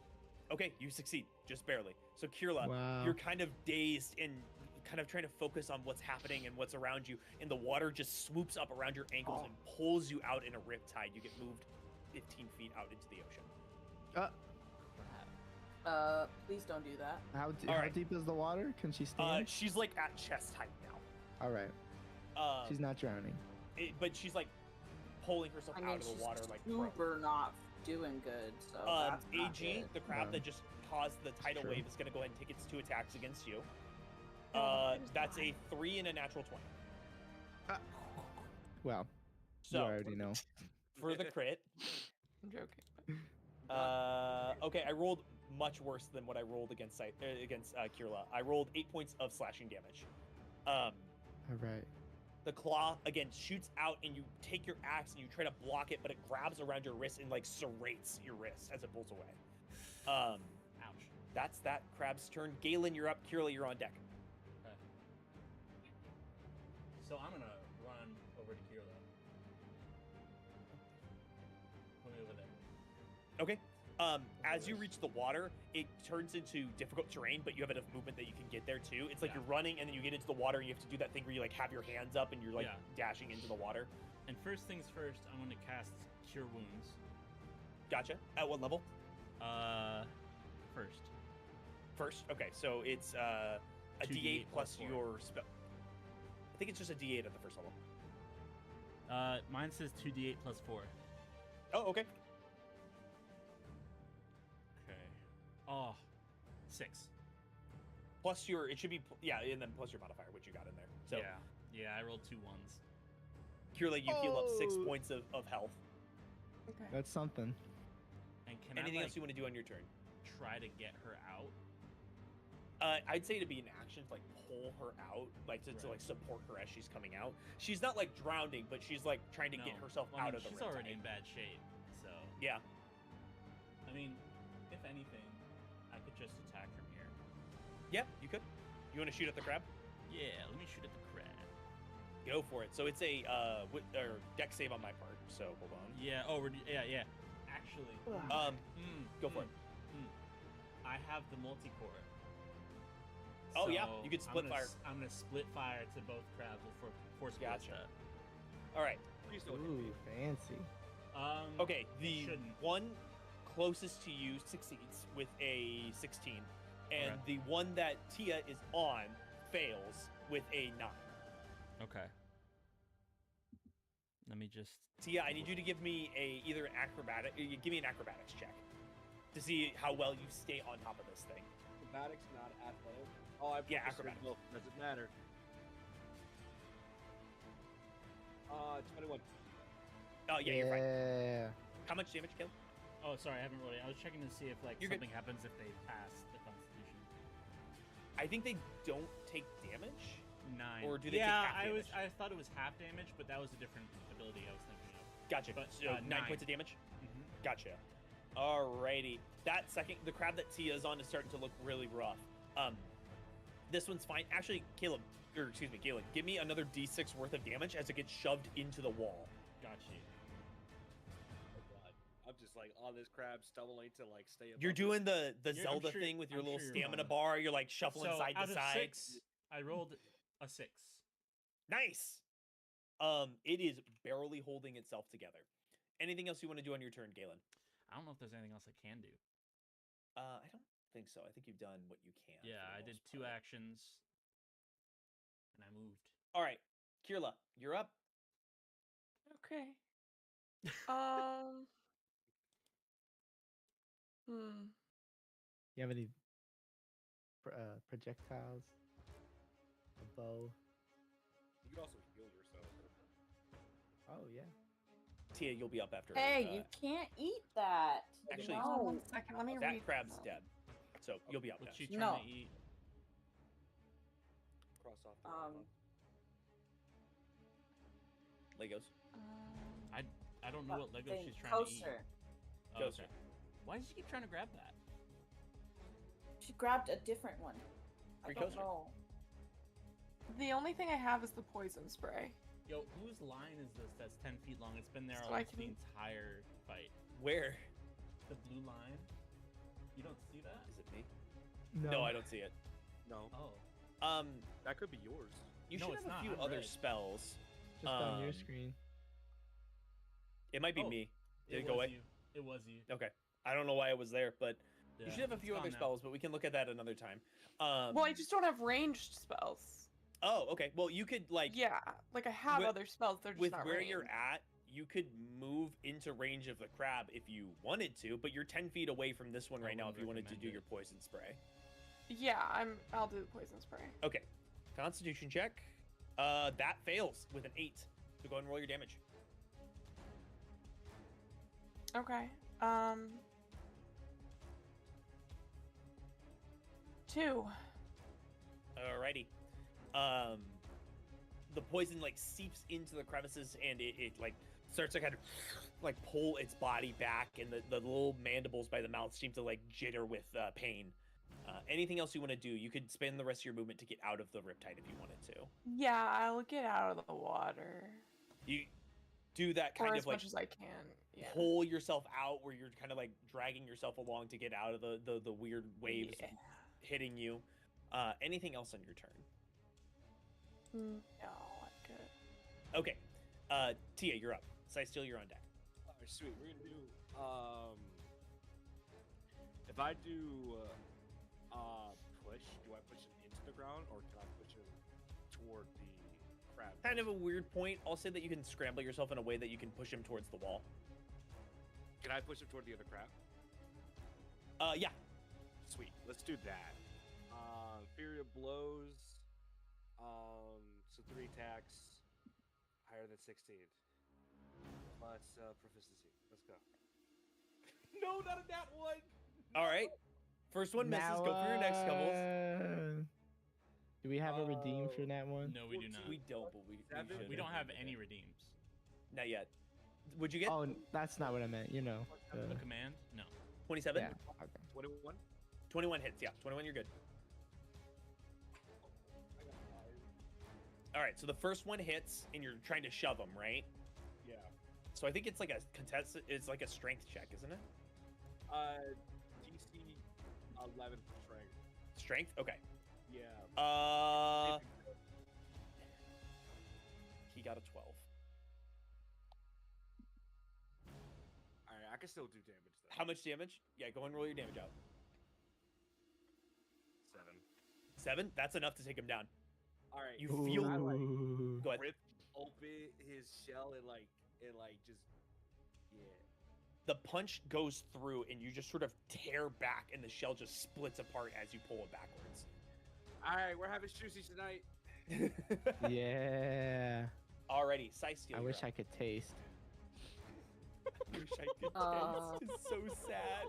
Okay, you succeed, just barely. So Kirla, Wow. you're kind of dazed and kind of trying to focus on what's happening and what's around you, and the water just swoops up around your ankles and pulls you out in a riptide. You get moved 15 feet out into the ocean. Please don't do that. How Alright. deep is the water? Can she stand? She's like at chest height now. All right. She's not drowning. But she's like pulling herself I out mean, of the she's water like pro. super not doing good. So that's not AG, good. the crab Yeah. that just caused the tidal True. wave, is going to go ahead and take its 2 attacks against you. Oh, it is That's fine. a 3 and a natural 20. Well, So you already know. for the crit, I'm joking. okay, I rolled much worse than what I rolled against Kirla. I rolled 8 points of slashing damage. All right. The claw again shoots out, and you take your axe and you try to block it, but it grabs around your wrist and like serrates your wrist as it pulls away. Ouch. That's that crab's turn. Galen, you're up. Kirla, you're on deck. Okay. So I'm gonna run over to Kirla. Put me over there. Okay. As you reach the water, it turns into difficult terrain, but you have enough movement that you can get there too. It's like Yeah. you're running and then you get into the water and you have to do that thing where you like have your hands up and you're like Yeah. dashing into the water. And first things first, I'm gonna cast Cure Wounds. Gotcha. At what level? First. First. Okay, so it's a 2d8 D8 plus 4. your spell. I think it's just a D8 at the first level. Mine says 2d8 plus 4. Oh, okay. Okay. Oh, 6. Plus your, it should be, yeah, and then plus your modifier, which you got in there. So, Yeah, I rolled 2 1s. Kirla, you heal up 6 Oh. points of health. Okay. That's something. And can Anything I else you want to do on your turn? try to get her out? I'd say to be an action to like pull her out, like to Right. like support her as she's coming out. She's not like drowning, but she's like trying to get No. herself Well, I out mean, of the she's riptide. already in bad shape, so Yeah. I mean, if anything, I could just attack from here. Yeah, you could. You want to shoot at the crab? Yeah, let me shoot at the crab. Go for it. So it's a deck save on my part. So hold on. Yeah. Oh, yeah. Actually, Go for it. I have the multi-core. Oh, yeah, So you could split I'm gonna, fire. I'm gonna split fire to both crabs with force Gotcha. blast. All right. Please don't hit Ooh, me. fancy. Okay, the shouldn't. one closest to you succeeds with a 16, and Okay. the one that Tia is on fails with a 9. Okay. Let me just. Tia, I need you to give me either an give me an acrobatics check to see how well you stay on top of this thing. Acrobatics, not athletic. Oh, I Yeah, focused on acrobatics. both. Doesn't matter. 21. Oh yeah, you're fine. Yeah. How much damage, Caleb? Oh, sorry, I haven't really. I was checking to see if like You're good. something happens if they pass the Constitution. I think they don't take damage. 9. Or do they take yeah, half I was. damage? I thought it was half damage, but that was a different ability I was thinking of. Gotcha. But, So 9 9. points of damage. Mhm. Gotcha. Alrighty. That second, the crab that Tia's on is starting to look really rough. This one's fine. Actually, Caleb, or excuse me, Galen, give me another D6 worth of damage as it gets shoved into the wall. Got you. Oh god. I'm just like on this crab, stumbling to like stay above You're it. doing the I'm Zelda sure- thing with your I'm little sure you're stamina fine. bar. You're like shuffling So side out to of side. 6, I rolled a 6. Nice. It is barely holding itself together. Anything else you want to do on your turn, Galen? I don't know if there's anything else I can do. I don't think so. I think you've done what you can. Yeah, for the I did most 2 part. actions, and I moved. All right, Kirla, you're up. Okay. You have any projectiles? A bow? You can also heal yourself. Oh yeah. Tia, you'll be up after. Hey, you can't eat that. Actually, Hold on no. one second. Let me that read crab's this. dead, so you'll be up What's next. she trying No. to eat? Cross off. the Um, Legos. I don't know what Lego thing, she's trying to eat. coaster. Oh, Coaster. okay. Why does she keep trying to grab that? She grabbed a different one. I Free don't coaster. know. The only thing I have is the poison spray. Yo, whose line is this that's 10 feet long? It's been there So like I the can- entire fight. Where The blue line? You don't see that? is it? Me? No. No, I don't see it. No, Oh. that could be yours. You No, should it's have a not. few I'm other red. spells. Just on your um, screen. It might be Oh, me. Did it was go away? you. It was you. Okay. I don't know why it was there, but you Yeah, should have a it's few gone other now. spells, but we can look at that another time. Well, I just don't have ranged spells. Oh, okay. Well, you could like Yeah, like I have with- other spells. They're just with not where ranged. you're at, you could move into range of the crab if you wanted to, but you're 10 feet away from this one I right now if wouldn't you wanted to recommend do it. your poison spray. Yeah, I'll do the poison spray. Okay. Constitution check. That fails with an 8. So go ahead and roll your damage. Okay. 2. Alrighty. The poison like seeps into the crevices and it like starts to kind of like pull its body back, and the little mandibles by the mouth seem to like jitter with pain. Anything else you want to do? You could spend the rest of your movement to get out of the riptide if you wanted to. Yeah, I'll get out of the water. You do that Or kind as of like much as I can. Yeah. pull yourself out where you're kind of like dragging yourself along to get out of the weird waves Yeah. hitting you. Anything else on your turn? No, I'm good. Okay. Tia, you're up. Steel, you're on deck. Alright, sweet. We're gonna do. If I do push, do I push him into the ground or can I push him toward the crab? Kind of a weird point. I'll say that you can scramble yourself in a way that you can push him towards the wall. Can I push him toward the other crab? Yeah. Sweet. Let's do that. Fury of blows. So 3 attacks higher than 16. Plus proficiency. Let's go. No, not a nat one. All right. First one misses. Go for your next couple. Do we have a redeem for that one? No, we do not. We don't, but we Seven? should. We don't have any redeems. Not yet. Would you get Oh, that's not what I meant. You know. A command? No. 27? Yeah. Okay. 21. 21 hits. Yeah, 21. You're good. I got 5. All right. So the first one hits, and you're trying to shove him, right? Yeah. So I think it's like a contested. It's like a strength check, isn't it? DC 11 for strength. Strength. Okay. Yeah. He got a 12. All right, I can still do damage though. How much damage? Yeah, go and roll your damage out. 7. 7? That's enough to take him down. All right. You feel. I like Ooh. Go ahead. rip open his shell and just yeah. The punch goes through, and you just sort of tear back, and the shell just splits apart as you pull it backwards. All right, we're having sushi tonight. Yeah. Alrighty, Cysteel. I wish I could taste. wish I could taste. It's so sad.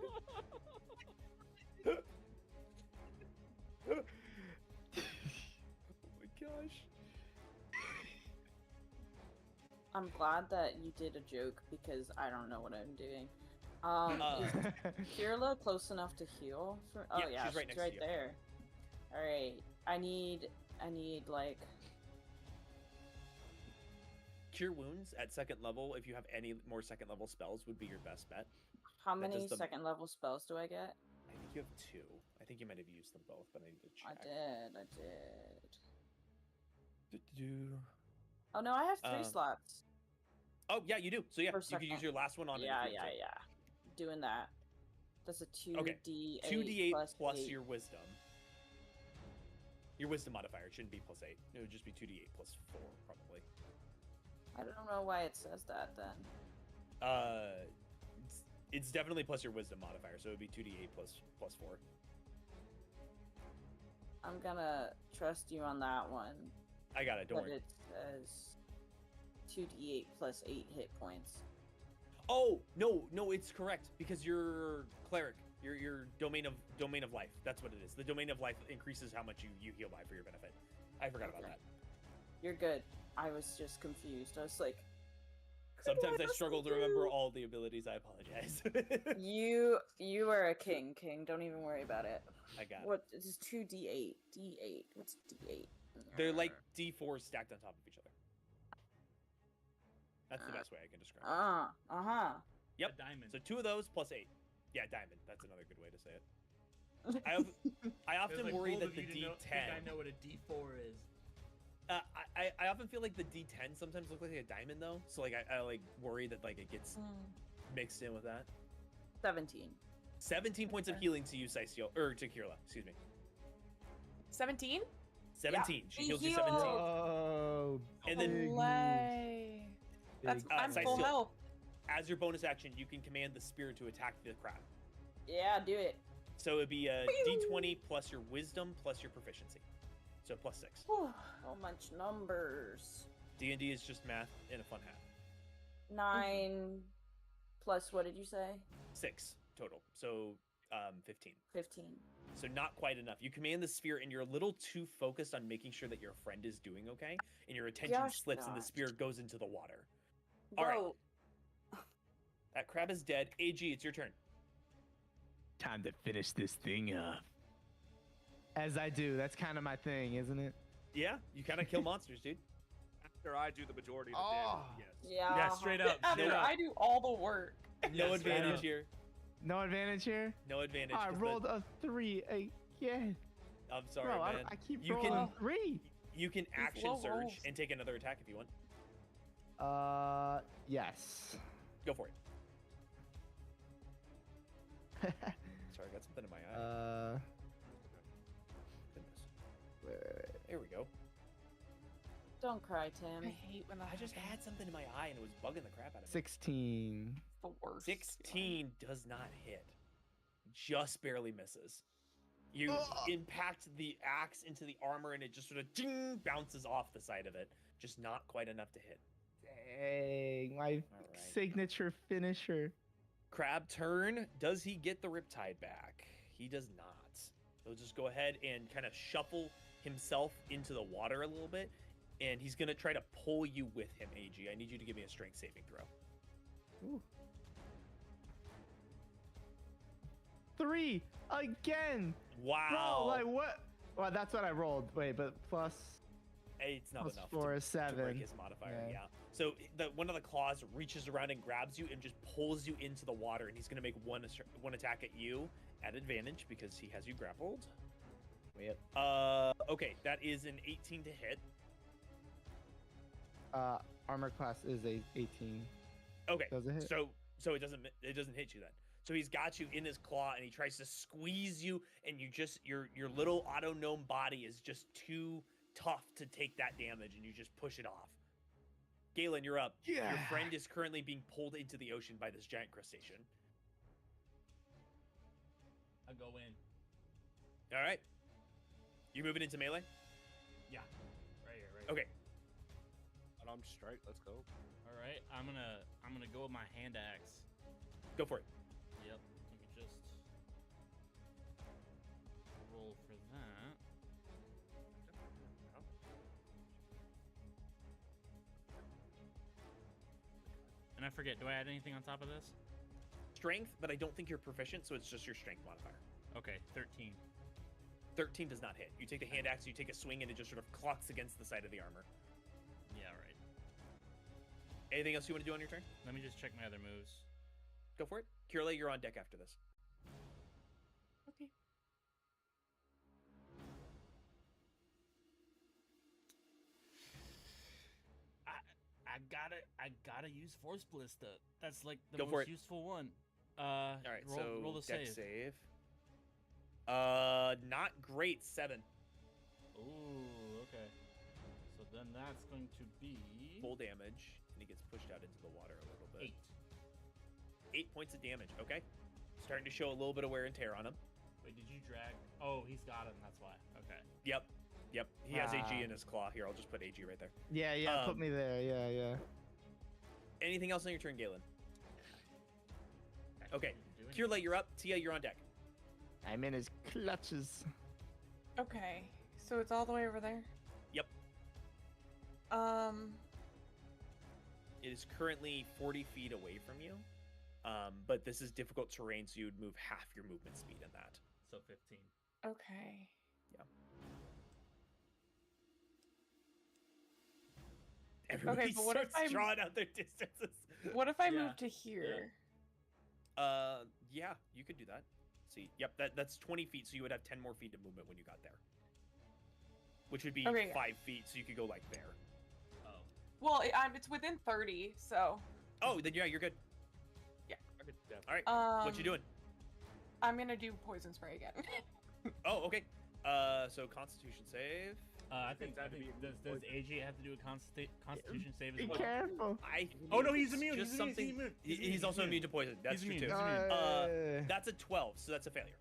Oh my gosh. I'm glad that you did a joke because I don't know what I'm doing. Is Kirla close enough to heal? Oh Yeah, yeah, she's right next to right you. there. All right, I need like Cure wounds at second level, if you have any more second level spells, would be your best bet. how That many does the- second level spells do I get? I think you have 2. I think you might have used them both, but I need to I check. did. Do-do-do. Oh no, I have 3 Um, slots. Oh yeah, you do. So yeah, Per you can use second. your last one on it. Yeah, if you yeah, want to. yeah. Doing that. That's a 2d8 Okay, 2d8 plus 8. your wisdom. Your wisdom modifier. It shouldn't be plus 8. It would just be 2d8 plus 4, probably. I don't know why it says that then. It's definitely plus your wisdom modifier, so it would be 2d8 plus 4. I'm gonna trust you on that one. I got it. Don't But worry. it says 2d8 plus 8 hit points. Oh no, it's correct because you're cleric. Your domain of life. That's what it is. The domain of life increases how much you heal by for your benefit. I forgot about Okay. that. You're good. I was just confused. I was like, Sometimes what I does struggle it to remember do? all the abilities. I apologize. you are a king. Don't even worry about it. I got it. What is 2d8? D8. What's d8? They're like D4s stacked on top of each other. That's the best way I can describe it. Uh-huh. Yep. A diamond. So 2 of those plus 8. Yeah, diamond. That's another good way to say it. I It was, often like, worry bold that of the you to think D10. I know what a D4 is. I often feel like the D10 sometimes look like a diamond though. So like I like worry that like it gets mixed in with that. 17. 17 points of healing to you, Cysteel, or to Kirla. Excuse me. 17? 17. She He heals you healed. 17. Oh, And then big moves. Play. That's Big I'm Cysteel. full health. as your bonus action, you can command the spirit to attack the crab. Yeah, do it. So it'd be a D20 plus your wisdom plus your proficiency. So plus 6. Whew, so much numbers. D&D is just math in a fun hat. 9 plus what did you say? 6 total. So 15. 15. So not quite enough. You command the sphere and you're a little too focused on making sure that your friend is doing okay, and your attention Gosh, slips and the gosh. spear goes into the water. Bro, All right. That crab is dead. AG, it's your turn. Time to finish this thing up. As I do. That's kind of my thing, isn't it? Yeah, you kind of kill monsters, dude. After I do the majority of the Oh. damage, yes. yeah. Yeah, straight up. After Straight up. I do all the work. No Yeah, straight advantage up. here. No advantage here? No advantage. I 'cause the- rolled a 3 again. I'm sorry, Bro, man. I keep You rolling can- 3. You can action low surge rolls. and take another attack if you want. Yes. Go for it. Sorry, I got something in my eye. Goodness. Wait. There we go. Don't cry, I Tim. hate when that I just happens. had something in my eye and it was bugging the crap out of me. 16. It's the worst. 16 does not hit. Just barely misses. You impact the axe into the armor and it just sort of ding, bounces off the side of it. Just not quite enough to hit. Dang, my right. signature finisher. Crab turn. Does he get the Riptide back? He does not. He'll just go ahead and kind of shuffle himself into the water a little bit. And he's going to try to pull you with him, AG. I need you to give me a strength saving throw. Ooh. 3 again. Wow. Bro, like what? Well, that's what I rolled. Wait, but plus It's not plus enough 4 is to break 7. his modifier. Yeah. Yeah. So one of the claws reaches around and grabs you and just pulls you into the water. And he's going to make one attack at you at advantage because he has you grappled. Okay, that is an 18 to hit. Armor class is a 18. Okay, Does it hit? so it doesn't hit you then. So he's got you in his claw and he tries to squeeze you, and you just your little auto gnome body is just too tough to take that damage, and you just push it off. Galen, you're up. Yeah. Your friend is currently being pulled into the ocean by this giant crustacean. I go in. All right. You moving into melee? Yeah. Right here, right here. Okay. Unarmed strike. Let's go. All right. I'm gonna go with my hand axe. Go for it. Yep. Let me just roll for that. And I forget, do I add anything on top of this? Strength, but I don't think you're proficient, so it's just your strength modifier. Okay, 13. 13 does not hit. You take the hand axe, you take a swing, and it just sort of clocks against the side of the armor. Yeah, right. Anything else you want to do on your turn? Let me just check my other moves. Go for it. Kirle, you're on deck after this. Okay. I gotta use Force Ballista. That's like the Go for most it. useful one. All right, roll the deck save. save. Not great. 7. Ooh, okay. So then that's going to be Full damage, and he gets pushed out into the water a little bit. 8. 8 points of damage. Okay. Starting to show a little bit of wear and tear on him. Wait, did you drag? Oh, he's got him. That's why. Okay. Yep. He has AG Ah. in his claw. Here, I'll just put AG right there. Yeah, put Um, me there. Yeah. Anything else on your turn, Galen? Okay. Doing Kirle, you're up. Tia, you're on deck. I'm in his clutches. Okay. So it's all the way over there. Yep. It is currently 40 feet away from you. But this is difficult terrain, so you would move half your movement speed in that. So 15. Okay. Everybody but what if starts I'm- drawing out their distances. What if I Yeah, move to here? Yeah, you could do that. See, yep, that's 20 feet, so you would have 10 more feet of movement when you got there. Which would be Okay. 5 feet, so you could go like there. Oh. Well, it's within 30, so. Oh, then yeah, you're good. I could definitely. All right, what you doing? I'm gonna do poison spray again. Oh, okay. So Constitution save. I think It's had to be does poison. AJ have to do a Constitution save as Be well? careful. Oh no, he's immune. Just He's something. immune. He's also immune to poison. That's He's true immune. too. That's a 12, so that's a failure.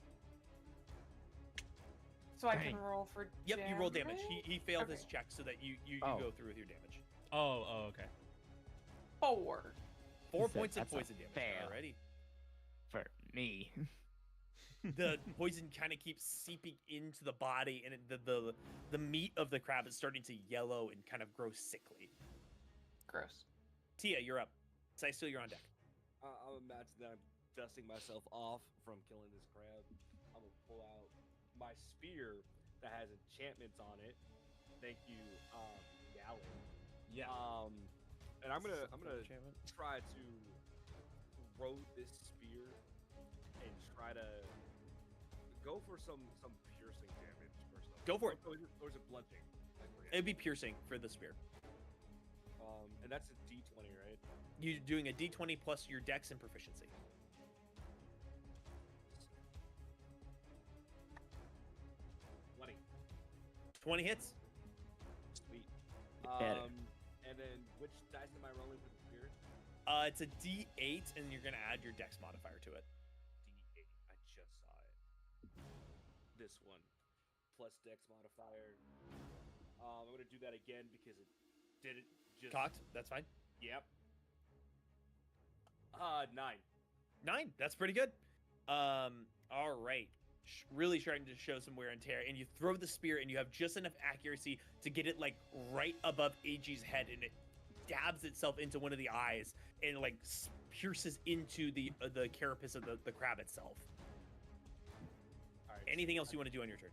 So I can Dang. roll for Yep, you roll damage. He failed his Okay. check, so that you Oh. go through with your damage. Oh, okay. 4. 4 said points of that's a poison damage. fail. Already. For me. The poison kind of keeps seeping into the body, and the meat of the crab is starting to yellow and kind of grow sickly. Gross. Tia, you're up. Cecil, you're on deck. I'm imagining that I'm dusting myself off from killing this crab. I'm gonna pull out my spear that has enchantments on it. Thank you, Galen. Yeah. And I'm gonna Enchantment. try to throw this spear and try to go for some piercing damage first off. Go for it. Or is it blunting? I forget. It'd be piercing for the spear. And that's a D20, right? You're doing a d20 plus your dex and proficiency. 20. 20 hits. Sweet. Better. And then which dice am I rolling for the spear? It's a d8, and you're gonna add your dex modifier to it. D8. I just saw it. This one. Plus dex modifier. I'm gonna do that again because it didn't just Cocked. That's fine. Yep. 9. 9. That's pretty good. All right. Really starting to show some wear and tear, and you throw the spear, and you have just enough accuracy to get it like right above AG's head, and it dabs itself into one of the eyes, and like pierces into the carapace of the crab itself. All right. Anything else you want to do on your turn?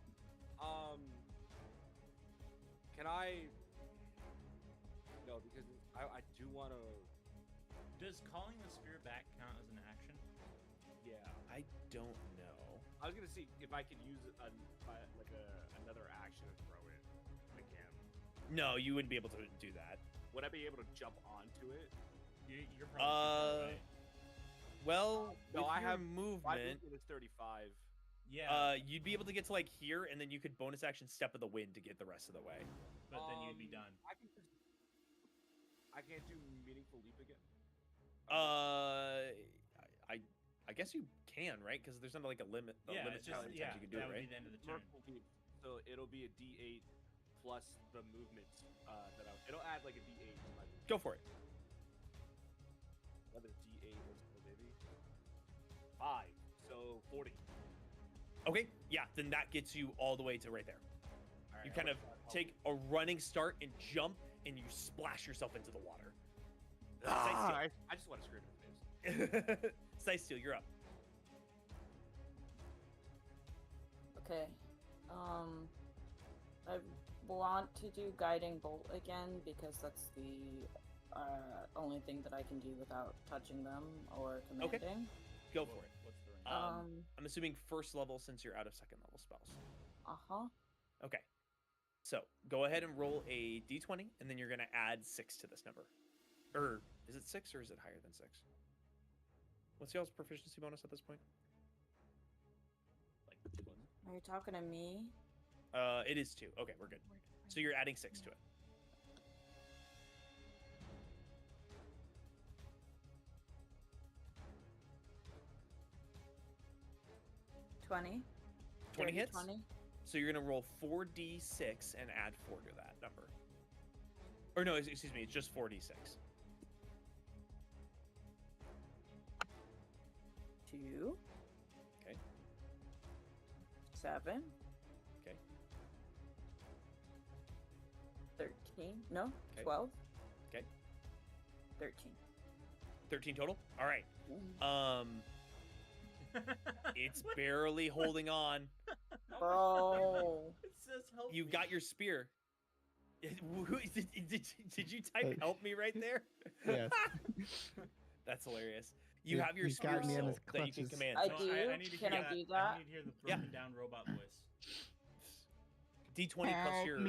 Can I? No, because I do want to. Does calling the spear back count as an action? Yeah. I don't know. I was gonna see if I could use another action to throw it. I can. No, you wouldn't be able to do that. Would I be able to jump onto it? You're probably right. Well, No, with I your have My movement, movement is 35. Yeah, you'd be able to get to like here, and then you could bonus action Step of the Wind to get the rest of the way. but then you'd be done. I can't do meaningful leap again. I guess you can, right? Because there's not like a limit. Yeah, Limit it's to how just many yeah. times you can do That it, would right? be the end of the turn. Meaningful leap. So it'll be a D8 plus the movement it'll add like a D8 to my movement. Go for it. Another D8, let's go, baby. 5, so 40. Okay, yeah, then that gets you all the way to right there. All right, You kind of take a running start and jump, and you splash yourself into the water. I just want to scream in the face. Sight Steel, you're up. Okay. I want to do Guiding Bolt again because that's the only thing that I can do without touching them or commanding. Go for it. What's the range? I'm assuming first level since you're out of second level spells. Uh-huh. Okay. So go ahead and roll a d20, and then you're going to add 6 to this number. Or is it 6 or is it higher than 6? What's y'all's proficiency bonus at this point? Like 20. Are you talking to me? It is 2. Okay, we're good. So you're adding 6 to it. $20. 20 hits? 20. So you're going to roll 4d6 and add 4 to that number. Or no, excuse me, it's just 4d6. 2. Okay. 7. Okay. 13. No, Okay. 12. Okay. 13. 13 total? All right. It's What? barely holding on. Bro. It says help. You me. got your spear. Did you type help me right there? Yes. That's hilarious. You have your He's spear got me in still his that you can clutches. command. I No, do. I need to Can hear I that. do I that? need to hear the Yeah. broken down robot voice. D20 plus your 6.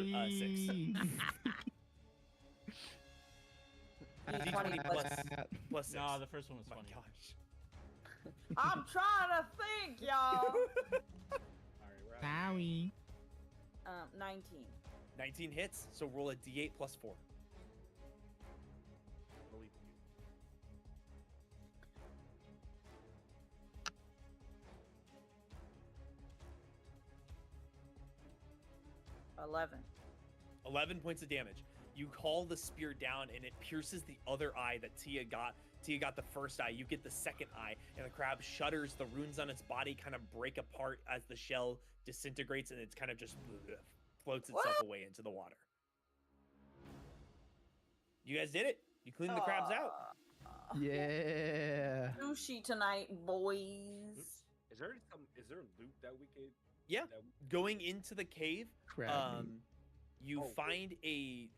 D20 Plus 6. No, the first one was My funny. gosh. I'm trying to think, y'all. All right, we're out. Bowie. 19. 19 hits, so roll a d8 plus 4. Believe me. 11. 11 points of damage. You call the spear down, and it pierces the other eye that Tia got. Tia got the first eye. You get the second eye, and the crab shudders. The runes on its body kind of break apart as the shell disintegrates, and it's kind of just floats itself away into the water. You guys did it. You cleaned the crabs out. Yeah. Sushi tonight, boys. Is there loot that we could? Yeah. That we, Going into the cave, Crab meat. you Oh, find you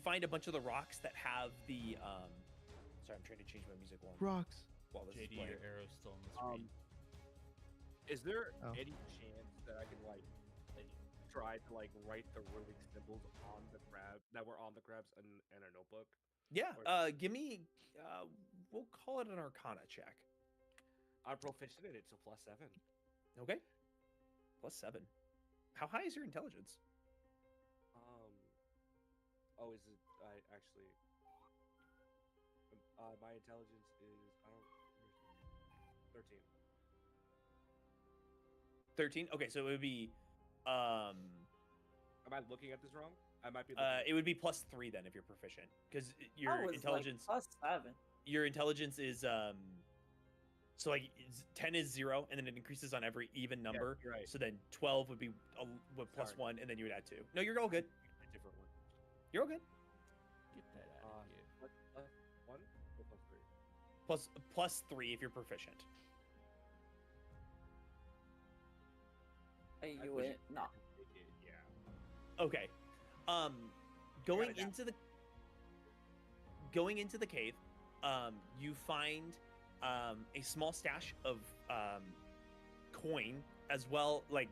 find a bunch of the rocks that have the sorry, I'm trying to change my music Rocks. while this is JD, playing. your arrow's still in the screen. is there Oh. any chance that I can like try to like write the runic symbols on the crab that were on the crabs in a notebook? Yeah, Or- give me we'll call it an Arcana check. I'm proficient in it, so +7. Okay. +7. How high is your intelligence? Oh, is it? I actually. My intelligence is 13. 13. Okay, so it would be Am I looking at this wrong? I might be. Looking it would be +3 then if you're proficient, because I your was intelligence like +7. your intelligence is so like 10 is 0, and then it increases on every even number. you're right. So then 12 would be with Sorry. +1, and then you would add 2. No, you're all good. A different one. You're all good. Get that out of here. What? +1 or +3? +3 if you're proficient. Are I you push it? No. Take it, yeah. Okay. Going it out. into the cave, you find a small stash of coin as well, like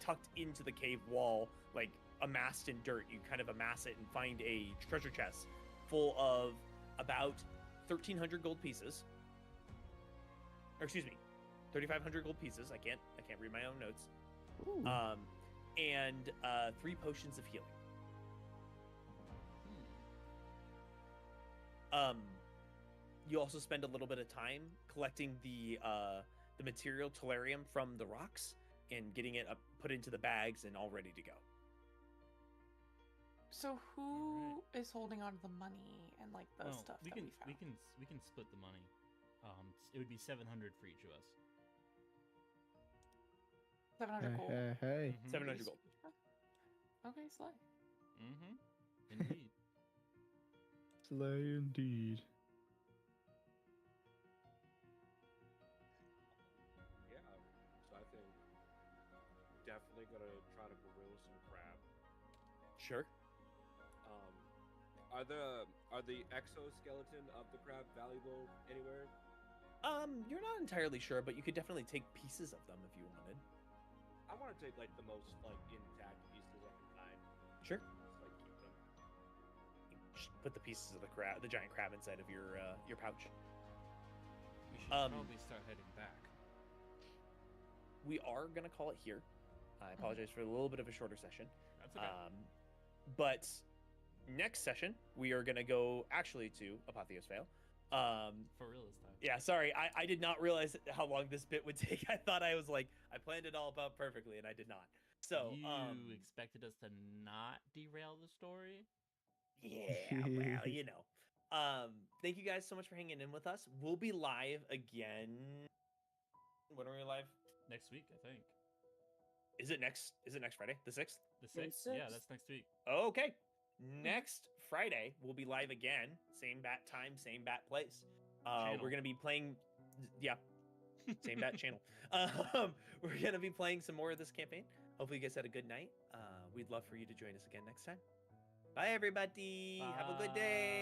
tucked into the cave wall, like amassed in dirt. You kind of amass it and find a treasure chest full of about 1,300 gold pieces. Or excuse me, 3,500 gold pieces. I can't read my own notes. Ooh. And 3 potions of healing. You also spend a little bit of time collecting the material tellurium from the rocks and getting it put into the bags and all ready to go. So who is holding on to the money and like the stuff we that can we found? we can split the money. It would be 700 for each of us. 700 gold. Hey. 700 gold. Okay, slay. Indeed. Slay indeed. Yeah, so I think definitely gonna try to grill some crab. Sure. Are the exoskeleton of the crab valuable anywhere? You're not entirely sure, but you could definitely take pieces of them if you wanted. I want to take like the most like intact pieces I can find. Sure. Just like keep them. Just put the pieces of the giant crab inside of your pouch. We should Um, probably start heading back. We are gonna call it here. I apologize for a little bit of a shorter session. That's okay. But next session we are gonna go actually to Apotheos Vale. For real this time. Yeah, sorry, I did not realize how long this bit would take. I thought I was like, I planned it all about perfectly, and I did not. So, you expected us to not derail the story? yeah, well, you know. Thank you guys so much for hanging in with us. We'll be live again. When are we live? Next week, I think. Is it next Friday? The 6th? The May 6th? Yeah, 6th. that's next week. Okay. Next Friday, we'll be live again. Same bat time, same bat place. Channel. We're going to be playing... Yeah, same bat channel. We're going to be playing some more of this campaign. Hopefully you guys had a good night. We'd love for you to join us again next time. Bye, everybody. Have a good day.